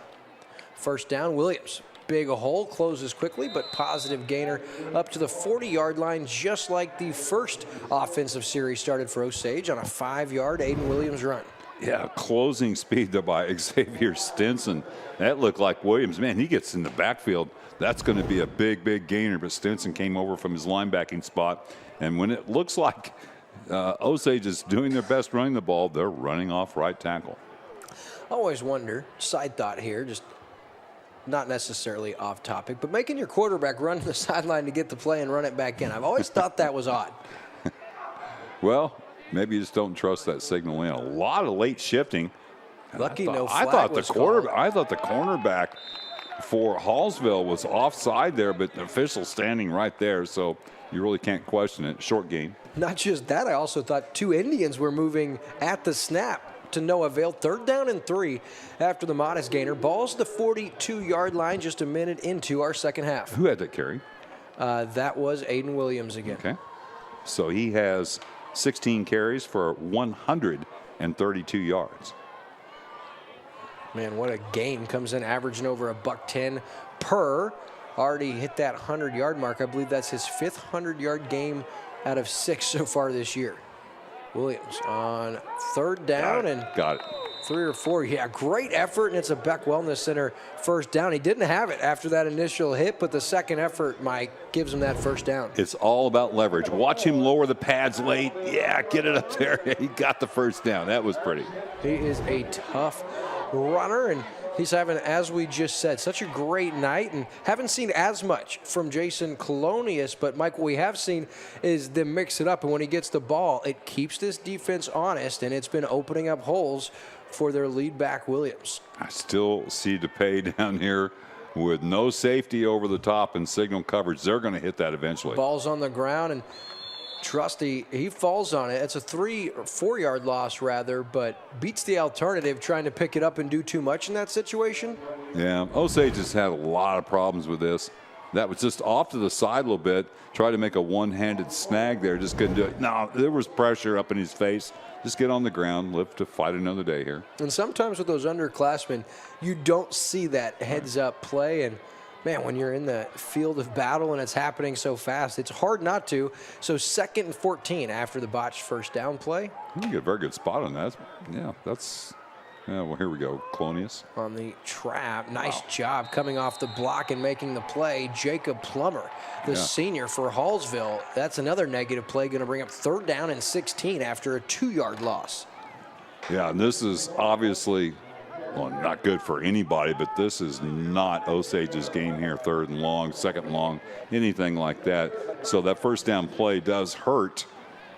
First down, Williams. Big hole, closes quickly, but positive gainer up to the 40-yard line, just like the first offensive series started for Osage on a 5-yard Aiden Williams run. Yeah, closing speed there by Xavier Stinson. That looked like Williams. Man, he gets in the backfield. That's going to be a big, big gainer, but Stinson came over from his linebacking spot. And when it looks like Osage is doing their best running the ball, they're running off right tackle. I always wonder, side thought here, just not necessarily off topic, but making your quarterback run to the sideline to get the play and run it back in. I've always thought that was odd. Well, maybe you just don't trust that signal in. A lot of late shifting. Lucky no flag I thought was the called. I thought the cornerback for Hallsville was offside there, but the official standing right there, so you really can't question it. Short game. Not just that, I also thought 2 Indians were moving at the snap to no avail. 3rd down and 3 after the modest gainer. Ball's the 42-yard line just a minute into our second half. Who had that carry? That was Aiden Williams again. Okay. So he has 16 carries for 132 yards. Man, what a gain. Comes in averaging over $110 per. Already hit that 100-yard mark. I believe that's his 5th 100-yard game out of 6 so far this year. Williams on 3rd down and got it. 3 or 4. Yeah, great effort, and it's a Beck Wellness Center first down. He didn't have it after that initial hit, but the second effort, Mike, gives him that first down. It's all about leverage. Watch him lower the pads late. Yeah, get it up there. He got the first down. That was pretty. He is a tough runner, and he's having, as we just said, such a great night, and haven't seen as much from Jason Colonius, but Mike, what we have seen is them mix it up, and when he gets the ball, it keeps this defense honest, and it's been opening up holes for their lead back, Williams. I still see DePay down here with no safety over the top and signal coverage. They're going to hit that eventually. Ball's on the ground, and Trusty, he falls on it. It's a 3 or 4 yard loss rather, but beats the alternative trying to pick it up and do too much in that situation. Yeah, Osage has had a lot of problems with this. That was just off to the side a little bit. Tried to make a one-handed snag there. Just couldn't do it. No, there was pressure up in his face. Just get on the ground, live to fight another day here. And sometimes with those underclassmen, you don't see that heads-up play. And, man, when you're in the field of battle and it's happening so fast, it's hard not to. So 2nd and 14 after the botched first down play. You get a very good spot on that. Yeah, that's... Yeah, well, here we go. Colonius. On the trap. Nice job coming off the block and making the play. Jacob Plummer, the senior for Hallsville. That's another negative play, going to bring up 3rd down and 16 after a 2-yard loss. Yeah, and this is obviously, well, not good for anybody, but this is not Osage's game here. 3rd and long, 2nd and long, anything like that. So that first down play does hurt.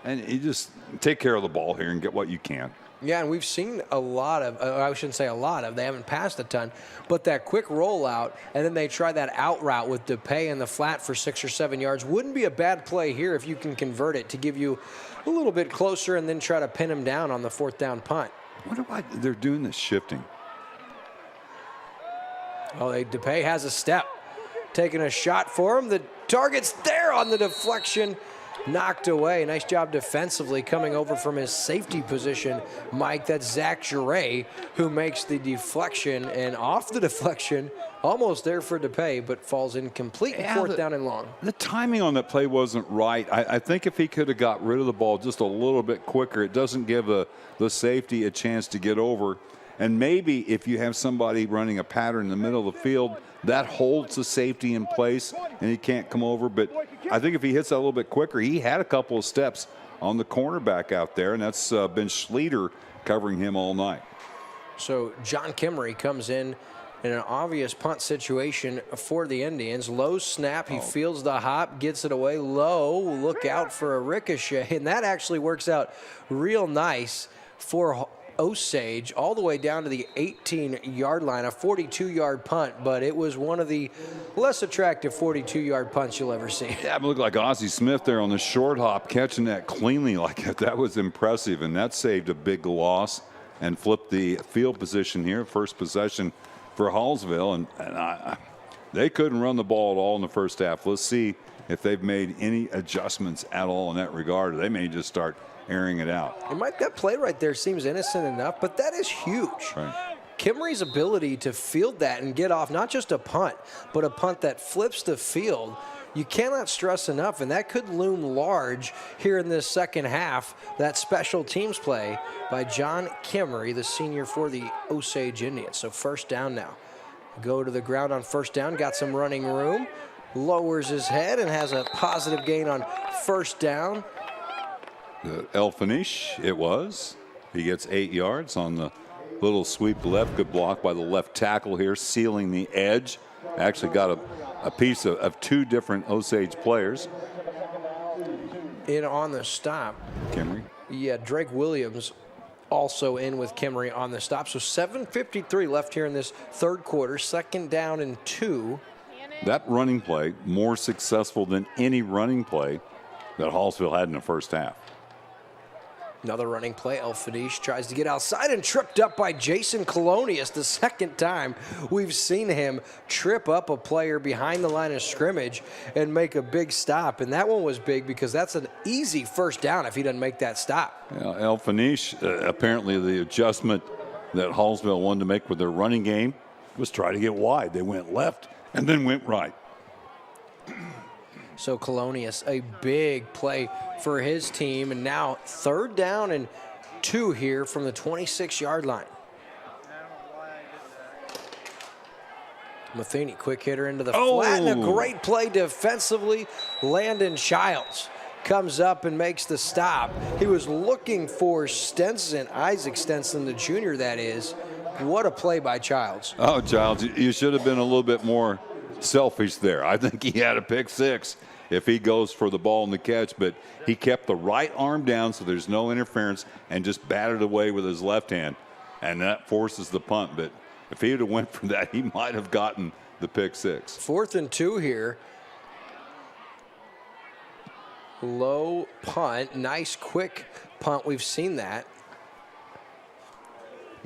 And you just take care of the ball here and get what you can. Yeah, and we've seen a lot of, I shouldn't say a lot of, they haven't passed a ton, but that quick rollout, and then they try that out route with DePay in the flat for 6 or 7 yards. Wouldn't be a bad play here if you can convert it to give you a little bit closer and then try to pin him down on the 4th down punt. I wonder why they're doing this shifting. Oh, DePay has a step. Taking a shot for him. The target's there on the deflection. Knocked away. Nice job defensively coming over from his safety position, Mike. That's Zach Giray who makes the deflection, and off the deflection, almost there for DePay, but falls incomplete. Yeah, 4th down and long. The timing on that play wasn't right. I think if he could have got rid of the ball just a little bit quicker, it doesn't give the safety a chance to get over. And maybe if you have somebody running a pattern in the middle of the field, that holds the safety in place and he can't come over. But I think if he hits that a little bit quicker, he had a couple of steps on the cornerback out there, and that's been Schleter covering him all night. So John Kimmery comes in an obvious punt situation for the Indians. Low snap, he fields the hop, gets it away low. Look out for a ricochet, and that actually works out real nice for Osage all the way down to the 18-yard line, a 42-yard punt, but it was one of the less attractive 42-yard punts you'll ever see. Yeah, it looked like Ozzie Smith there on the short hop, catching that cleanly like that. That was impressive, and that saved a big loss and flipped the field position here, first possession for Hallsville, and they couldn't run the ball at all in the first half. Let's see if they've made any adjustments at all in that regard. They may just start airing it out. And Mike, that play right there seems innocent enough, but that is huge. Right. Kimmery's ability to field that and get off not just a punt, but a punt that flips the field, you cannot stress enough, and that could loom large here in this second half, that special teams play by John Kimmery, the senior for the Osage Indians. So 1st down now. Go to the ground on 1st down, got some running room, lowers his head and has a positive gain on 1st down. El Finish, it was. He gets 8 yards on the little sweep left. Good block by the left tackle here, sealing the edge. Actually got a piece of 2 different Osage players. in on the stop. Kimry? Yeah, Drake Williams also in with Kimry on the stop. So 7:53 left here in this third quarter. 2nd down and 2. That running play, more successful than any running play that Hallsville had in the first half. Another running play. Elfanish tries to get outside and tripped up by Jason Colonius. The second time we've seen him trip up a player behind the line of scrimmage and make a big stop. And that one was big because that's an easy first down if he doesn't make that stop. Elfanish, apparently the adjustment that Hallsville wanted to make with their running game was try to get wide. They went left and then went right. So Colonius, a big play for his team. And now 3rd down and 2 here from the 26-yard line. Matheny, quick hitter into the flat, and a great play defensively. Landon Childs comes up and makes the stop. He was looking for Stenson, Isaac Stenson, the junior, that is. What a play by Childs. Oh, Childs, you should have been a little bit more selfish there. I think he had a pick 6 if he goes for the ball in the catch, but he kept the right arm down so there's no interference and just batted away with his left hand, and that forces the punt. But if he would have went for that, he might have gotten the pick 6. 4th and 2 here. Low punt, nice quick punt. We've seen that.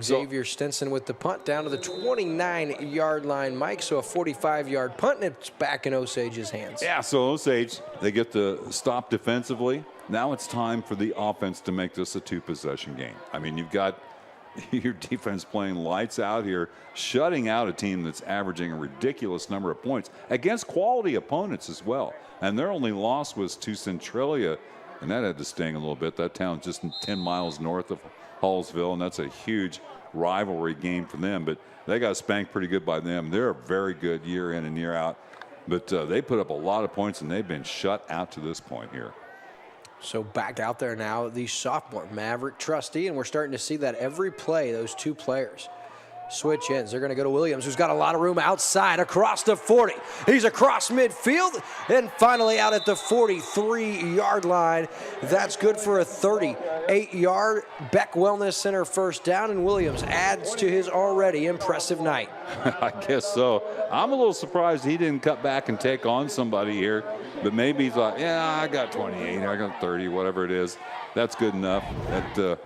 Xavier Stenson with the punt down to the 29-yard line, Mike. So a 45-yard punt, and it's back in Osage's hands. Yeah, so Osage, they get the stop defensively. Now it's time for the offense to make this a 2-possession game. I mean, you've got your defense playing lights out here, shutting out a team that's averaging a ridiculous number of points against quality opponents as well. And their only loss was to Centralia, and that had to sting a little bit. That town's just 10 miles north of Hallsville, and that's a huge rivalry game for them. But they got spanked pretty good by them. They're a very good year in and year out. But they put up a lot of points, and they've been shut out to this point here. So back out there now, the sophomore, Maverick Trusty, and we're starting to see that every play, those 2 players switch ends. They're going to go to Williams, who's got a lot of room outside across the 40. He's across midfield and finally out at the 43-yard line. That's good for a 38-yard Beck Wellness Center first down, and Williams adds to his already impressive night. I guess so. I'm a little surprised he didn't cut back and take on somebody here, but maybe he thought, yeah, I got 28, I got 30, whatever it is. That's good enough. That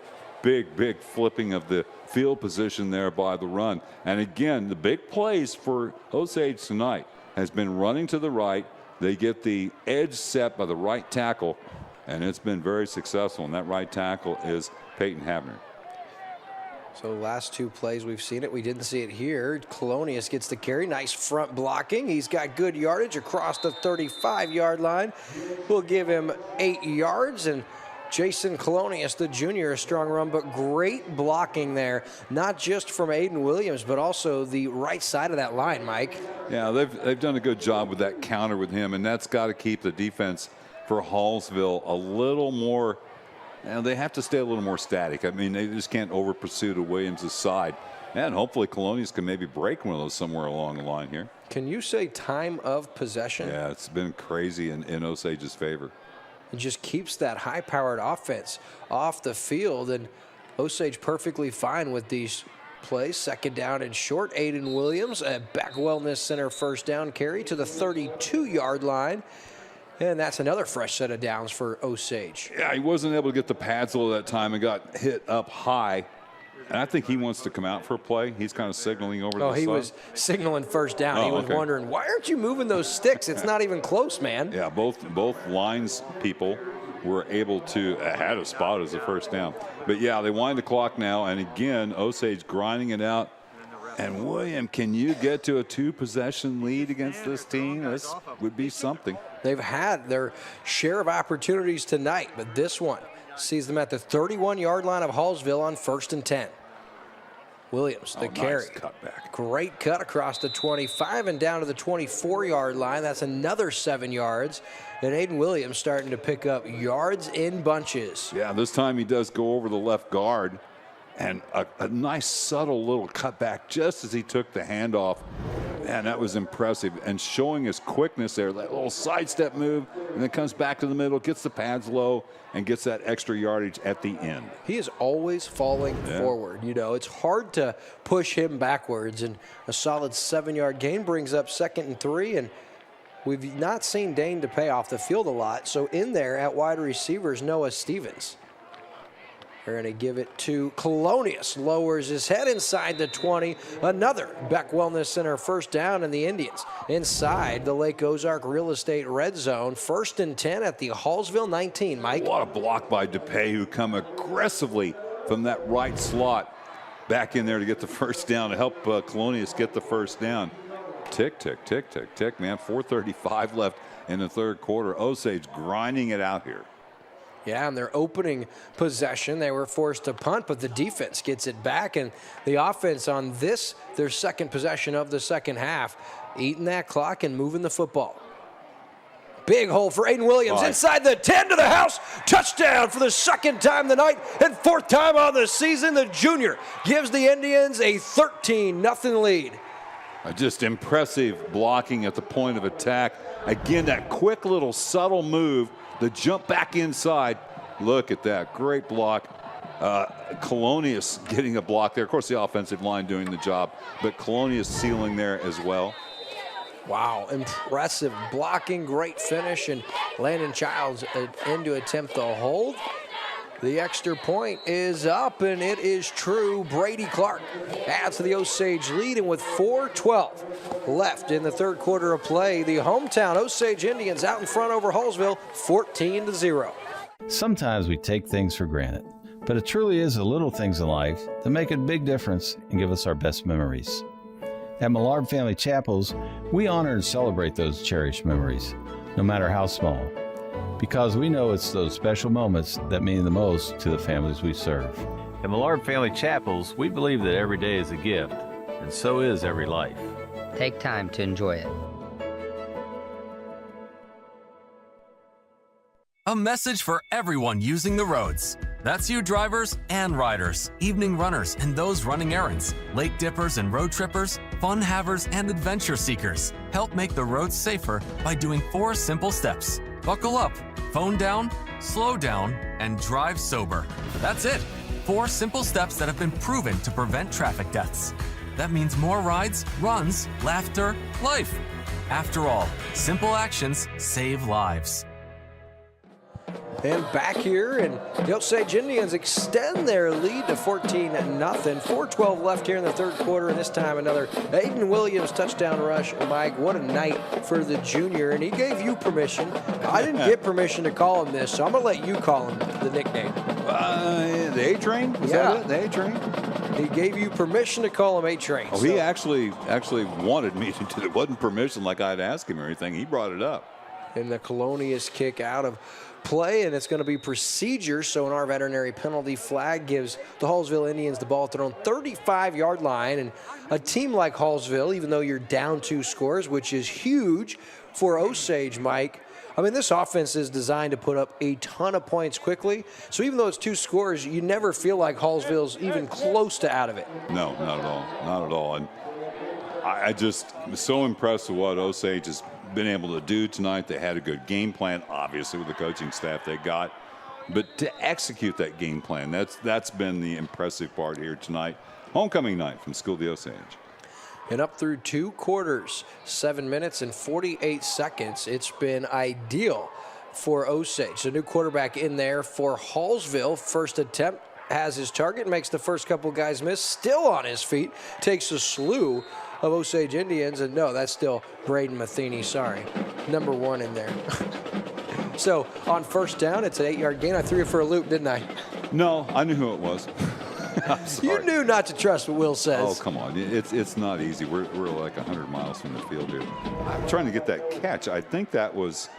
big flipping of the field position there by the run. And again, the big plays for Osage tonight has been running to the right. They get the edge set by the right tackle, and it's been very successful. And that right tackle is Peyton Havner. So last 2 plays we've seen it. We didn't see it here. Colonius gets the carry. Nice front blocking. He's got good yardage across the 35-yard line. We'll give him 8 yards. And Jason Colonius, the junior, a strong run, but great blocking there, not just from Aiden Williams, but also the right side of that line, Mike. Yeah, they've done a good job with that counter with him, and that's got to keep the defense for Hallsville a little more. And they have to stay a little more static. I mean, they just can't over pursue to Williams' side. And hopefully Colonius can maybe break one of those somewhere along the line here. Can you say time of possession? Yeah, it's been crazy in Osage's favor. It just keeps that high-powered offense off the field, and Osage perfectly fine with these plays. 2nd down and short. Aiden Williams, a Beck Wellness Center first down carry to the 32-yard line. And that's another fresh set of downs for Osage. Yeah, he wasn't able to get the pads all that time and got hit up high. And I think he wants to come out for a play. He's kind of signaling over the side. Oh, he was signaling first down. He was wondering, why aren't you moving those sticks? It's not even close, man. Yeah, both lines people were able to had a spot as a first down. But, yeah, they wind the clock now. And, again, Osage grinding it out. And, William, can you get to a 2-possession lead against this team? This would be something. They've had their share of opportunities tonight, but this one sees them at the 31-yard line of Hallsville on 1st and 10. Williams, the carry. Nice cutback. Great cut across the 25 and down to the 24-yard line. That's another 7 yards. And Aiden Williams starting to pick up yards in bunches. Yeah, this time he does go over the left guard. And a nice subtle little cutback just as he took the handoff. Man, that was impressive. And showing his quickness there, that little sidestep move, and then comes back to the middle, gets the pads low, and gets that extra yardage at the end. He is always falling forward. You know, it's hard to push him backwards, and a solid 7-yard gain brings up 2nd and 3, and we've not seen Dane DePay off the field a lot. So in there at wide receivers, Noah Stevens. They're going to give it to Colonius. Lowers his head inside the 20. Another Beck Wellness Center first down, and the Indians inside the Lake Ozark Real Estate red zone. 1st and 10 at the Hallsville 19, Mike. What a block by DePay, who come aggressively from that right slot back in there to get the first down, to help Colonius get the first down. Tick, tick, tick, tick, tick, man. 4:35 left in the third quarter. Osage grinding it out here. Yeah, on their opening possession, they were forced to punt, but the defense gets it back, and the offense on this, their second possession of the second half, eating that clock and moving the football. Big hole for Aiden Williams inside the 10 to the house. Touchdown for the second time tonight and 4th time on the season. The junior gives the Indians a 13-0 lead. Just impressive blocking at the point of attack. Again, that quick little subtle move, the jump back inside. Look at that, great block. Colonius getting a block there. Of course, the offensive line doing the job, but Colonius sealing there as well. Wow, impressive blocking, great finish, and Landon Childs in to attempt the hold. The extra point is up, and it is true. Brady Clark adds to the Osage lead, and with 4:12 left in the third quarter of play, the hometown Osage Indians out in front over Hallsville, 14-0. Sometimes we take things for granted, but it truly is the little things in life that make a big difference and give us our best memories. At Millard Family Chapels, we honor and celebrate those cherished memories, no matter how small, because we know it's those special moments that mean the most to the families we serve. At Millard Family Chapels, we believe that every day is a gift, and so is every life. Take time to enjoy it. A message for everyone using the roads. That's you drivers and riders, evening runners and those running errands, lake dippers and road trippers, fun havers and adventure seekers. Help make the roads safer by doing 4 simple steps. Buckle up, phone down, slow down, and drive sober. That's it. 4 simple steps that have been proven to prevent traffic deaths. That means more rides, runs, laughter, life. After all, simple actions save lives. And back here, and the Osage Indians extend their lead to 14-0. 4:12 left here in the third quarter, and this time another Aiden Williams touchdown rush. Mike, what a night for the junior, and he gave you permission. I didn't get permission to call him this, so I'm going to let you call him the nickname. The A-Train? Is that it? The A-Train? He gave you permission to call him A-Train. Oh, so. He actually wanted me to do it. It wasn't permission like I'd ask him or anything. He brought it up. And the Colonius kick out of play, and it's going to be procedure. So an our veterinary penalty flag gives the Hallsville Indians the ball at their own 35-yard line. And a team like Hallsville, even though you're down 2 scores, which is huge for Osage, Mike, I mean, this offense is designed to put up a ton of points quickly. So even though it's 2 scores, you never feel like Hallsville's even close to out of it. No, not at all. Not at all. And I just am so impressed with what Osage has been able to do tonight. They had a good game plan, obviously, with the coaching staff they got. But to execute that game plan, that's been the impressive part here tonight. Homecoming night from School of the Osage. And up through 2 quarters, 7 minutes and 48 seconds, it's been ideal for Osage. The new quarterback in there for Hallsville. First attempt, has his target, makes the first couple guys miss, still on his feet, takes a slew of Osage Indians, and no, that's still Braden Matheny, sorry. Number 1 in there. So on first down, it's an 8-yard gain. I threw it for a loop, didn't I? No, I knew who it was. You knew not to trust what Will says. Oh, come on. It's not easy. We're like 100 miles from the field here. I'm trying to get that catch. I think that was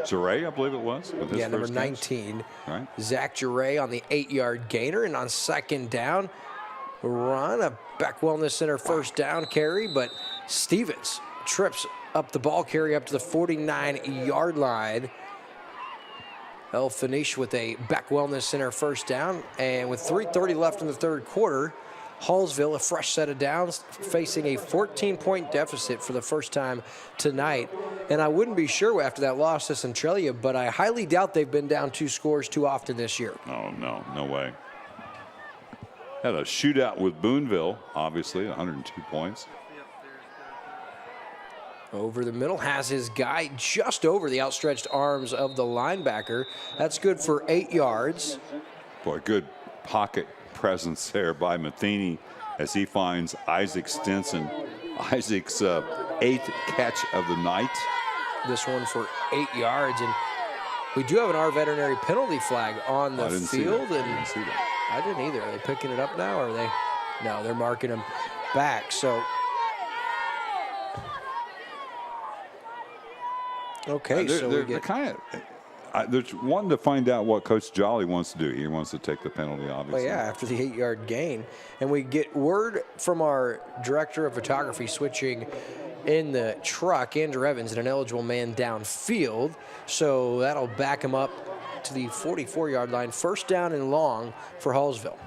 Jure, I believe it was. With his number first 19. Catch. Right. Zach Jure on the 8-yard gainer, and on second down, run a Beck Wellness Center first down carry, but Stevens trips up the ball carry up to the 49-yard line. El Finish with a Beck Wellness Center first down, and with 3:30 left in the third quarter, Hallsville, a fresh set of downs, facing a 14-point deficit for the first time tonight. And I wouldn't be sure after that loss to Centralia, but I highly doubt they've been down 2 scores too often this year. Oh, no way. Had a shootout with Boonville, obviously, 102 points. Over the middle, has his guy just over the outstretched arms of the linebacker. That's good for 8 yards. Boy, good pocket presence there by Matheny as he finds Isaac Stinson. Isaac's 8th catch of the night. This one for 8 yards. And we do have an our veterinary penalty flag on the field. I didn't see that. I didn't either. Are they picking it up now, or are they? No, they're marking him back. So, okay, they're kind of. There's one to find out what Coach Jolly wants to do. He wants to take the penalty, obviously. Well, yeah, after the 8-yard gain. And we get word from our director of photography switching in the truck, Andrew Evans, and an eligible man downfield. So that'll back him up to the 44-yard line. First down and long for Hallsville.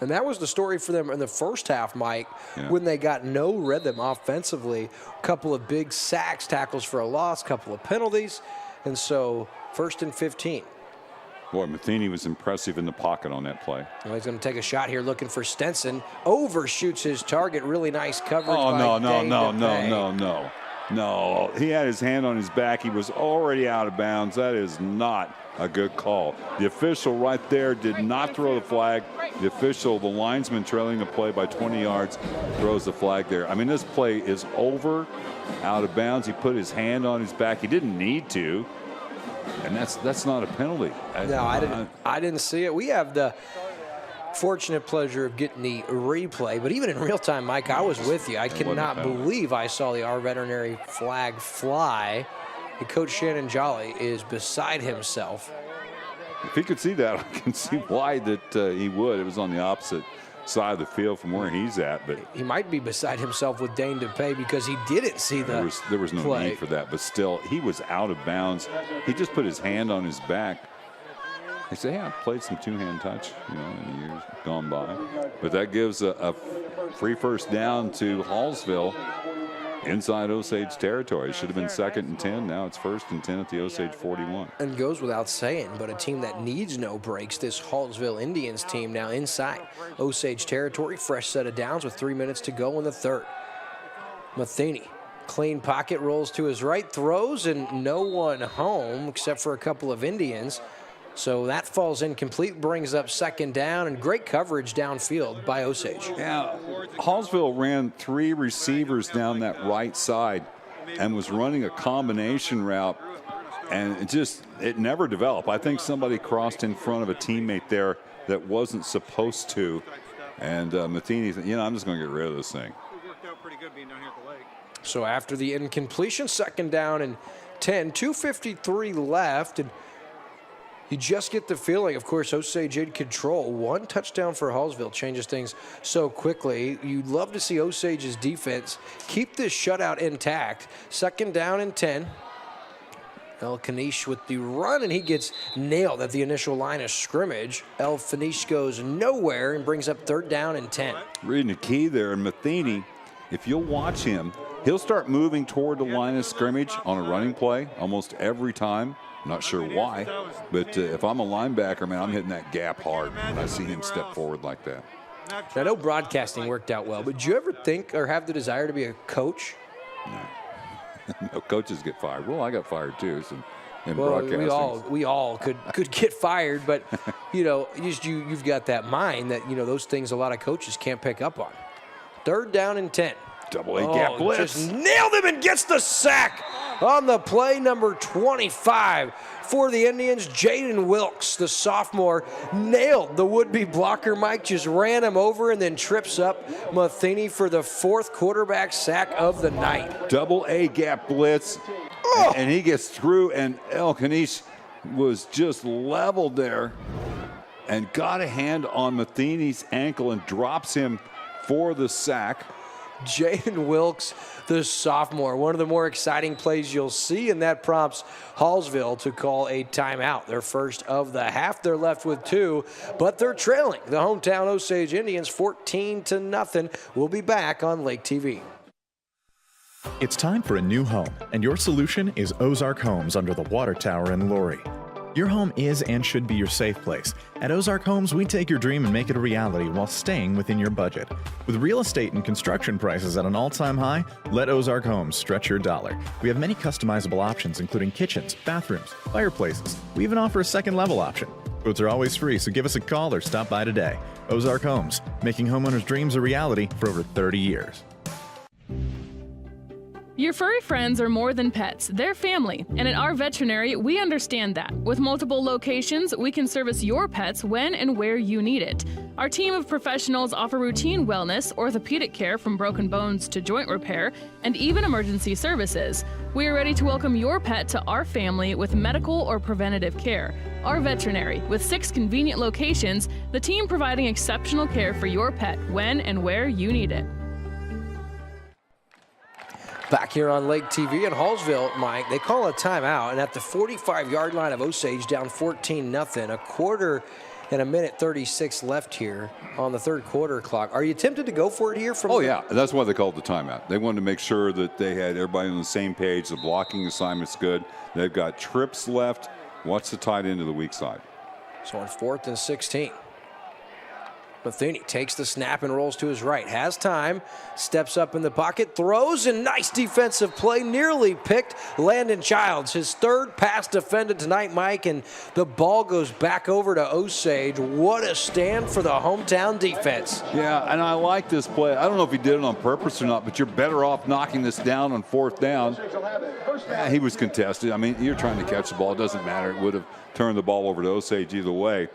And that was the story for them in the first half, Mike, when they got no rhythm offensively. A couple of big sacks, tackles for a loss, couple of penalties. And so 1st and 15. Boy, Matheny was impressive in the pocket on that play. Well, he's going to take a shot here looking for Stenson. Overshoots his target. Really nice coverage. Oh, by no. No, he had his hand on his back. He was already out of bounds. That is not a good call. The official right there did not throw the flag. The official, the linesman trailing the play by 20 yards, throws the flag there. I mean, this play is over, out of bounds. He put his hand on his back. He didn't need to, and that's not a penalty. No, I didn't see it. We have the fortunate pleasure of getting the replay, but even in real time, Mike, I was with you. I cannot believe I saw the our veterinary flag fly. And Coach Shannon Jolly is beside himself. If he could see that, I can see why that he would. It was on the opposite side of the field from where he's at, but he might be beside himself with Dane DePay because he didn't see the there was no play. need for that, but still, he was out of bounds. He just put his hand on his back. They say, yeah, I played some two-hand touch, in the years gone by. But that gives a free first down to Hallsville inside Osage territory. It should have been 2nd and 10. Now it's 1st and 10 at the Osage 41. And goes without saying, but a team that needs no breaks, this Hallsville Indians team now inside Osage territory. Fresh set of downs with 3 minutes to go in the 3rd. Matheny. Clean pocket, rolls to his right, throws, and no one home except for a couple of Indians. So that falls incomplete, brings up 2nd down, and great coverage downfield by Osage. Yeah, Hallsville ran 3 receivers down that right side and was running a combination route, and it never developed. I think somebody crossed in front of a teammate there that wasn't supposed to, and Matheny said, I'm just going to get rid of this thing. It worked out pretty good being down here at the lake. So after the incompletion, 2nd down and 10, 2:53 left, and you just get the feeling, of course, Osage in control. 1 touchdown for Hallsville changes things so quickly. You'd love to see Osage's defense keep this shutout intact. 2nd down and 10. El Kanish with the run, and he gets nailed at the initial line of scrimmage. El Kanish goes nowhere and brings up 3rd down and 10. Reading the key there, and Matheny, if you'll watch him, he'll start moving toward the line of scrimmage on a running play almost every time. Not sure why, but if I'm a linebacker, man, I'm hitting that gap hard when I see him step forward like that. I know broadcasting worked out well, but did you ever think or have the desire to be a coach? No, coaches get fired. Well, I got fired too. So in well, broadcasting, we all could get fired, but you've got that mind that those things a lot of coaches can't pick up on. 3rd down and 10. Double A gap blitz. Just nailed him and gets the sack on the play, number 25 for the Indians. Jaden Wilkes, the sophomore, nailed the would-be blocker. Mike just ran him over and then trips up Matheny for the 4th quarterback sack of the night. Double A gap blitz, and he gets through, and El Kanish was just leveled there and got a hand on Matheny's ankle and drops him for the sack. Jaden Wilkes, the sophomore, one of the more exciting plays you'll see, and that prompts Hallsville to call a timeout. Their first of the half. They're left with 2, but they're trailing the hometown Osage Indians 14-0. We'll be back on Lake TV. It's time for a new home, and your solution is Ozark Homes under the water tower in Lori. Your home is and should be your safe place. At Ozark Homes, we take your dream and make it a reality while staying within your budget. With real estate and construction prices at an all-time high, let Ozark Homes stretch your dollar. We have many customizable options, including kitchens, bathrooms, fireplaces. We even offer a second-level option. Quotes are always free, so give us a call or stop by today. Ozark Homes, making homeowners' dreams a reality for over 30 years. Your furry friends are more than pets, they're family, and at our veterinary, we understand that. With multiple locations, we can service your pets when and where you need it. Our team of professionals offer routine wellness, orthopedic care from broken bones to joint repair, and even emergency services. We are ready to welcome your pet to our family with medical or preventative care. Our veterinary, with 6 convenient locations, the team providing exceptional care for your pet when and where you need it. Back here on Lake TV in Hallsville, Mike, they call a timeout, and at the 45-yard line of Osage, down 14-0, a quarter and 1:36 left here on the third quarter clock. Are you tempted to go for it here? Yeah, that's why they called the timeout. They wanted to make sure that they had everybody on the same page. The blocking assignment's good. They've got trips left. What's the tight end of the weak side? So on 4th and 16. Matheny takes the snap and rolls to his right. Has time, steps up in the pocket, throws, and nice defensive play. Nearly picked Landon Childs. His third pass defended tonight, Mike, and the ball goes back over to Osage. What a stand for the hometown defense. Yeah, and I like this play. I don't know if he did it on purpose or not, but you're better off knocking this down on 4th down. Yeah, he was contested. I mean, you're trying to catch the ball. It doesn't matter. It would have turned the ball over to Osage either way.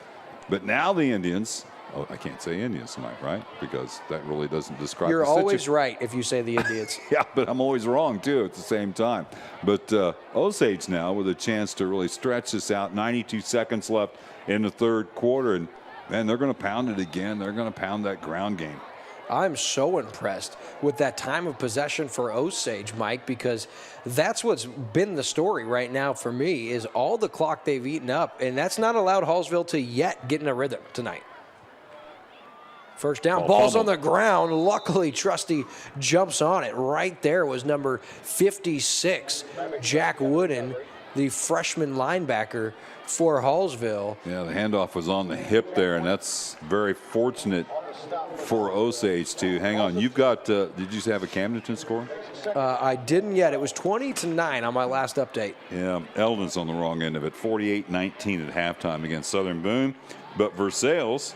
But now the Indians... Oh, I can't say Indians tonight, right? Because that really doesn't describe You're the situation. always right if you say the Indians. Yeah, but I'm always wrong, too, at the same time. But Osage now with a chance to really stretch this out. 92 seconds left in the third quarter. And, man, they're going to pound it again. They're going to pound that ground game. I'm so impressed with that time of possession for Osage, Mike, because that's what's been the story right now for me is all the clock they've eaten up. And that's not allowed Hallsville to yet get in a rhythm tonight. First down, ball's on the ground. Luckily, Trusty jumps on it. Right there was number 56, Jack Wooden, the freshman linebacker for Hallsville. Yeah, the handoff was on the hip there, and that's very fortunate for Osage to hang on. You've got, did you have a Camdenton score? I didn't yet. It was 20-9 on my last update. Yeah, Eldon's on the wrong end of it. 48-19 at halftime against Southern Boone. But Versailles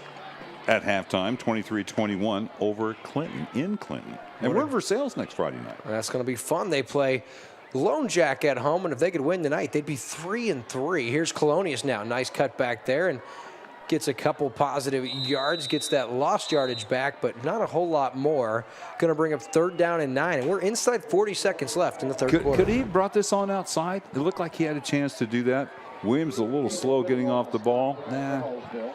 at halftime, 23-21 over Clinton, in Clinton. And we're in Versailles next Friday night. That's going to be fun. They play Lone Jack at home, and if they could win tonight, they'd be 3-3. Here's Colonius now. Nice cut back there, and gets a couple positive yards, gets that lost yardage back, but not a whole lot more. Going to bring up 3rd down and 9, and we're inside 40 seconds left in the third quarter. Could he have brought this on outside? It looked like he had a chance to do that. Williams a little slow getting off the ball. Nah.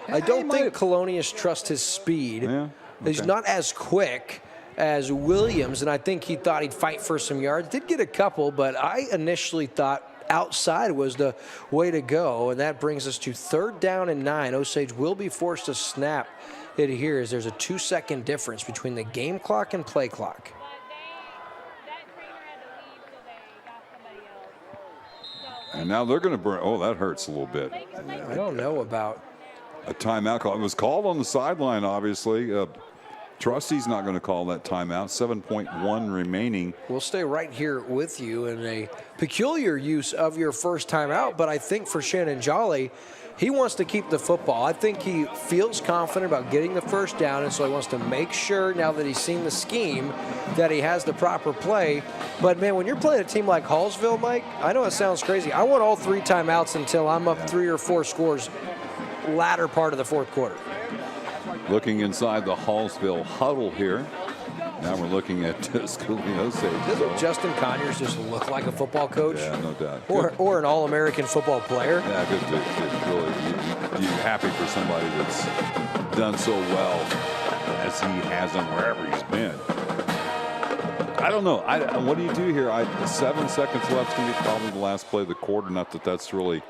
I don't think Colonius trusts his speed. Yeah. He's not as quick as Williams, and I think he thought he'd fight for some yards. Did get a couple, but I initially thought outside was the way to go, and that brings us to 3rd down and 9. Osage will be forced to snap it here as there's a 2-second difference between the game clock and play clock. And now they're going to burn. Oh, that hurts a little bit. I don't know about a timeout call. It was called on the sideline, obviously. Trustee's not going to call that timeout. 7.1 remaining. We'll stay right here with you in a peculiar use of your first timeout, but I think for Shannon Jolly, he wants to keep the football. I think he feels confident about getting the first down, and so he wants to make sure now that he's seen the scheme that he has the proper play. But, man, when you're playing a team like Hallsville, Mike, I know it sounds crazy. I want all 3 timeouts until I'm up 3 or 4 scores latter part of the fourth quarter. Looking inside the Hallsville huddle here. Now we're looking at Scooley Osage. Doesn't Justin Conyers just look like a football coach? Yeah, no doubt. Or an All-American football player? Yeah, good. Really, you're happy for somebody that's done so well as he has done wherever he's been. I don't know. What do you do here? 7 seconds left is going to be probably the last play of the quarter. Not that that's really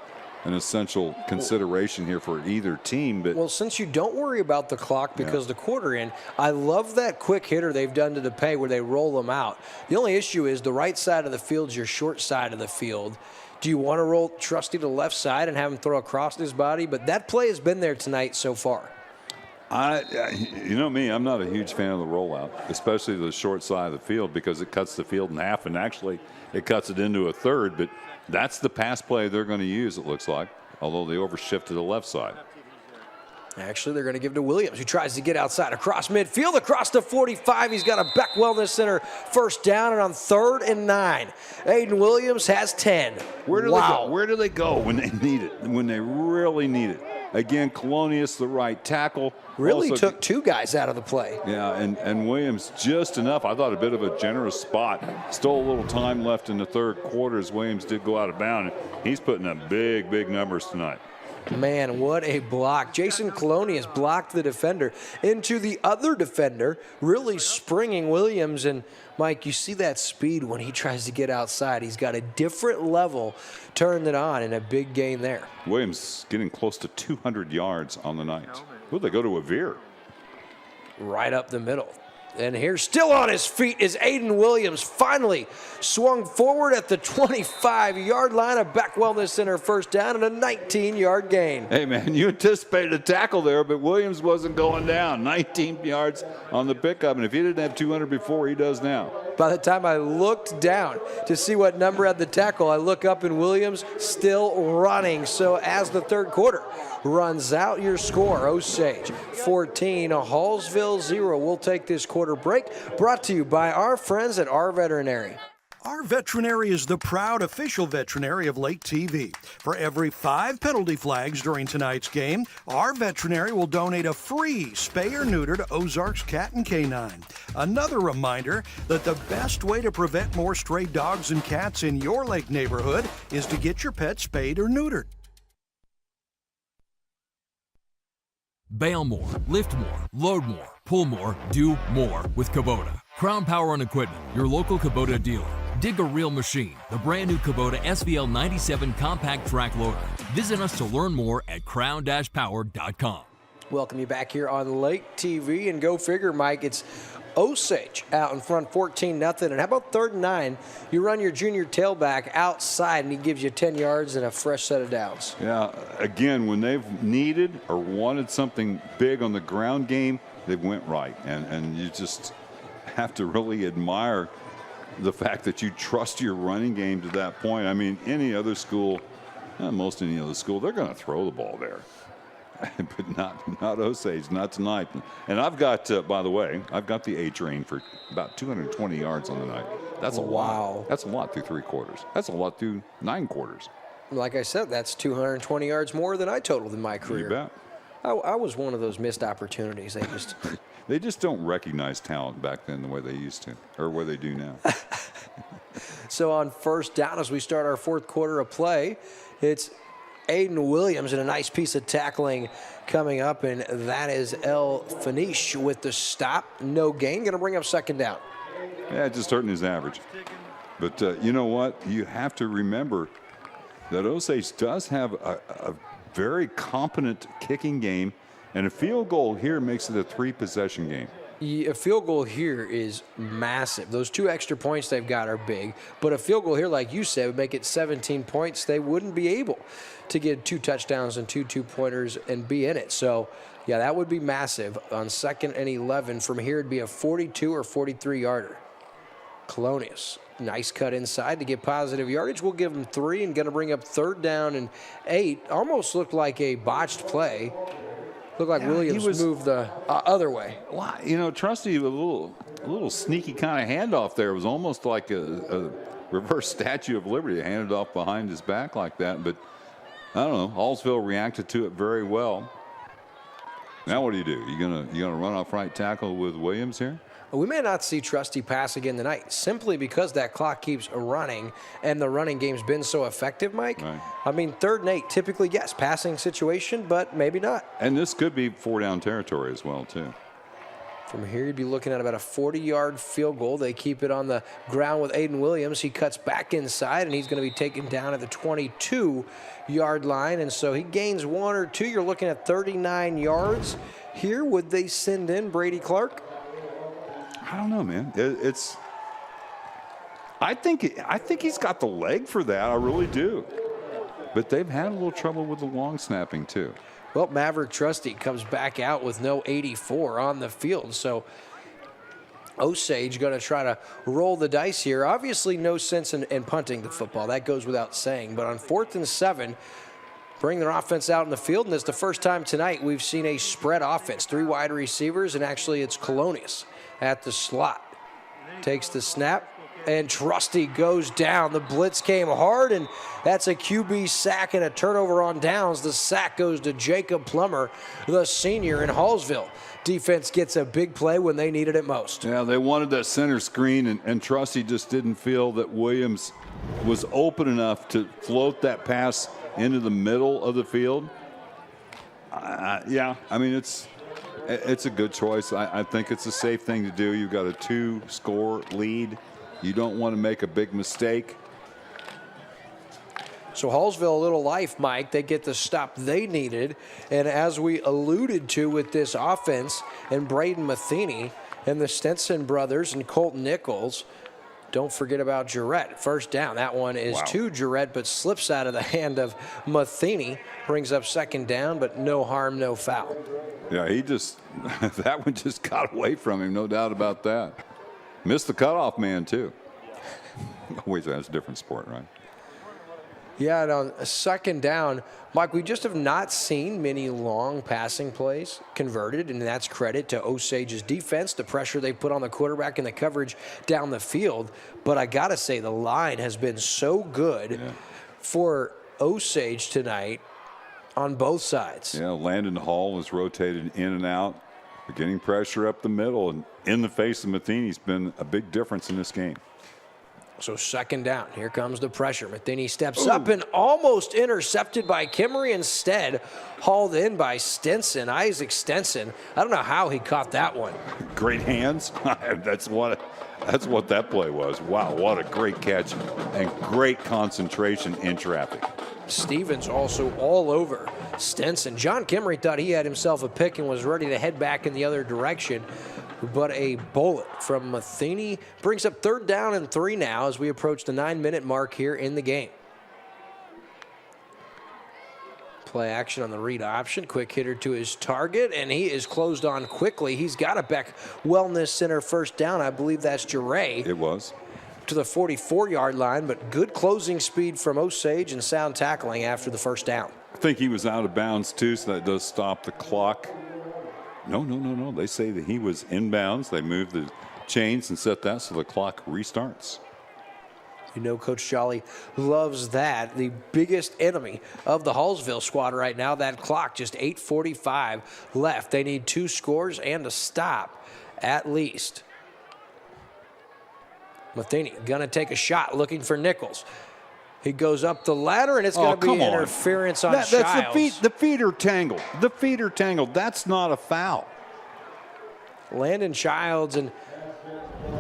an essential consideration here for either team. But well, since you don't worry about the clock because the quarter in, I love that quick hitter they've done to the pay where they roll them out. The only issue is the right side of the field is your short side of the field. Do you want to roll Trusty to the left side and have him throw across his body? But that play has been there tonight so far. You know me, I'm not a huge fan of the rollout, especially the short side of the field, because it cuts the field in half, and actually it cuts it into a third. But that's the pass play they're going to use, it looks like, although they overshift to the left side. Actually, they're going to give to Williams, who tries to get outside across midfield, across the 45. He's got a Beck Wellness Center first down, and on 3rd and 9, Aiden Williams has 10. Where do they go? Where do they go when they need it, when they really need it? Again, Colonius, the right tackle. Really also took 2 guys out of the play. Yeah, and Williams just enough. I thought a bit of a generous spot. Still a little time left in the 3rd quarter as Williams did go out of bounds. He's putting up big, big numbers tonight. Man, what a block. Jason Colonius blocked the defender into the other defender, really springing Williams. And, Mike, you see that speed when he tries to get outside. He's got a different level, turned it on, and a big gain there. Williams getting close to 200 yards on the night. Would they go to a veer? Right up the middle. And here, still on his feet, is Aiden Williams. Finally swung forward at the 25-yard line of Beck Wellness Center first down and a 19-yard gain. Hey, man, you anticipated a tackle there, but Williams wasn't going down. 19 yards on the pickup, and if he didn't have 200 before, he does now. By the time I looked down to see what number had the tackle, I look up and Williams still running. So as the 3rd quarter runs out, your score, Osage 14, Hallsville 0. We'll take this quarter break, brought to you by our friends at Our Veterinary. Our veterinary is the proud official veterinary of Lake TV. For every 5 penalty flags during tonight's game, our veterinary will donate a free spay or neuter to Ozarks Cat and Canine. Another reminder that the best way to prevent more stray dogs and cats in your lake neighborhood is to get your pet spayed or neutered. Bail more, lift more, load more, pull more, do more with Kubota. Crown Power and Equipment, your local Kubota dealer. Dig a real machine, the brand new Kubota SVL 97 compact track loader. Visit us to learn more at crown-power.com. Welcome you back here on Lake TV, and go figure, Mike, it's Osage out in front 14-0. And how about 3rd and 9? You run your junior tailback outside, and he gives you 10 yards and a fresh set of downs. Yeah, again, when they've needed or wanted something big on the ground game, they went right. And you just have to really admire the fact that you trust your running game to that point. I mean, any other school, most any other school, they're going to throw the ball there. But not Osage, not tonight. And I've got, by the way, I've got the A train for about 220 yards on the night. That's a lot. That's a lot through 3 quarters. That's a lot through 9 quarters. Like I said, that's 220 yards more than I totaled in my career. You bet. I was one of those missed opportunities. They just don't recognize talent back then the way they used to, or the way they do now. So on 1st down, as we start our 4th quarter of play, it's Aiden Williams and a nice piece of tackling coming up, and that is El Fanish with the stop. No gain. Going to bring up 2nd down. Yeah, just hurting his average. But you know what? You have to remember that Osage does have a very competent kicking game, and a field goal here makes it a 3-possession game. A field goal here is massive. Those 2 extra points they've got are big, but a field goal here, like you said, would make it 17 points. They wouldn't be able to get 2 touchdowns and 2 two-pointers and be in it. So, yeah, that would be massive. On 2nd and 11, from here it'd be a 42 or 43-yarder. Colonius, nice cut inside to get positive yardage. We'll give him 3 and going to bring up 3rd down and 8. Almost looked like a botched play. Looked like Williams moved the other way. Wow, you know, Trusty, a little sneaky kind of handoff there. It was almost like a reverse Statue of Liberty, handed off behind his back like that. But I don't know. Hallsville reacted to it very well. Now what do? You gonna run off right tackle with Williams here? We may not see Trusty pass again tonight, simply because that clock keeps running and the running game's been so effective, Mike. Right. I mean, 3rd and 8, typically, yes, passing situation, but maybe not. And this could be 4-down territory as well, too. From here, you'd be looking at about a 40-yard field goal. They keep it on the ground with Aiden Williams. He cuts back inside, and he's going to be taken down at the 22-yard line. And so he gains 1 or 2. You're looking at 39 yards. Here, would they send in Brady Clark? I don't know, man. I think he's got the leg for that. I really do. But they've had a little trouble with the long snapping, too. Well, Maverick Trusty comes back out with no 84 on the field. So Osage going to try to roll the dice here. Obviously, no sense in punting the football. That goes without saying. But on 4th and 7, bring their offense out in the field. And it's the first time tonight we've seen a spread offense. 3 wide receivers, and actually it's Colonius at the slot. Takes the snap. And Trusty goes down. The blitz came hard, and that's a QB sack and a turnover on downs. The sack goes to Jacob Plummer, the senior in Hallsville. Defense gets a big play when they needed it most. Yeah, they wanted that center screen, and Trusty just didn't feel that Williams was open enough to float that pass into the middle of the field. Yeah, I mean, it's a good choice. I think it's a safe thing to do. You've got a 2-score lead. You don't want to make a big mistake. So Hallsville, a little life, Mike. They get the stop they needed. And as we alluded to with this offense and Braden Matheny and the Stinson brothers and Colton Nichols, don't forget about Jarrett. First down. That one is to Jarrett, but slips out of the hand of Matheny. Brings up 2nd down, but no harm, no foul. Yeah, that one just got away from him, no doubt about that. Missed the cutoff man, too. Wait, that's a different sport, right? Yeah, and on a 2nd down, Mike, we just have not seen many long passing plays converted, and that's credit to Osage's defense, the pressure they put on the quarterback and the coverage down the field. But I got to say, the line has been so good for Osage tonight on both sides. Yeah, Landon Hall was rotated in and out. Getting pressure up the middle and in the face of Matheny's been a big difference in this game. So 2nd down. Here comes the pressure. Matheny steps up and almost intercepted by Kimmery. Instead, hauled in by Stinson, Isaac Stinson. I don't know how he caught that one. Great hands. That's what that play was. Wow, what a great catch and great concentration in traffic. Stevens also all over Stinson. John Kimmery thought he had himself a pick and was ready to head back in the other direction. But a bullet from Matheny brings up 3rd down and 3 now as we approach the 9-minute mark here in the game. Play action on the read option. Quick hitter to his target, and he is closed on quickly. He's got a Beck Wellness Center first down. I believe that's Jarrett. It was. To the 44-yard line, but good closing speed from Osage and sound tackling after the first down. I think he was out of bounds, too, so that does stop the clock. No. They say that he was inbounds. They moved the chains and set that so the clock restarts. You know Coach Jolly loves that. The biggest enemy of the Hallsville squad right now, that clock, just 8:45 left. They need 2 scores and a stop at least. Matheny going to take a shot, looking for Nichols. He goes up the ladder, and it's going to be interference on Childs. That's the feet are tangled. The feet are tangled. That's not a foul. Landon Childs, and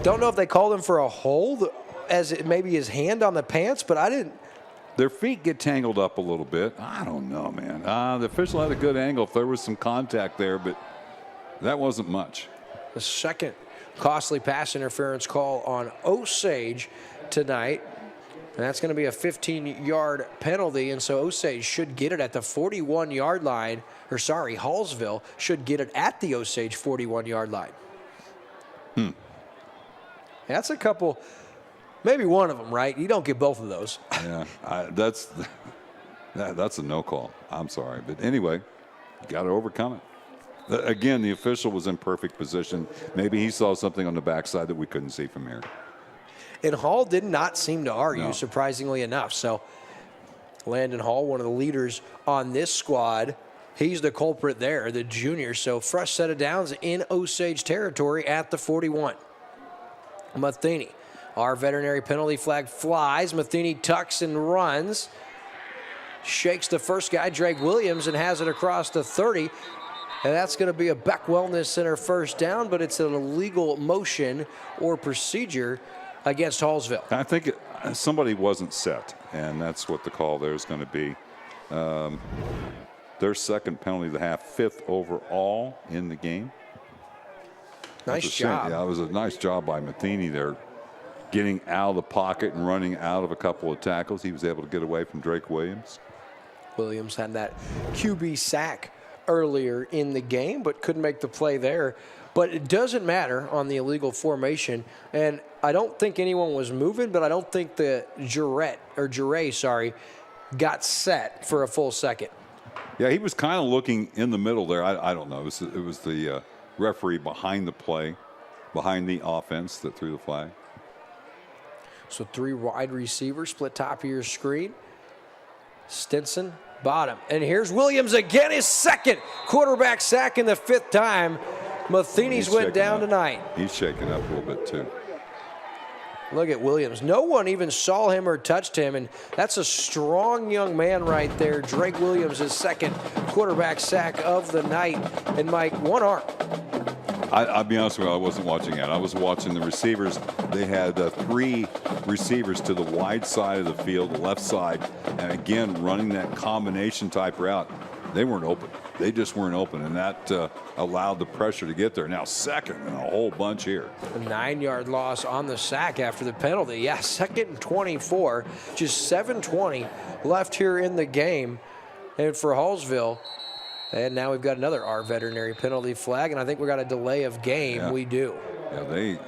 don't know if they called him for a hold, as it maybe his hand on the pants, but I didn't. Their feet get tangled up a little bit. I don't know, man. The official had a good angle if there was some contact there, but that wasn't much. The second costly pass interference call on Osage tonight. And that's going to be a 15-yard penalty, and so Osage should get it at the 41-yard line. Or sorry, Hallsville should get it at the Osage 41-yard line. That's a couple, maybe one of them, right? You don't get both of those. Yeah, that's a no call. I'm sorry. But anyway, you got to overcome it. Again, the official was in perfect position. Maybe he saw something on the backside that we couldn't see from here. And Hall did not seem to argue, surprisingly enough. So Landon Hall, one of the leaders on this squad, he's the culprit there, the junior. So fresh set of downs in Osage territory at the 41. Matheny, our veterinary penalty flag flies. Matheny tucks and runs. Shakes the first guy, Drake Williams, and has it across the 30. And that's going to be a Beck Wellness Center first down, but it's an illegal motion or procedure against Hallsville. I think somebody wasn't set, and that's what the call there is going to be. Their second penalty of the half, 5th overall in the game. Nice job. Yeah, it was a nice job by Matheny there, getting out of the pocket and running out of a couple of tackles. He was able to get away from Drake Williams. Williams had that QB sack earlier in the game, but couldn't make the play there. But it doesn't matter on the illegal formation. And I don't think anyone was moving, but I don't think the Jure got set for a full second. Yeah, he was kind of looking in the middle there. I don't know. It was the referee behind the play, behind the offense that threw the flag. So 3 wide receivers, split top of your screen. Stinson, bottom. And here's Williams again, his second quarterback sack in the 5th time. Matheny's went down tonight. He's shaking up a little bit too. Look at Williams. No one even saw him or touched him, and that's a strong young man right there. Drake Williams, his second quarterback sack of the night. And Mike, one arm. I'll be honest with you, I wasn't watching that. I was watching the receivers. They had 3 receivers to the wide side of the field, the left side, and again, running that combination type route. They weren't open. They just weren't open, and that allowed the pressure to get there. Now second and a whole bunch here. A 9-yard loss on the sack after the penalty. Yeah, 2nd and 24. Just 7:20 left here in the game. And for Hallsville, and now we've got another our veterinary penalty flag, and I think we got a delay of game. Yeah. We do. Yeah,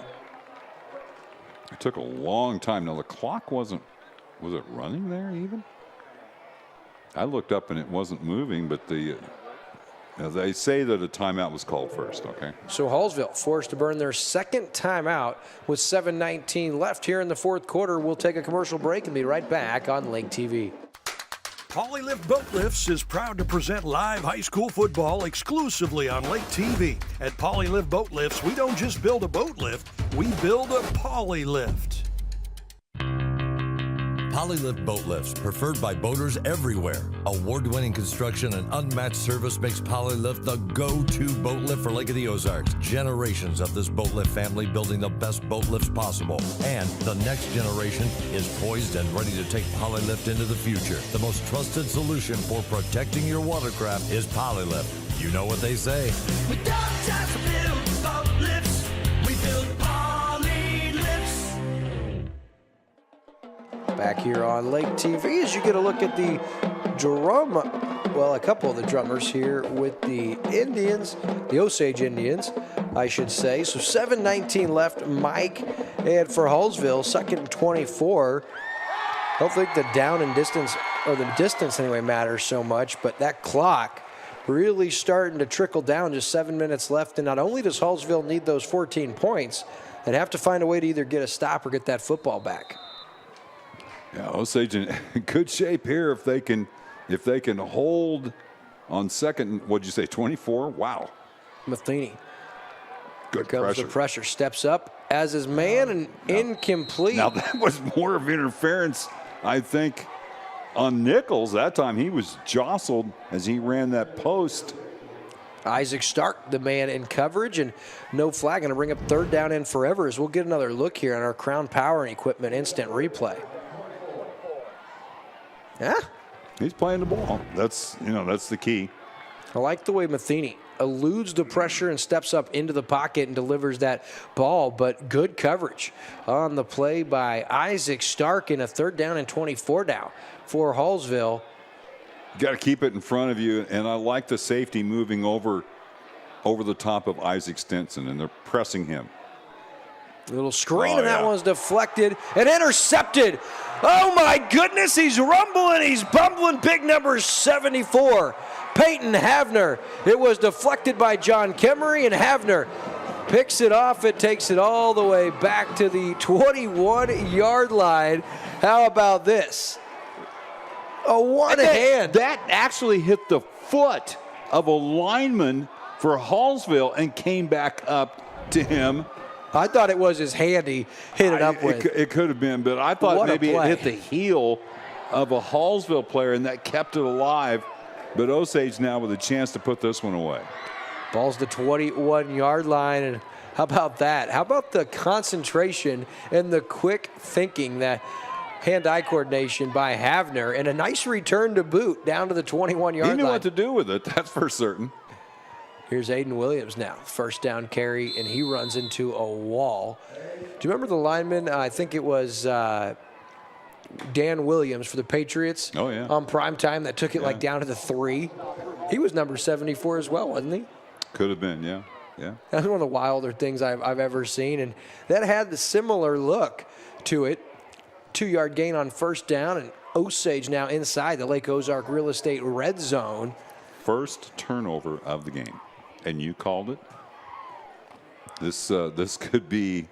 it took a long time. Now the clock was it running there even? I looked up and it wasn't moving, but they say that a timeout was called first, okay? So Hallsville forced to burn their second timeout with 7:19 left here in the 4th quarter. We'll take a commercial break and be right back on Lake TV. Polylift Boat Lifts is proud to present live high school football exclusively on Lake TV. At Polylift Boat Lifts, we don't just build a boat lift, we build a polylift. Polylift boat lifts, preferred by boaters everywhere. Award-winning construction and unmatched service makes Polylift the go-to boat lift for Lake of the Ozarks. Generations of this boat lift family building the best boat lifts possible. And the next generation is poised and ready to take Polylift into the future. The most trusted solution for protecting your watercraft is Polylift. You know what they say. We don't just build boat lifts, we build Polylifts. Back here on Lake TV as you get a look at the drum, well, a couple of the drummers here with the Indians, the Osage Indians, I should say. So 7:19 left, Mike, and for Hallsville, 2nd and 24. I don't think the down and distance, or the distance anyway, matters so much, but that clock really starting to trickle down. Just 7 minutes left, and not only does Hallsville need those 14 points, they'd have to find a way to either get a stop or get that football back. Yeah, Osage in good shape here if they can hold on second. What'd you say, 24? Wow. Matheny. Good Here comes pressure. the pressure. Steps up as his man and incomplete. Now that was more of interference, I think, on Nichols. That time he was jostled as he ran that post. Isaac Stark, the man in coverage, and no flag. Going to bring up 3rd down and forever as we'll get another look here on our Crown Power and Equipment instant replay. Yeah. He's playing the ball. That's the key. I like the way Matheny eludes the pressure and steps up into the pocket and delivers that ball, but good coverage on the play by Isaac Stark in a 3rd down and 24 now for Hallsville. You got to keep it in front of you, and I like the safety moving over the top of Isaac Stinson, and they're pressing him. A little screen, and that one's deflected and intercepted. Oh, my goodness, he's rumbling, he's bumbling. Big number 74, Peyton Havner. It was deflected by John Kemery, and Havner picks it off. It takes it all the way back to the 21-yard line. How about this? A one-hand. That actually hit the foot of a lineman for Hallsville and came back up to him. I thought it was his hand he hit it up with. It could have been, but I thought What a maybe it play. hit the heel of a Hallsville player, and that kept it alive. But Osage now with a chance to put this one away. Ball's the 21-yard line, and how about that? How about the concentration and the quick thinking, that hand-eye coordination by Havner, and a nice return to boot down to the 21-yard line. He knew what to do with it, that's for certain. Here's Aiden Williams now, first down carry, and he runs into a wall. Do you remember the lineman? I think it was Dan Williams for the Patriots. Oh, yeah. On primetime that took it like down to the 3. He was number 74 as well, wasn't he? Could have been, yeah. Yeah. That's one of the wilder things I've ever seen, and that had the similar look to it. 2-yard gain on first down, and Osage now inside the Lake Ozark Real Estate red zone. First turnover of the game, and you called it. This could be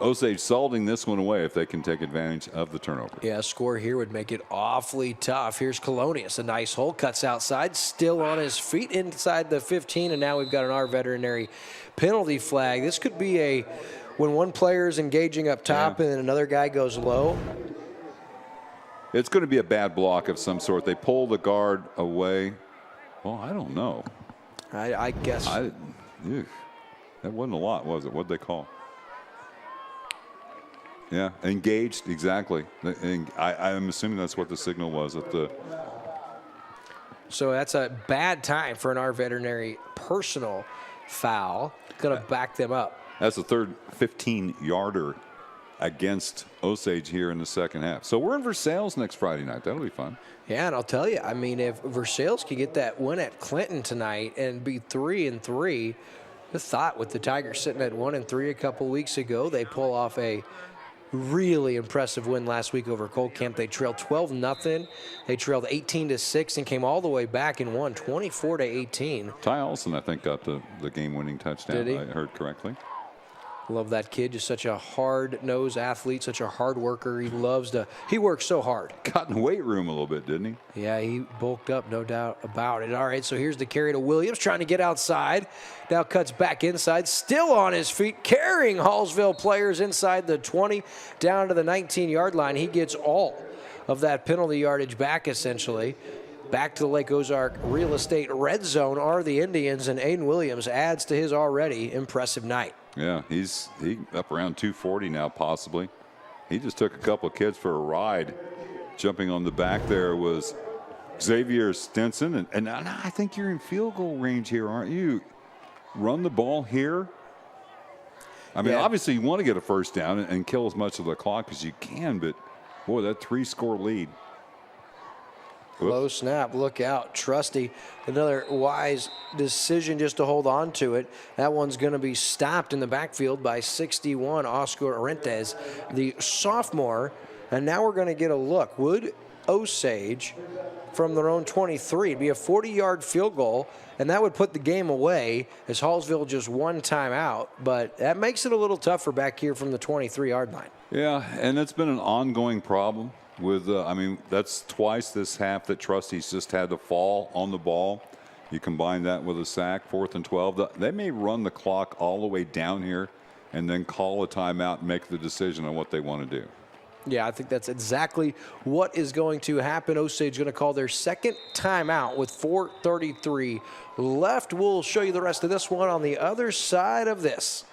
Osage salting this one away if they can take advantage of the turnover. Yeah, a score here would make it awfully tough. Here's Colonius, a nice hole, cuts outside, still on his feet inside the 15, and now we've got an our veterinary penalty flag. This could be when one player is engaging up top and then another guy goes low. It's going to be a bad block of some sort. They pull the guard away. Well, I don't know. I guess. That wasn't a lot, was it? What'd they call? Yeah, engaged, exactly. I'm assuming that's what the signal was at the. So that's a bad time for an our veterinary personal foul. Going to back them up. That's the third 15-yarder against Osage here in the second half. So we're in Versailles next Friday night. That'll be fun. Yeah, and I'll tell you, I mean, if Versailles could get that win at Clinton tonight and be 3-3, the thought with the Tigers sitting at 1-3 a couple weeks ago, they pull off a really impressive win last week over Cold Camp. They trailed 12-0. They trailed 18-6 and came all the way back and won 24-18. Ty Olson, I think, got the game-winning touchdown. Did he? I heard correctly. Love that kid. Just such a hard-nosed athlete, such a hard worker. He works so hard. Got in the weight room a little bit, didn't he? Yeah, he bulked up, no doubt about it. All right, so here's the carry to Williams, trying to get outside. Now cuts back inside, still on his feet, carrying Hallsville players inside the 20, down to the 19-yard line. He gets all of that penalty yardage back, essentially. Back to the Lake Ozark Real Estate red zone are the Indians, and Aiden Williams adds to his already impressive night. Yeah, he up around 240 now, possibly. He just took a couple of kids for a ride. Jumping on the back there was Xavier Stinson, and I think you're in field goal range here, aren't you? Run the ball here. I mean, obviously you want to get a first down and kill as much of the clock as you can, but boy, that 3-score lead. Low snap, look out. Trusty, another wise decision just to hold on to it. That one's going to be stopped in the backfield by 61, Oscar Arentes, the sophomore. And now we're going to get a look. Would Osage, from their own 23, it'd be a 40-yard field goal, and that would put the game away as Hallsville just one timeout. But that makes it a little tougher back here from the 23-yard line. Yeah, and it's been an ongoing problem. I mean, that's twice this half that Trustees just had to fall on the ball. You combine that with a sack, 4th and 12. They may run the clock all the way down here and then call a timeout and make the decision on what they want to do. Yeah, I think that's exactly what is going to happen. Osage going to call their second timeout with 4:33 left. We'll show you the rest of this one on the other side of this.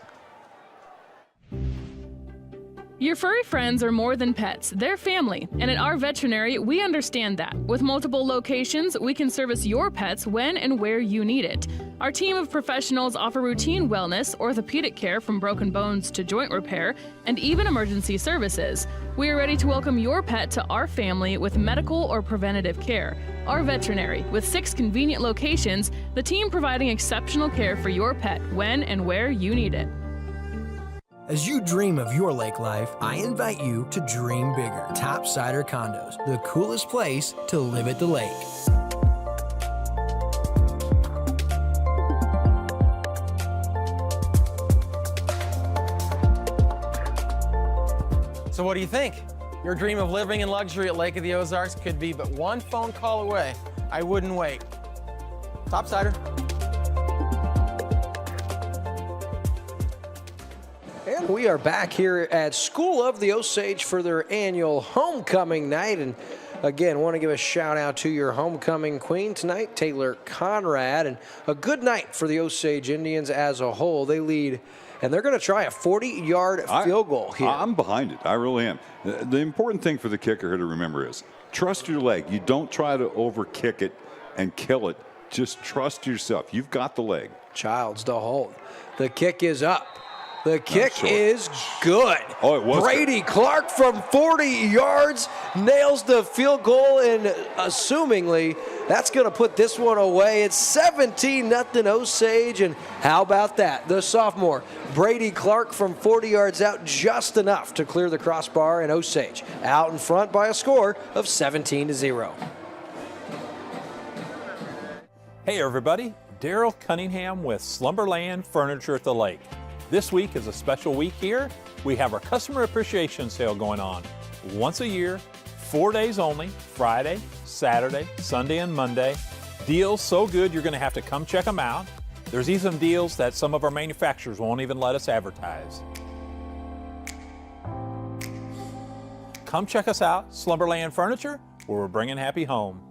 Your furry friends are more than pets, they're family. And at our veterinary, we understand that. With multiple locations, we can service your pets when and where you need it. Our team of professionals offer routine wellness, orthopedic care from broken bones to joint repair, and even emergency services. We are ready to welcome your pet to our family with medical or preventative care. Our veterinary, with 6 convenient locations, the team providing exceptional care for your pet when and where you need it. As you dream of your lake life, I invite you to dream bigger. Topsider Condos, the coolest place to live at the lake. So what do you think? Your dream of living in luxury at Lake of the Ozarks could be but one phone call away. I wouldn't wait. Topsider. And we are back here at School of the Osage for their annual homecoming night. And Again, want to give a shout out to your homecoming queen tonight, Taylor Conrad, and a good night for the Osage Indians as a whole. They lead, and they're going to try a 40-yard field goal here. I'm behind it. I really am. The important thing for the kicker here to remember is trust your leg. You don't try to overkick it and kill it. Just trust yourself. You've got the leg. Childs to hold. The kick is up. The kick is good. Oh, it was Brady Clark from 40 yards nails the field goal, and assumingly that's going to put this one away. It's 17-0 Osage, and how about that? The sophomore, Brady Clark from 40 yards out, just enough to clear the crossbar, and Osage out in front by a score of 17-0. Hey everybody, Daryl Cunningham with Slumberland Furniture at the Lake. This week is a special week here. We have our customer appreciation sale going on. Once a year, 4 days only, Friday, Saturday, Sunday, and Monday. Deals so good you're gonna have to come check them out. There's even deals that some of our manufacturers won't even let us advertise. Come check us out, Slumberland Furniture, where we're bringing happy home.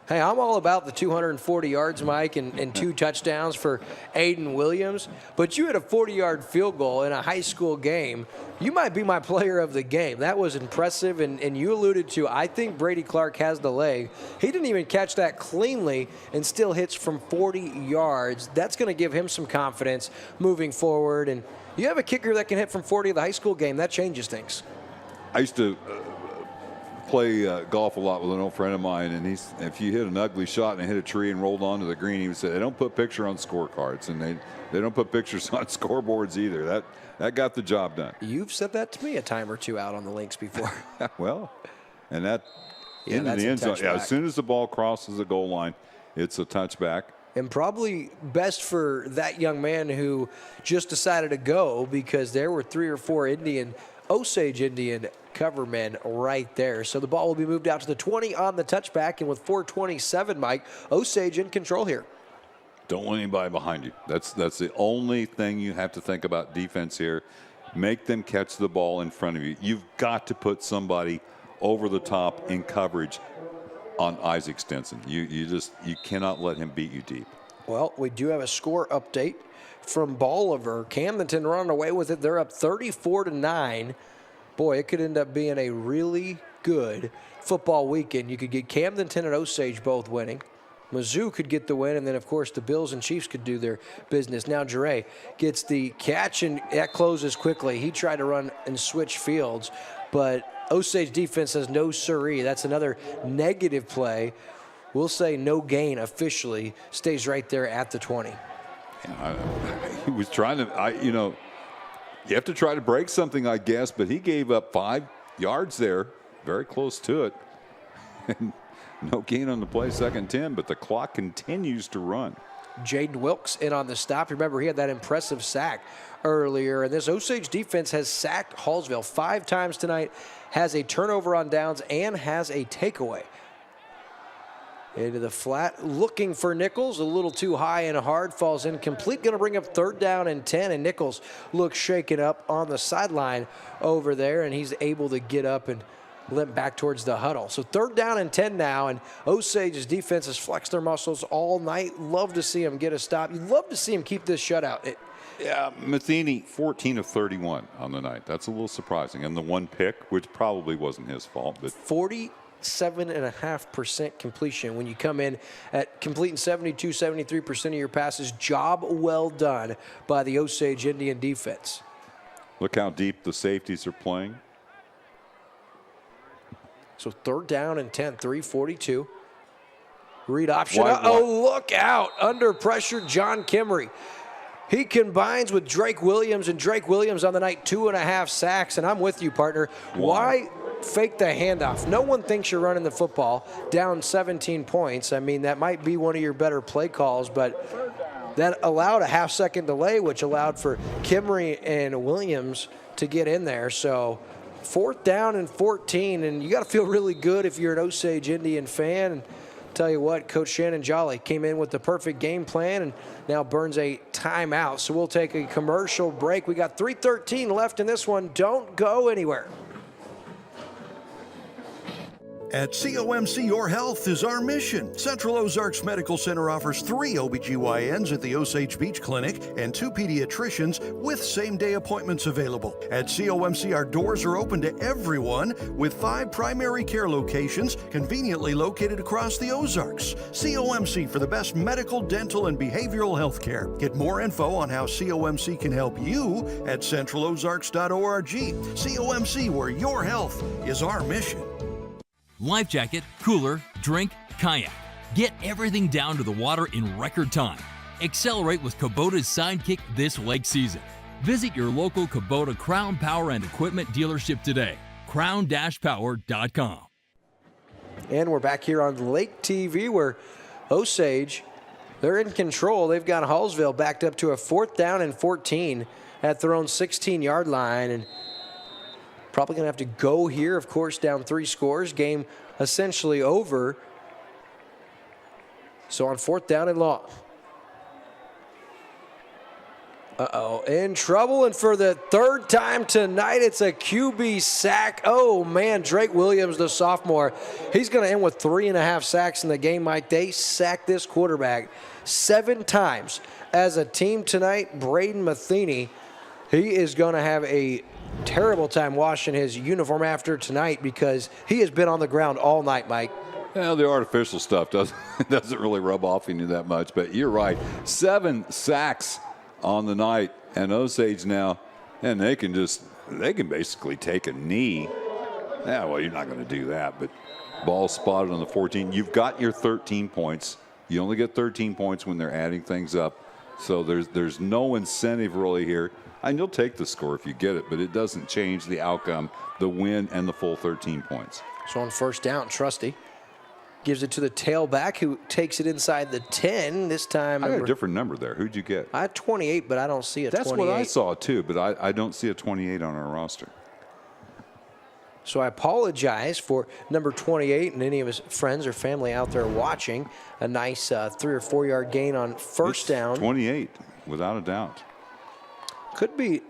Hey, I'm all about the 240 yards, Mike, and 2 touchdowns for Aiden Williams. But you had a 40-yard field goal in a high school game. You might be my player of the game. That was impressive, and you alluded to, I think Brady Clark has the leg. He didn't even catch that cleanly and still hits from 40 yards. That's going to give him some confidence moving forward. And you have a kicker that can hit from 40 in the high school game. That changes things. I used to play golf a lot with an old friend of mine, and if you hit an ugly shot and hit a tree and rolled onto the green, he would say they don't put picture on scorecards, and they don't put pictures on scoreboards either. That got the job done. You've said that to me a time or two out on the links before. Well, and that into the end zone. Yeah, as soon as the ball crosses the goal line, it's a touchback. And probably best for that young man who just decided to go, because there were 3 or 4 Osage Indian cover men right there. So the ball will be moved out to the 20 on the touchback, and with 4:27, Mike, Osage in control here. Don't want anybody behind you. That's the only thing you have to think about defense here. Make them catch the ball in front of you. You've got to put somebody over the top in coverage on Isaac Stinson. You cannot let him beat you deep. Well, we do have a score update from Bolivar. Camdenton running away with it. They're up 34-9. Boy, it could end up being a really good football weekend. You could get Camdenton and Osage both winning. Mizzou could get the win, and then, of course, the Bills and Chiefs could do their business. Now, Jure gets the catch, and that closes quickly. He tried to run and switch fields, but Osage defense says no siree. That's another negative play. We'll say no gain officially. Stays right there at the 20. He was trying to, you have to try to break something, I guess, but he gave up 5 yards there, very close to it. And no gain on the play, 2nd 10, but the clock continues to run. Jaden Wilkes in on the stop. Remember, he had that impressive sack earlier, and this Osage defense has sacked Hallsville 5 times tonight, has a turnover on downs, and has a takeaway. Into the flat, looking for Nichols, a little too high and hard, falls incomplete. Going to bring up 3rd down and 10, and Nichols looks shaken up on the sideline over there, and he's able to get up and limp back towards the huddle. So 3rd down and 10 now, and Osage's defense has flexed their muscles all night. Love to see him get a stop. You'd love to see him keep this shutout. Yeah, Matheny, 14 of 31 on the night. That's a little surprising. And the 1 pick, which probably wasn't his fault, but 47.5% completion. When you come in at completing 72, 73% of your passes, job well done by the Osage Indian defense. Look how deep the safeties are playing. So 3rd down and 10, 3:42. Read option. Oh, look out. Under pressure, John Kimmery. He combines with Drake Williams, and Drake Williams on the night 2.5 sacks. And I'm with you, partner. Why fake the handoff? No one thinks you're running the football down 17 points. I mean, that might be one of your better play calls, but that allowed a half-second delay, which allowed for Kimmery and Williams to get in there. So 4th down and 14, and you got to feel really good if you're an Osage Indian fan. And tell you what, Coach Shannon Jolly came in with the perfect game plan and now burns a timeout. So we'll take a commercial break. We got 3:13 left in this one. Don't go anywhere. At COMC, your health is our mission. Central Ozarks Medical Center offers 3 OBGYNs at the Osage Beach Clinic and 2 pediatricians with same-day appointments available. At COMC, our doors are open to everyone with 5 primary care locations conveniently located across the Ozarks. COMC for the best medical, dental, and behavioral health care. Get more info on how COMC can help you at centralozarks.org. COMC, where your health is our mission. Life jacket, cooler, drink, kayak. Get everything down to the water in record time. Accelerate with Kubota's Sidekick this lake season. Visit your local Kubota Crown Power and Equipment dealership today. crown-power.com. And we're back here on Lake TV where Osage, they're in control. They've got Hallsville backed up to a 4th down and 14 at their own 16-yard line. And probably going to have to go here, of course, down 3 scores. Game essentially over. So on 4th down and long. Uh-oh, in trouble, and for the 3rd time tonight, it's a QB sack. Oh, man, Drake Williams, the sophomore, he's going to end with 3.5 sacks in the game, Mike. They sacked this quarterback 7 times. As a team tonight, Braden Matheny, he is going to have a terrible time washing his uniform after tonight because he has been on the ground all night, Mike. Well, the artificial stuff doesn't really rub off on you that much, but you're right. 7 sacks on the night, and Osage now, and they can basically take a knee. Yeah, well, you're not going to do that, but ball spotted on the 14. You've got your 13 points. You only get 13 points when they're adding things up, so there's no incentive really here. And you'll take the score if you get it, but it doesn't change the outcome, the win, and the full 13 points. So on 1st down, Trusty gives it to the tailback who takes it inside the 10. This time, I got a different number there. Who'd you get? I had 28, but I don't see a 28. That's what I saw too, but I don't see a 28 on our roster. So I apologize for number 28 and any of his friends or family out there watching. A nice 3 or 4 yard gain on 1st down. 28, without a doubt. Could be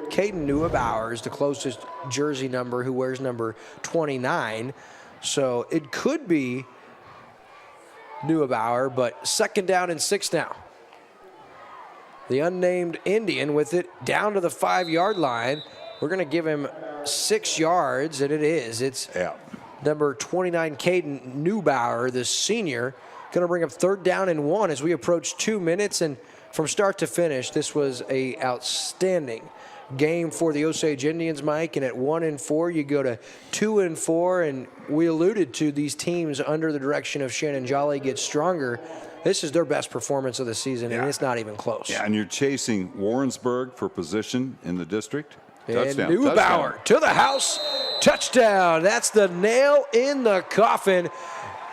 Caden Neubauer is the closest jersey number who wears number 29. So it could be Neubauer, but 2nd down and 6 now. The unnamed Indian with it down to the 5 yard line. We're going to give him 6 yards, and it is. It's number 29, Caden Neubauer, the senior. Going to bring up 3rd down and 1 as we approach 2 minutes. And from start to finish, this was a outstanding game for the Osage Indians, Mike. And at 1-4, you go to 2-4, and we alluded to these teams under the direction of Shannon Jolly get stronger. This is their best performance of the season, and it's not even close. Yeah, and you're chasing Warrensburg for position in the district. Touchdown. And Neubauer to the house, touchdown. That's the nail in the coffin.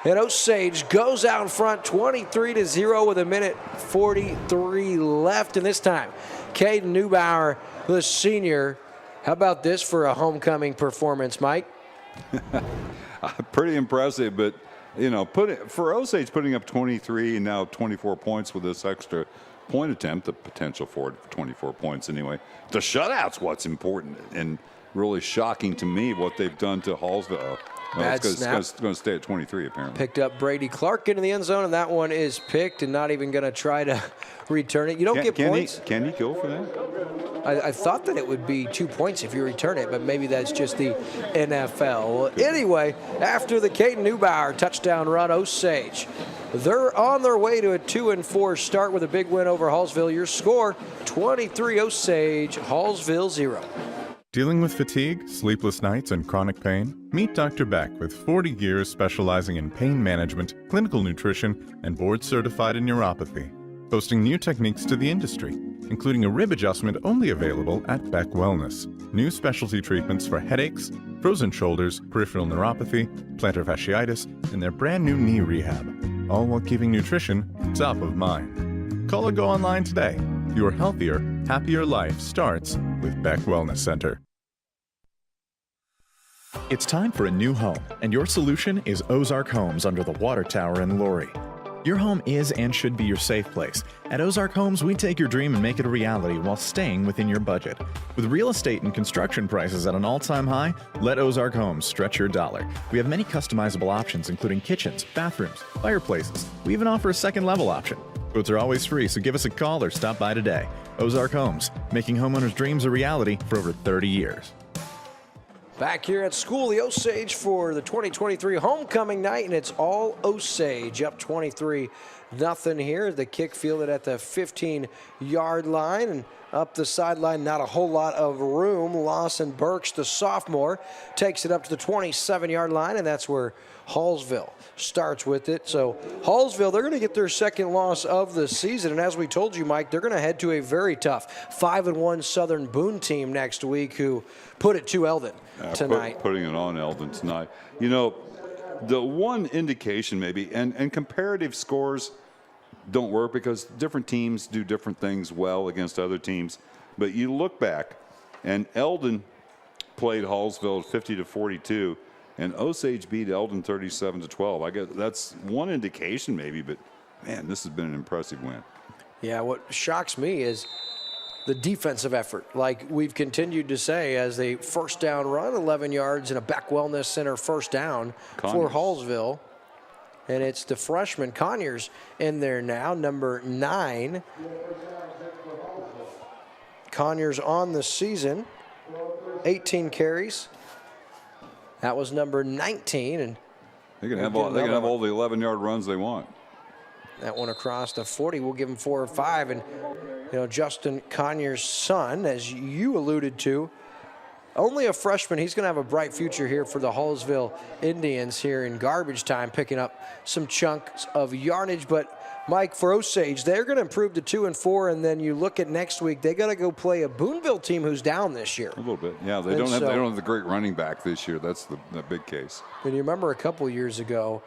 And Osage goes out in front 23-0 with 1:43 left. And this time, Caden Neubauer, the senior. How about this for a homecoming performance, Mike? Pretty impressive, but, you know, for Osage putting up 23 and now 24 points with this extra point attempt, the potential for it for 24 points anyway. The shutout's what's important and really shocking to me what they've done to Hallsville. Well, it's going to stay at 23, apparently. Picked up Brady Clark into the end zone, and that one is picked and not even going to try to return it. You don't get points. Can he go for that? I thought that it would be 2 points if you return it, but maybe that's just the NFL. Anyway, after the Caden Neubauer touchdown run, Osage, they're on their way to a 2-4 start with a big win over Hallsville. Your score, 23 Osage, Hallsville 0. Dealing with fatigue, sleepless nights, and chronic pain? Meet Dr. Beck with 40 years specializing in pain management, clinical nutrition, and board-certified in neuropathy. Boasting new techniques to the industry, including a rib adjustment only available at Beck Wellness. New specialty treatments for headaches, frozen shoulders, peripheral neuropathy, plantar fasciitis, and their brand new knee rehab. All while keeping nutrition top of mind. Call or go online today. Your healthier, happier life starts with Beck Wellness Center. It's time for a new home, and your solution is Ozark Homes under the water tower in Laurie. Your home is and should be your safe place. At Ozark Homes, we take your dream and make it a reality while staying within your budget. With real estate and construction prices at an all-time high, let Ozark Homes stretch your dollar. We have many customizable options, including kitchens, bathrooms, fireplaces. We even offer a second level option. Quotes are always free, so give us a call or stop by today. Ozark Homes, making homeowners' dreams a reality for over 30 years. Back here at school, the Osage for the 2023 homecoming night, and it's all Osage up 23-0 here. The kick fielded at the 15-yard line, and up the sideline, not a whole lot of room. Lawson Burks, the sophomore, takes it up to the 27-yard line, and that's where Hallsville starts with it. So Hallsville, they're going to get their second loss of the season, and as we told you, Mike, they're going to head to a very tough 5-1 Southern Boone team next week who put it to Eldon tonight. Putting it on Eldon tonight. You know, the one indication maybe, and comparative scores don't work because different teams do different things well against other teams. But you look back, and Eldon played Hallsville 50-42, and Osage beat Eldon 37-12. I guess that's one indication maybe, but man, this has been an impressive win. Yeah, what shocks me is the defensive effort. Like we've continued to say, as a first down run, 11 yards and a Beck Wellness Center first down for Hallsville. And it's the freshman Conyers in there now, number 9. Conyers on the season, 18 carries. That was number 19, and they can have all the 11-yard runs they want. That one across the 40, we'll give him 4 or 5, and you know Justin Conyers' son, as you alluded to, only a freshman. He's going to have a bright future here for the Hallsville Indians here in garbage time, picking up some chunks of yardage. But Mike, for Osage, they're going to improve to 2-4, and then you look at next week, they got to go play a Booneville team who's down this year. A little bit, yeah. They don't have the great running back this year. That's the big case. And you remember a couple years ago,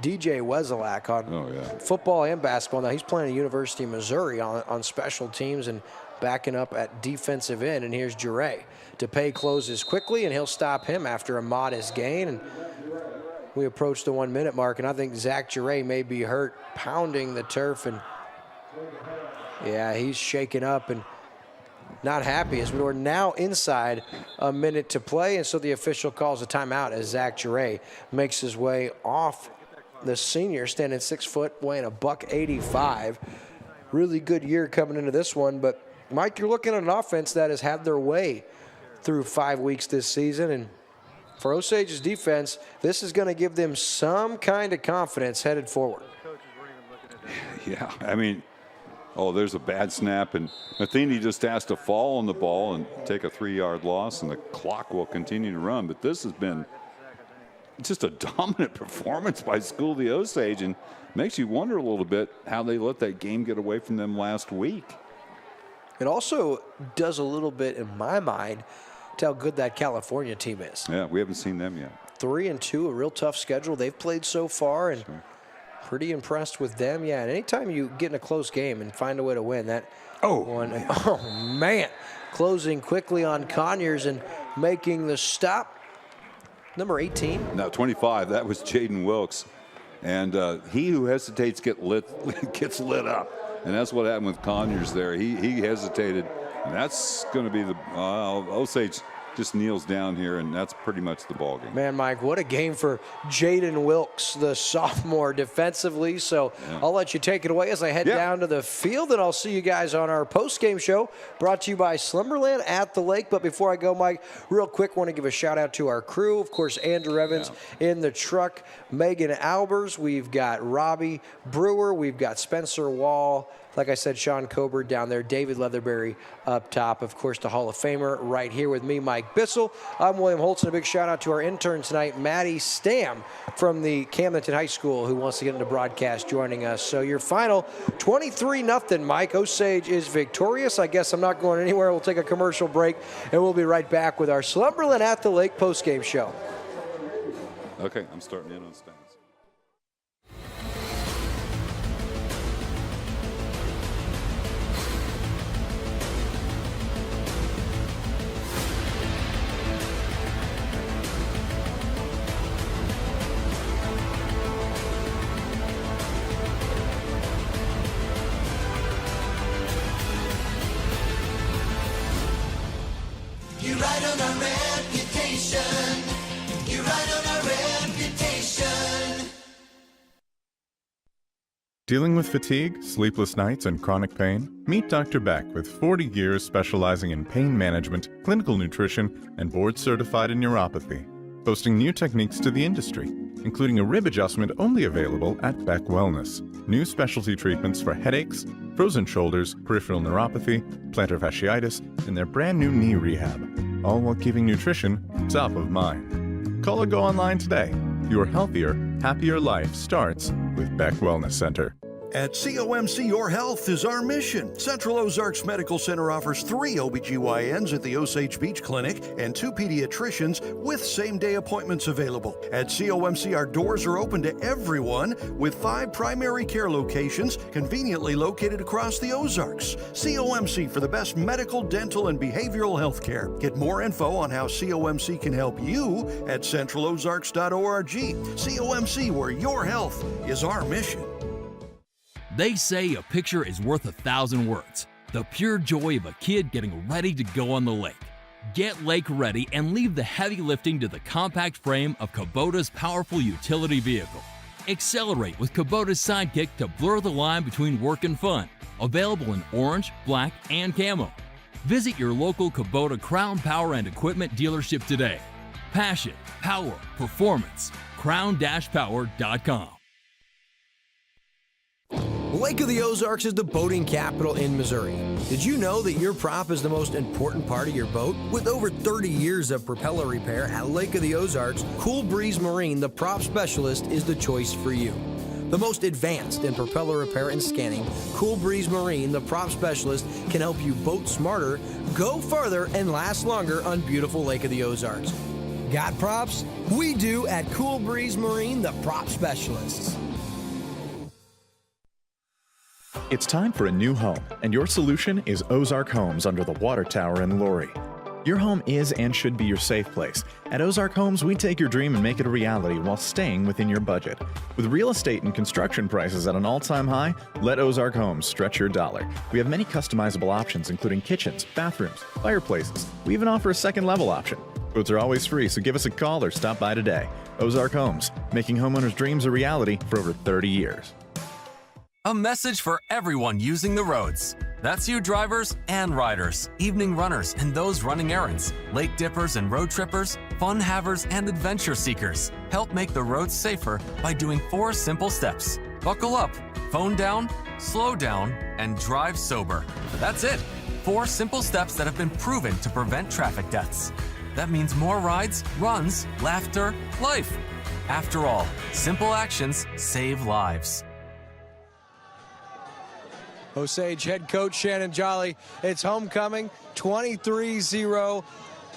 DJ Wezelak on football and basketball. Now he's playing at University of Missouri on special teams and backing up at defensive end. And here's Jure. DePay closes quickly, and he'll stop him after a modest gain. And we approach the 1 minute mark, and I think Zach Jure may be hurt, pounding the turf. And yeah, he's shaken up and not happy as we're now inside a minute to play. And so the official calls a timeout as Zach Jure makes his way off. The senior, standing 6 foot, weighing $185. Really good year coming into this one. But Mike, you're looking at an offense that has had their way through 5 weeks this season, and for Osage's defense, this is going to give them some kind of confidence headed forward. Yeah, I mean, there's a bad snap, and Matheny just has to fall on the ball and take a 3-yard loss, and the clock will continue to run. But this has been just a dominant performance by School of the Osage, and makes you wonder a little bit how they let that game get away from them last week. It also does a little bit, in my mind, to how good that California team is. Yeah, we haven't seen them yet. 3-2, a real tough schedule they've played so far, and pretty impressed with them. Yeah, and anytime you get in a close game and find a way to win, that man, closing quickly on Conyers and making the stop. Number 18. Now 25, that was Jaden Wilkes. And he who hesitates gets lit up. And that's what happened with Conyers there. He hesitated. And that's going to be the Osage just kneels down here, and that's pretty much the ball game. Man, Mike, what a game for Jaden Wilkes, the sophomore, defensively. So I'll let you take it away as I head down to the field, and I'll see you guys on our post-game show brought to you by Slumberland at the Lake. But before I go, Mike, real quick, want to give a shout-out to our crew. Of course, Andrew Evans in the truck, Megan Albers. We've got Robbie Brewer. We've got Spencer Wall. Like I said, Sean Coburn down there, David Leatherberry up top. Of course, the Hall of Famer right here with me, Mike Bissell. I'm William Holtz, and a big shout-out to our intern tonight, Maddie Stam from the Camdenton High School, who wants to get into broadcast, joining us. So your final, 23-0, Mike. Osage is victorious. I guess I'm not going anywhere. We'll take a commercial break, and we'll be right back with our Slumberland at the Lake postgame show. Okay, I'm starting in on stats. Dealing with fatigue, sleepless nights, and chronic pain? Meet Dr. Beck with 40 years specializing in pain management, clinical nutrition, and board-certified in neuropathy. Boasting new techniques to the industry, including a rib adjustment only available at Beck Wellness. New specialty treatments for headaches, frozen shoulders, peripheral neuropathy, plantar fasciitis, and their brand new knee rehab. All while keeping nutrition top of mind. Call or go online today. Your healthier, happier life starts with Beck Wellness Center. At COMC, your health is our mission. Central Ozarks Medical Center offers 3 OBGYNs at the Osage Beach Clinic and 2 pediatricians with same-day appointments available. At COMC, our doors are open to everyone with 5 primary care locations conveniently located across the Ozarks. COMC for the best medical, dental, and behavioral health care. Get more info on how COMC can help you at centralozarks.org. COMC, where your health is our mission. They say a picture is worth 1,000 words. The pure joy of a kid getting ready to go on the lake. Get lake ready and leave the heavy lifting to the compact frame of Kubota's powerful utility vehicle. Accelerate with Kubota's Sidekick to blur the line between work and fun. Available in orange, black, and camo. Visit your local Kubota Crown Power and Equipment dealership today. Passion, power, performance. crown-power.com. Lake of the Ozarks is the boating capital in Missouri. Did you know that your prop is the most important part of your boat? With over 30 years of propeller repair at Lake of the Ozarks, Cool Breeze Marine, the prop specialist, is the choice for you. The most advanced in propeller repair and scanning, Cool Breeze Marine, the prop specialist, can help you boat smarter, go further, and last longer on beautiful Lake of the Ozarks. Got props? We do at Cool Breeze Marine, the prop specialists. It's time for a new home, and your solution is Ozark Homes under the Water Tower in Laurie. Your home is and should be your safe place. At Ozark Homes, we take your dream and make it a reality while staying within your budget. With real estate and construction prices at an all-time high, let Ozark Homes stretch your dollar. We have many customizable options, including kitchens, bathrooms, fireplaces. We even offer a second-level option. Quotes are always free, so give us a call or stop by today. Ozark Homes, making homeowners' dreams a reality for over 30 years. A message for everyone using the roads. That's you drivers and riders, evening runners and those running errands, lake dippers and road trippers, fun havers and adventure seekers. Help make the roads safer by doing 4 simple steps. Buckle up, phone down, slow down, and drive sober. That's it. 4 simple steps that have been proven to prevent traffic deaths. That means more rides, runs, laughter, life. After all, simple actions save lives. Osage head coach Shannon Jolly. It's homecoming, 23-0.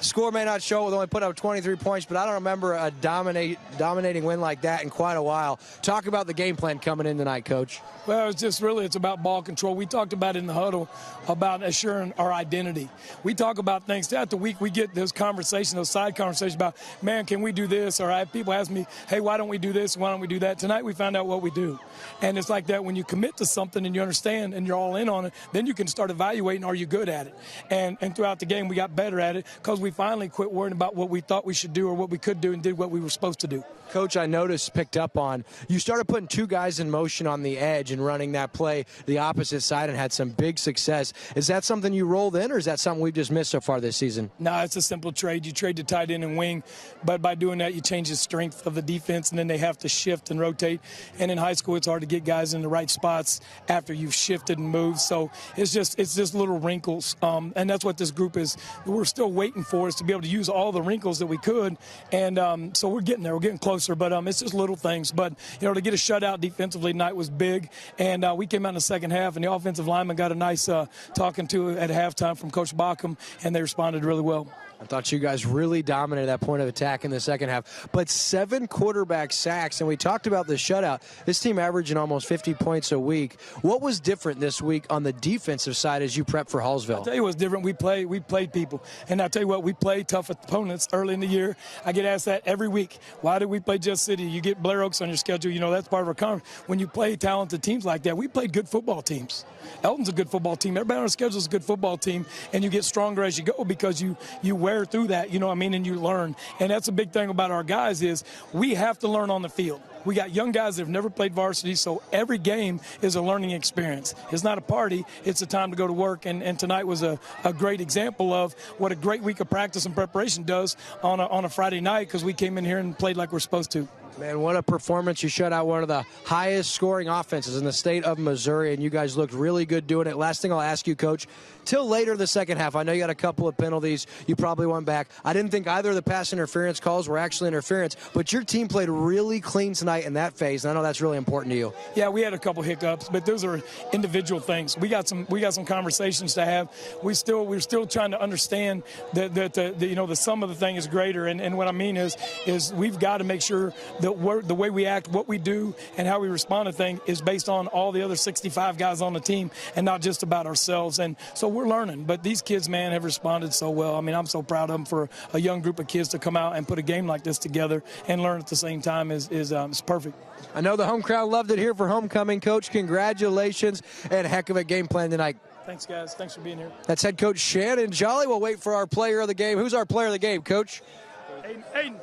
Score may not show, with only put up 23 points, but I don't remember a dominating win like that in quite a while. Talk about the game plan coming in tonight, Coach. Well, it's about ball control. We talked about in the huddle about assuring our identity. We talk about things throughout the week. We get those conversations, those side conversations about, man, can we do this? Or I have people ask me, hey, why don't we do this? Why don't we do that? Tonight we found out what we do. And it's like that when you commit to something and you understand and you're all in on it, then you can start evaluating, are you good at it? And throughout the game we got better at it because we finally quit worrying about what we thought we should do or what we could do and did what we were supposed to do. Coach, I noticed, picked up on, you started putting 2 guys in motion on the edge and running that play the opposite side and had some big success. Is that something you rolled in, or is that something we've just missed so far this season? No, it's a simple trade. You trade the tight end and wing, but by doing that, you change the strength of the defense, and then they have to shift and rotate. And in high school, it's hard to get guys in the right spots after you've shifted and moved. So it's just little wrinkles, and that's what this group is. We're still waiting for is to be able to use all the wrinkles that we could, and so we're getting there. We're getting closer, but it's just little things. But to get a shutout defensively tonight was big, and we came out in the second half, and the offensive lineman got a nice talking to at halftime from Coach Bacham, and they responded really well. I thought you guys really dominated that point of attack in the second half. But 7 quarterback sacks, and we talked about the shutout. This team averaging almost 50 points a week. What was different this week on the defensive side as you prep for Hallsville? I'll tell you what's different. We played people. And I'll tell you what, we played tough opponents early in the year. I get asked that every week. Why did we play Just City? You get Blair Oaks on your schedule. That's part of our conference. When you play talented teams like that, we played good football teams. Elton's a good football team. Everybody on our schedule is a good football team. And you get stronger as you go because you wear bear through that, you know what I mean, and you learn. And that's a big thing about our guys is we have to learn on the field. We got young guys that have never played varsity, so every game is a learning experience. It's not a party, it's a time to go to work, and tonight was a great example of what a great week of practice and preparation does on a Friday night, because we came in here and played like we're supposed to. Man, what a performance. You shut out one of the highest scoring offenses in the state of Missouri, and you guys looked really good doing it. Last thing I'll ask you, Coach, till later the second half, I know you got a couple of penalties. You probably went back. I didn't think either of the pass interference calls were actually interference, but your team played really clean tonight in that phase, and I know that's really important to you. Yeah, we had a couple hiccups, but those are individual things. We got some conversations to have. We're still trying to understand that the sum of the thing is greater, and what I mean is we've got to make sure that the way we act, what we do, and how we respond to things is based on all the other 65 guys on the team and not just about ourselves. And so we're learning. But these kids, man, have responded so well. I mean, I'm so proud of them for a young group of kids to come out and put a game like this together and learn at the same time is perfect. I know the home crowd loved it here for homecoming, Coach. Congratulations, and heck of a game plan tonight. Thanks, guys. Thanks for being here. That's head coach Shannon Jolly. We'll wait for our player of the game. Who's our player of the game, Coach? Aiden.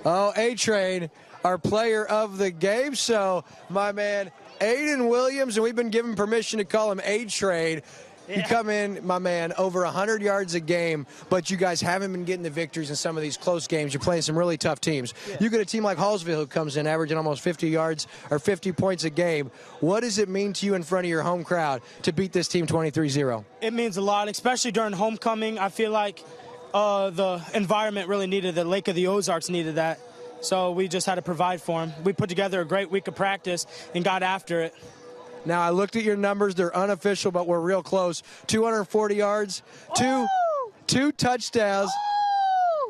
Oh, A-Train, our player of the game. So, my man, Aiden Williams, and we've been given permission to call him A-Train. You come in, my man, over 100 yards a game, but you guys haven't been getting the victories in some of these close games. You're playing some really tough teams. Yeah. You get a team like Hallsville who comes in averaging almost 50 yards or 50 points a game. What does it mean to you in front of your home crowd to beat this team 23-0? It means a lot, especially during homecoming. I feel like the environment really needed the Lake of the Ozarks needed that. So we just had to provide for them. We put together a great week of practice and got after it. Now, I looked at your numbers. They're unofficial, but we're real close. 240 yards, two touchdowns.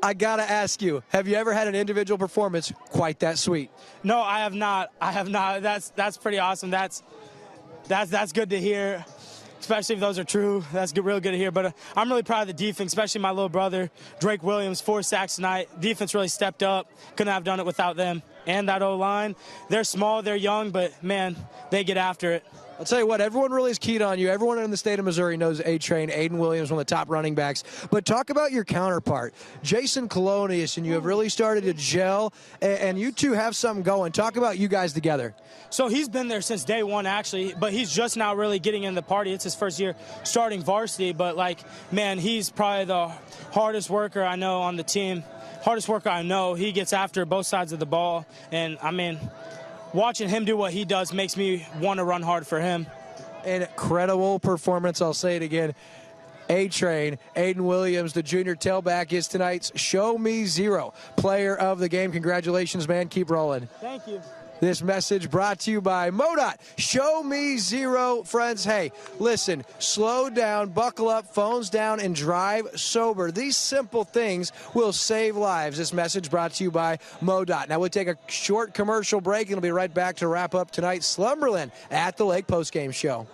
I got to ask you, have you ever had an individual performance quite that sweet? No, I have not. I have not. That's pretty awesome. That's good to hear, especially if those are true. That's real good to hear. But I'm really proud of the defense, especially my little brother, Drake Williams, 4 sacks tonight. Defense really stepped up. Couldn't have done it without them. And that O-line, they're small, they're young, but, man, they get after it. I'll tell you what, everyone really is keyed on you. Everyone in the state of Missouri knows A-Train, Aiden Williams, one of the top running backs. But talk about your counterpart, Jason Colonius, and you have really started to gel, and you two have something going. Talk about you guys together. So he's been there since day one, actually, but he's just now really getting in the party. It's his first year starting varsity, but, man, he's probably the hardest worker I know on the team. Hardest worker I know. He gets after both sides of the ball, and, watching him do what he does makes me want to run hard for him. An incredible performance. I'll say it again. A-Train, Aiden Williams, the junior tailback, is tonight's Show Me Zero player of the game. Congratulations, man. Keep rolling. Thank you. This message brought to you by MoDOT. Show Me Zero, friends. Hey, listen, slow down, buckle up, phones down, and drive sober. These simple things will save lives. This message brought to you by MoDOT. Now we'll take a short commercial break, and we'll be right back to wrap up tonight's Slumberland at the Lake Postgame Show.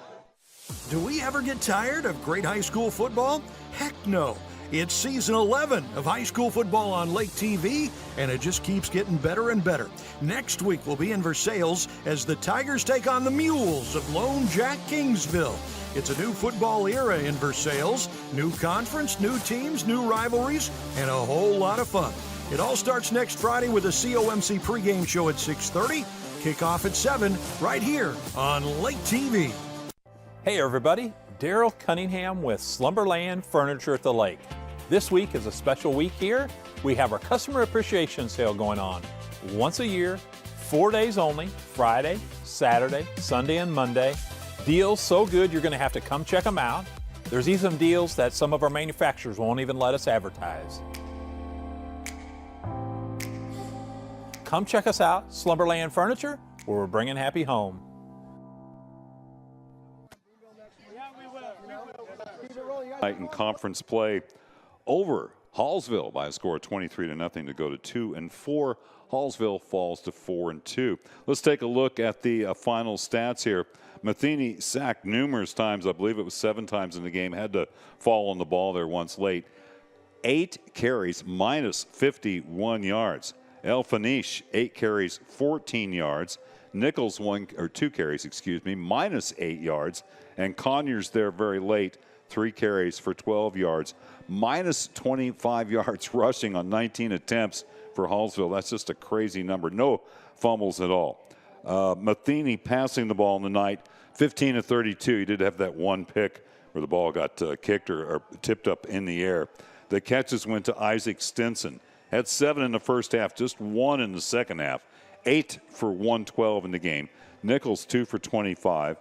Do we ever get tired of great high school football? Heck no. It's season 11 of high school football on Lake TV, and it just keeps getting better and better. Next week, we'll be in Versailles as the Tigers take on the Mules of Lone Jack Kingsville. It's a new football era in Versailles, new conference, new teams, new rivalries, and a whole lot of fun. It all starts next Friday with a COMC pregame show at 6:30, kickoff at 7, right here on Lake TV. Hey everybody, Daryl Cunningham with Slumberland Furniture at the Lake. This week is a special week here. We have our customer appreciation sale going on. Once a year, 4 days only, Friday, Saturday, Sunday, and Monday. Deals so good you're going to have to come check them out. There's even deals that some of our manufacturers won't even let us advertise. Come check us out, Slumberland Furniture, where we're bringing happy home. In conference play over Hallsville by a score of 23-0 to go to 2-4. Hallsville falls to 4-2. Let's take a look at the final stats here. Matheny sacked numerous times. I believe it was 7 times in the game. Had to fall on the ball there once late. 8 carries, minus 51 yards. El Fanish, 8 carries, 14 yards. Nichols, 2 carries, minus 8 yards. And Conyers there very late, 3 carries for 12 yards, minus 25 yards rushing on 19 attempts for Hallsville. That's just a crazy number. No fumbles at all. Matheny passing the ball in the night, 15 of 32. He did have that one pick where the ball got kicked or tipped up in the air. The catches went to Isaac Stinson. Had 7 in the first half, just 1 in the second half. 8 for 112 in the game. Nichols 2 for 25.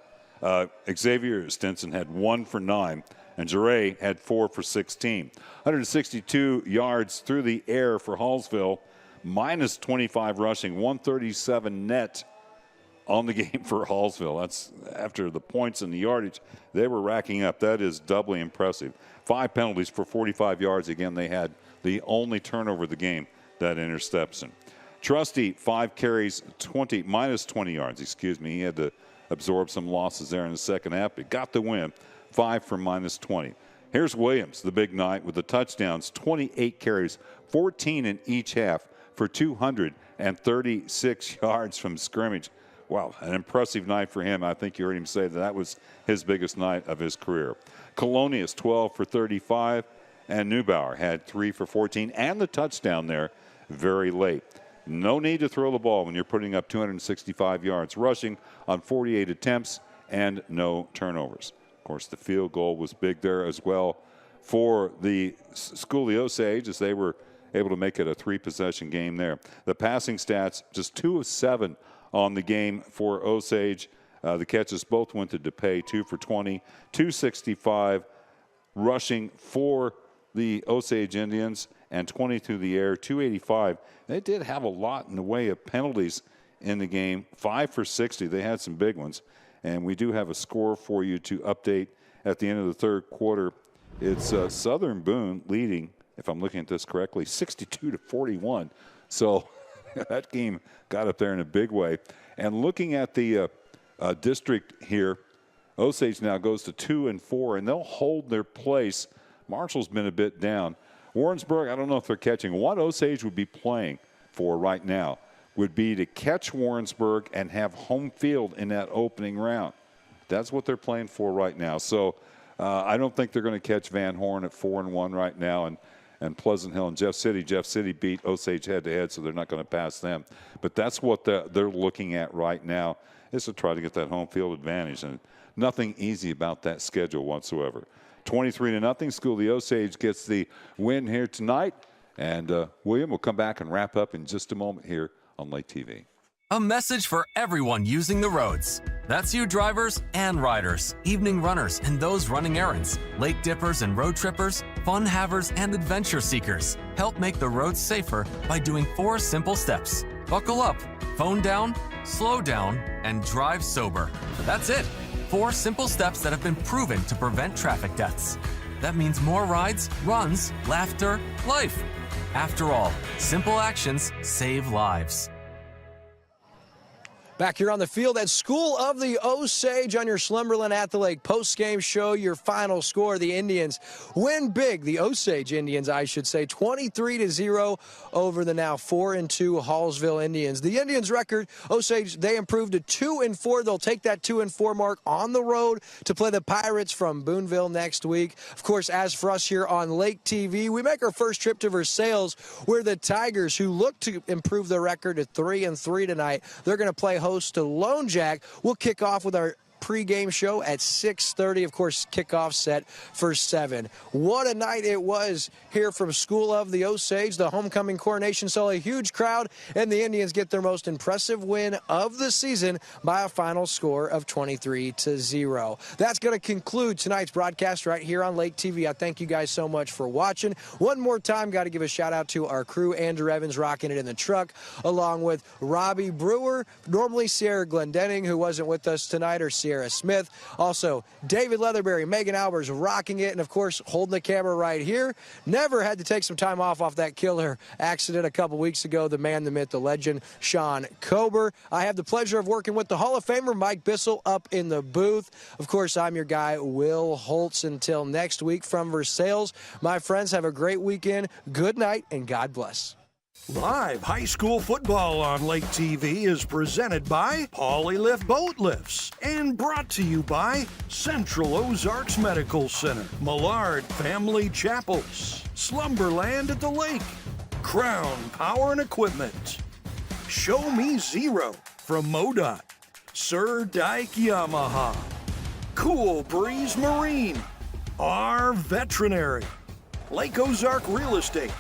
Xavier Stinson had 1 for 9. And Jure had 4 for 16. 162 yards through the air for Hallsville, minus 25 rushing, 137 net on the game for Hallsville. That's after the points and the yardage they were racking up. That is doubly impressive. 5 penalties for 45 yards. Again, they had the only turnover of the game, that interception. Trusty, 5 carries, minus 20 yards, He had to absorb some losses there in the second half, but got the win. 5 for minus 20. Here's Williams, the big night with the touchdowns, 28 carries, 14 in each half for 236 yards from scrimmage. Wow, an impressive night for him. I think you heard him say that was his biggest night of his career. Colonius, 12 for 35, and Neubauer had 3 for 14, and the touchdown there very late. No need to throw the ball when you're putting up 265 yards rushing on 48 attempts and no turnovers. Of course, the field goal was big there as well for the School of Osage, as they were able to make it a 3-possession game there. The passing stats, just 2 of 7 on the game for Osage. The catches both went to DePay, 2 for 20, 265 rushing for the Osage Indians, and 20 through the air, 285. They did have a lot in the way of penalties in the game, 5 for 60. They had some big ones. And we do have a score for you to update at the end of the third quarter. It's Southern Boone leading, if I'm looking at this correctly, 62-41. So that game got up there in a big way. And looking at the district here, Osage now goes to 2-4, and they'll hold their place. Marshall's been a bit down. Warrensburg, I don't know if they're catching. What Osage would be playing for right now would be to catch Warrensburg and have home field in that opening round. That's what they're playing for right now. So I don't think they're going to catch Van Horn at 4-1 right now, and Pleasant Hill and Jeff City. Jeff City beat Osage head-to-head, so they're not going to pass them. But that's what they're looking at right now, is to try to get that home field advantage. And nothing easy about that schedule whatsoever. 23-0, School of the Osage gets the win here tonight. And William will come back and wrap up in just a moment here on Lake TV. A message for everyone using the roads. That's you drivers and riders, evening runners and those running errands, lake dippers and road trippers, fun havers and adventure seekers. Help make the roads safer by doing 4 simple steps. Buckle up, phone down, slow down, and drive sober. That's it. 4 simple steps that have been proven to prevent traffic deaths. That means more rides, runs, laughter, life. After all, simple actions save lives. Back here on the field at School of the Osage on your Slumberland at the Lake post-game show. Your final score, the Indians win big. The Osage Indians, I should say, 23-0 over the now 4-2 Hallsville Indians. The Indians record, Osage, they improved to 2-4. They'll take that 2-4 mark on the road to play the Pirates from Boonville next week. Of course, as for us here on Lake TV, we make our first trip to Versailles, where the Tigers, who look to improve their record to 3-3 tonight, they're going to play host to Lone Jack. We'll kick off with our pregame show at 6:30. Of course, kickoff set for 7. What a night it was here from School of the Osage. The homecoming coronation saw a huge crowd, and the Indians get their most impressive win of the season by a final score of 23-0. That's going to conclude tonight's broadcast right here on Lake TV. I thank you guys so much for watching. One more time, got to give a shout out to our crew, Andrew Evans rocking it in the truck, along with Robbie Brewer, normally Sierra Glendenning, who wasn't with us tonight, or Sierra Smith. Also, David Leatherberry, Megan Albers rocking it, and of course, holding the camera right here. Never had to take some time off that killer accident a couple weeks ago. The man, the myth, the legend, Sean Kober. I have the pleasure of working with the Hall of Famer, Mike Bissell, up in the booth. Of course, I'm your guy, Will Holtz. Until next week from Versailles, my friends, have a great weekend. Good night, and God bless. Live high school football on Lake TV is presented by Polylift Boat Lifts and brought to you by Central Ozarks Medical Center, Millard Family Chapels, Slumberland at the Lake, Crown Power and Equipment, Show Me Zero from MoDOT, Sir Dyke Yamaha, Cool Breeze Marine, our Veterinary, Lake Ozark Real Estate,